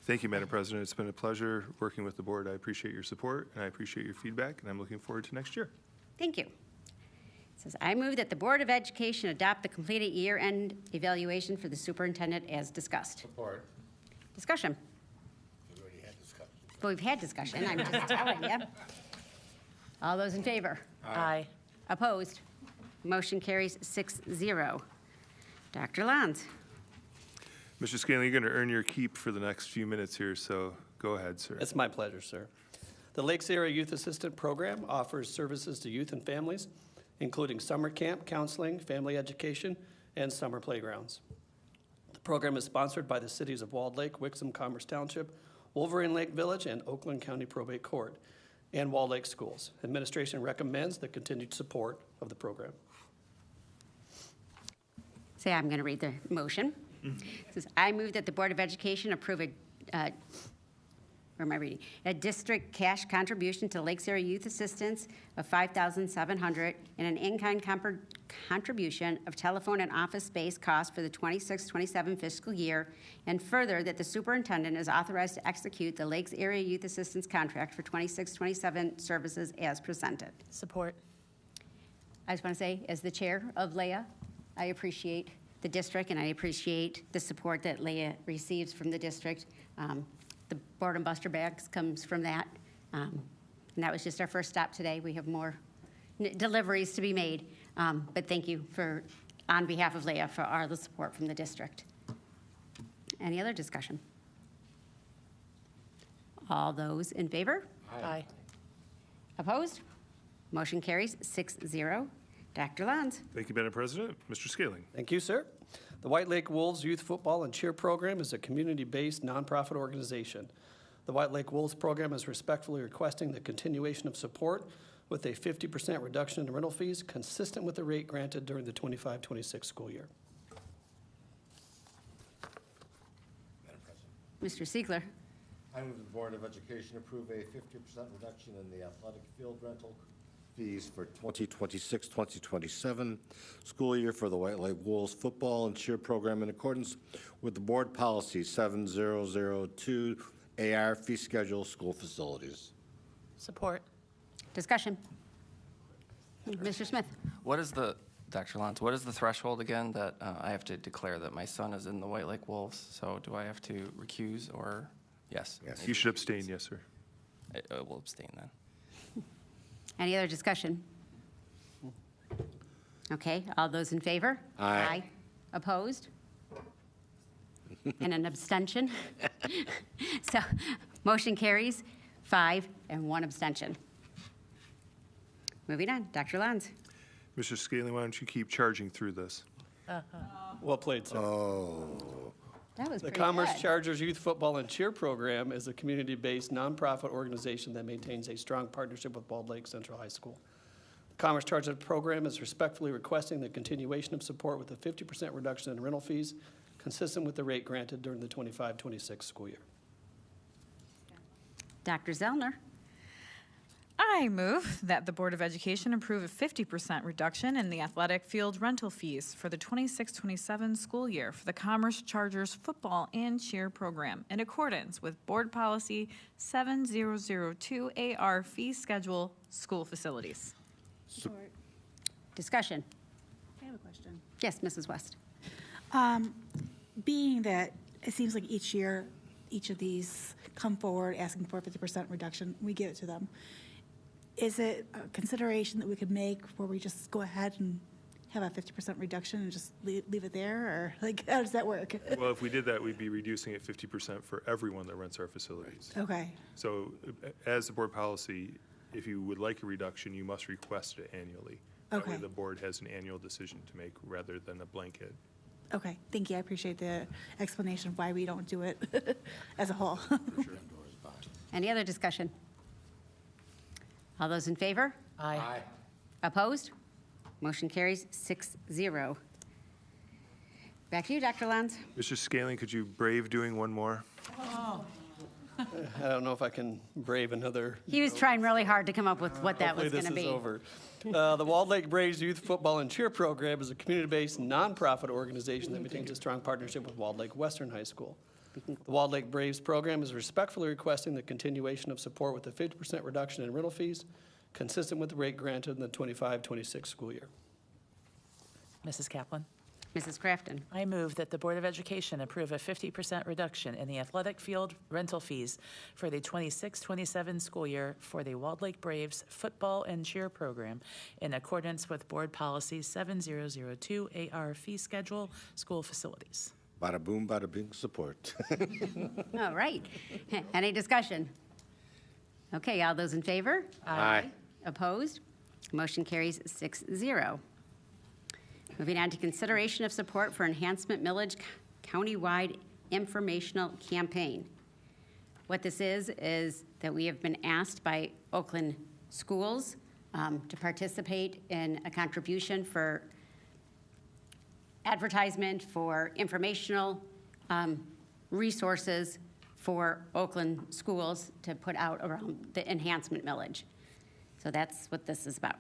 Thank you, Madam President. It's been a pleasure working with the board. I appreciate your support, and I appreciate your feedback, and I'm looking forward to next year. Thank you. It says, I move that the Board of Education adopt the completed year-end evaluation for the superintendent as discussed. Support. Discussion. We already had discussion. Well, we've had discussion. I'm just telling you. All those in favor? Aye. Opposed? Motion carries 6-0. Dr. Lanz. Mr. Scaling, you're going to earn your keep for the next few minutes here, so go ahead, sir. It's my pleasure, sir. The Lakes Area Youth Assistant Program offers services to youth and families, including summer camp, counseling, family education, and summer playgrounds. The program is sponsored by the cities of Walled Lake, Wixom Commerce Township, Wolverine Lake Village, and Oakland County Probate Court, and Walled Lake Schools. Administration recommends the continued support of the program. Say, I'm going to read the motion. It says, I move that the Board of Education approve a where am I reading? A district cash contribution to Lakes Area Youth Assistance of $5,700 and an in-kind contribution of telephone and office space costs for the 26-27 fiscal year, and further that the superintendent is authorized to execute the Lakes Area Youth Assistance contract for 26-27 services as presented. Support. I just want to say, as the chair of Leah, I appreciate the district and I appreciate the support that Leah receives from the district. The Board and Buster Bags comes from that. And that was just our first stop today. We have more deliveries to be made. But thank you for, on behalf of Leah, for all the support from the district. Any other discussion? All those in favor? Aye. Opposed? Motion carries 6-0. Dr. Lanz. Thank you, Madam President. Mr. Scaling. Thank you, sir. The White Lake Wolves Youth Football and Cheer Program is a community-based nonprofit organization. The White Lake Wolves program is respectfully requesting the continuation of support with a 50% reduction in rental fees consistent with the rate granted during the 25-26 school year. Madam President. Mr. Siegler. I move the Board of Education approve a 50% reduction in the athletic field rental fees for 2026-2027 school year for the White Lake Wolves football and cheer program in accordance with the board policy 7002 AR fee schedule school facilities. Support. Discussion. Mr. Smith. What is the, Dr. Lantz, what is the threshold again that I have to declare that my son is in the White Lake Wolves? So do I have to recuse or, yes? Yes. You should abstain, yes, sir. I will abstain then. Any other discussion? Okay, all those in favor? Aye. Opposed? And an abstention? So, motion carries 5 and 1 abstention. Moving on, Dr. Lanz. Mr. Scaling, why don't you keep charging through this? Well played, sir. Oh. That was The pretty Commerce good. Chargers Youth Football and Cheer Program is a community-based nonprofit organization that maintains a strong partnership with Bald Lake Central High School. The Commerce Chargers program is respectfully requesting the continuation of support with a 50% reduction in rental fees consistent with the rate granted during the 25-26 school year. Dr. Zellner. I move that the Board of Education approve a 50% reduction in the athletic field rental fees for the 26-27 school year for the Commerce Chargers football and cheer program in accordance with Board Policy 7002 AR fee schedule school facilities. Discussion. I have a question. Yes, Mrs. West. Being that it seems like each year, each of these come forward asking for a 50% reduction, we give it to them. Is it a consideration that we could make where we just go ahead and have a 50% reduction and just leave it there? Or like, how does that work? Well, if we did that, we'd be reducing it 50% for everyone that rents our facilities. Okay. So as the board policy, if you would like a reduction, you must request it annually. That way Okay. the board has an annual decision to make rather than a blanket. Okay, thank you. I appreciate the explanation of why we don't do it as a whole. Any other discussion? All those in favor? Aye. Opposed? Motion carries 6-0. Back to you, Dr. Lanz. Mr. Scaling, could you brave doing one more? I don't know if I can brave another. He was trying really hard to come up with what that was Hopefully going to be. this is over. The Walled Lake Braves Youth Football and Cheer Program is a community-based nonprofit organization that maintains a strong partnership with Walled Lake Western High School. The Walled Lake Braves program is respectfully requesting the continuation of support with a 50% reduction in rental fees consistent with the rate granted in the 25-26 school year. Mrs. Kaplan. Mrs. Crafton. I move that the Board of Education approve a 50% reduction in the athletic field rental fees for the 26-27 school year for the Walled Lake Braves football and cheer program in accordance with Board Policy 7002 AR fee schedule school facilities. Bada boom, bada bing, support. All right. Any discussion? Okay, all those in favor? Aye. Opposed? Motion carries 6-0. Moving on to consideration of support for enhancement millage countywide informational campaign. What this is that we have been asked by Oakland schools to participate in a contribution for advertisement, for informational resources for Oakland schools to put out around the enhancement millage. So that's what this is about.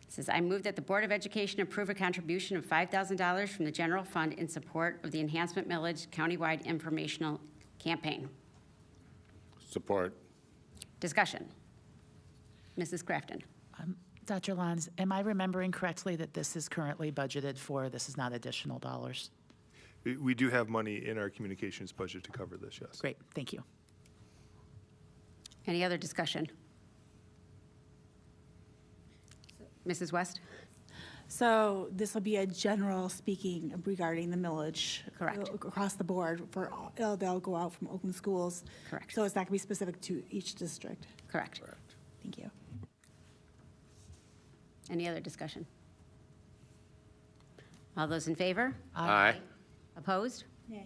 It says, I move that the Board of Education approve a contribution of $5,000 from the general fund in support of the enhancement millage countywide informational campaign. Support. Discussion. Mrs. Crafton. Dr. Lons, am I remembering correctly that this is currently budgeted for, this is not additional dollars? We do have money in our communications budget to cover this, yes. Great, thank you. Any other discussion? Mrs. West? So this will be a general speaking regarding the millage. Correct. Across the board for all, they'll go out from Oakland schools. Correct. So it's not going to be specific to each district. Correct. Thank you. Any other discussion? All those in favor? Aye. Opposed? Nay.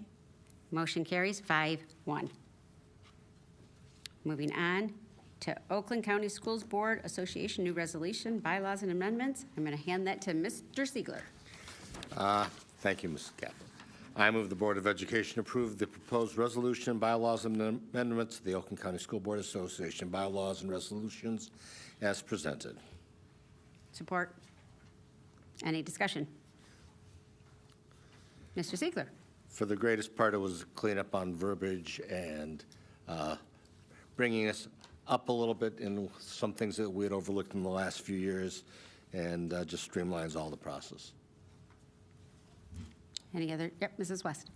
Motion carries 5-1. Moving on to Oakland County Schools Board Association new resolution, bylaws and amendments. I'm going to hand that to Mr. Siegler. Thank you, Mrs. Kaplan. I move the Board of Education approve the proposed resolution, bylaws, and amendments of the Oakland County School Board Association bylaws and resolutions as presented. Support. Any discussion? Mr. Siegler. For the greatest part, it was cleanup on verbiage and bringing us up a little bit in some things that we had overlooked in the last few years, and just streamlines all the process. Any other? Yep, Mrs. West.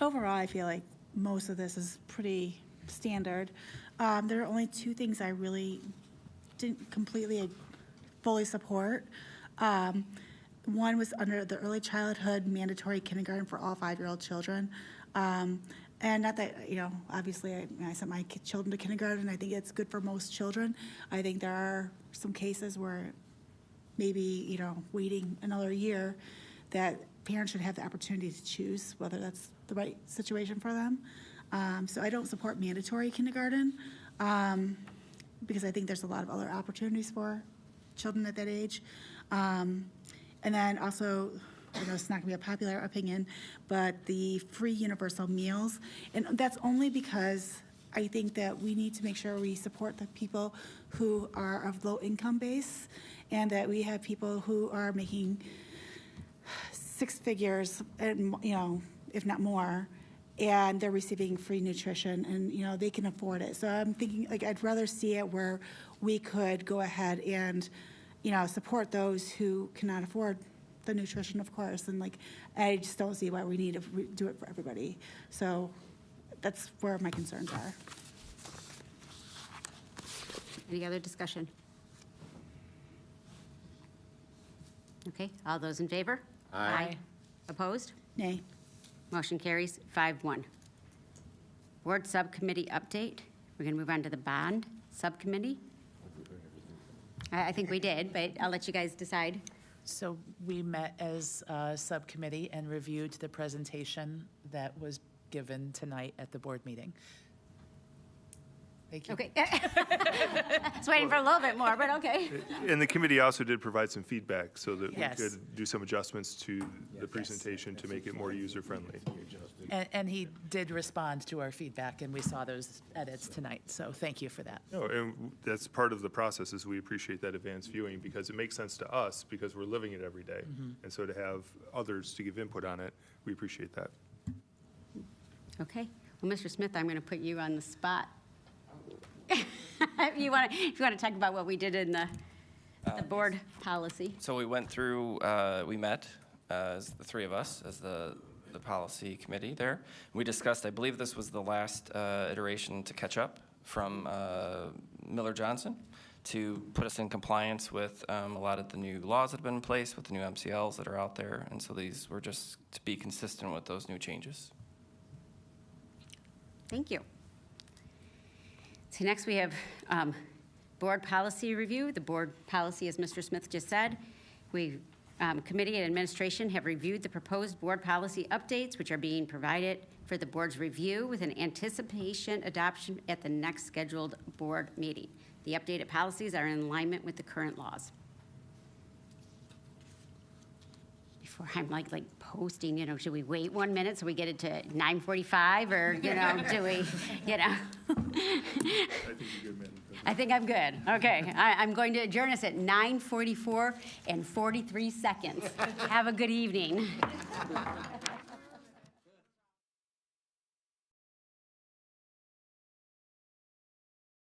Overall, I feel like most of this is pretty standard. There are only two things I really didn't completely fully support. One was under the early childhood mandatory kindergarten for all 5-year-old children. And not that, obviously I sent my children to kindergarten. I think it's good for most children. I think there are some cases where maybe, waiting another year, that parents should have the opportunity to choose whether that's the right situation for them. So I don't support mandatory kindergarten because I think there's a lot of other opportunities for children at that age. And then also, I know it's not going to be a popular opinion, but the free universal meals. And that's only because I think that we need to make sure we support the people who are of low income base, and that we have people who are making 6 figures, and if not more, and they're receiving free nutrition, and they can afford it. So I'm thinking, I'd rather see it where we could go ahead and support those who cannot afford the nutrition, of course, and I just don't see why we need to do it for everybody. So that's where my concerns are. Any other discussion? Okay, all those in favor? Aye. Opposed? Nay. Motion carries 5-1. Board Subcommittee update. We're going to move on to the Bond Subcommittee. I think we did, but I'll let you guys decide. So we met as a subcommittee and reviewed the presentation that was given tonight at the board meeting. Thank you. Okay. I was waiting for a little bit more, but okay. And the committee also did provide some feedback so that Yes. we could do some adjustments to the presentation to make it more user-friendly. And he did respond to our feedback, and we saw those edits tonight, so thank you for that. No, and that's part of the process, is we appreciate that advanced viewing because it makes sense to us because we're living it every day. And so to have others to give input on it, we appreciate that. Okay. Well, Mr. Smith, I'm going to put you on the spot. If you want to talk about what we did in the board policy. So we went through, we met as the three of us, as the policy committee there. We discussed, I believe this was the last iteration to catch up from Miller Johnson to put us in compliance with a lot of the new laws that have been in place, with the new MCLs that are out there. And so these were just to be consistent with those new changes. Thank you. So next we have board policy review. The board policy, as Mr. Smith just said, committee and administration have reviewed the proposed board policy updates, which are being provided for the board's review with an anticipation adoption at the next scheduled board meeting. The updated policies are in alignment with the current laws. before I'm like posting, you know, should we wait 1 minute so we get it to 9:45 or, you know, do we, you know? I think I'm good. Okay, I'm going to adjourn us at 9:44 and 43 seconds. Have a good evening.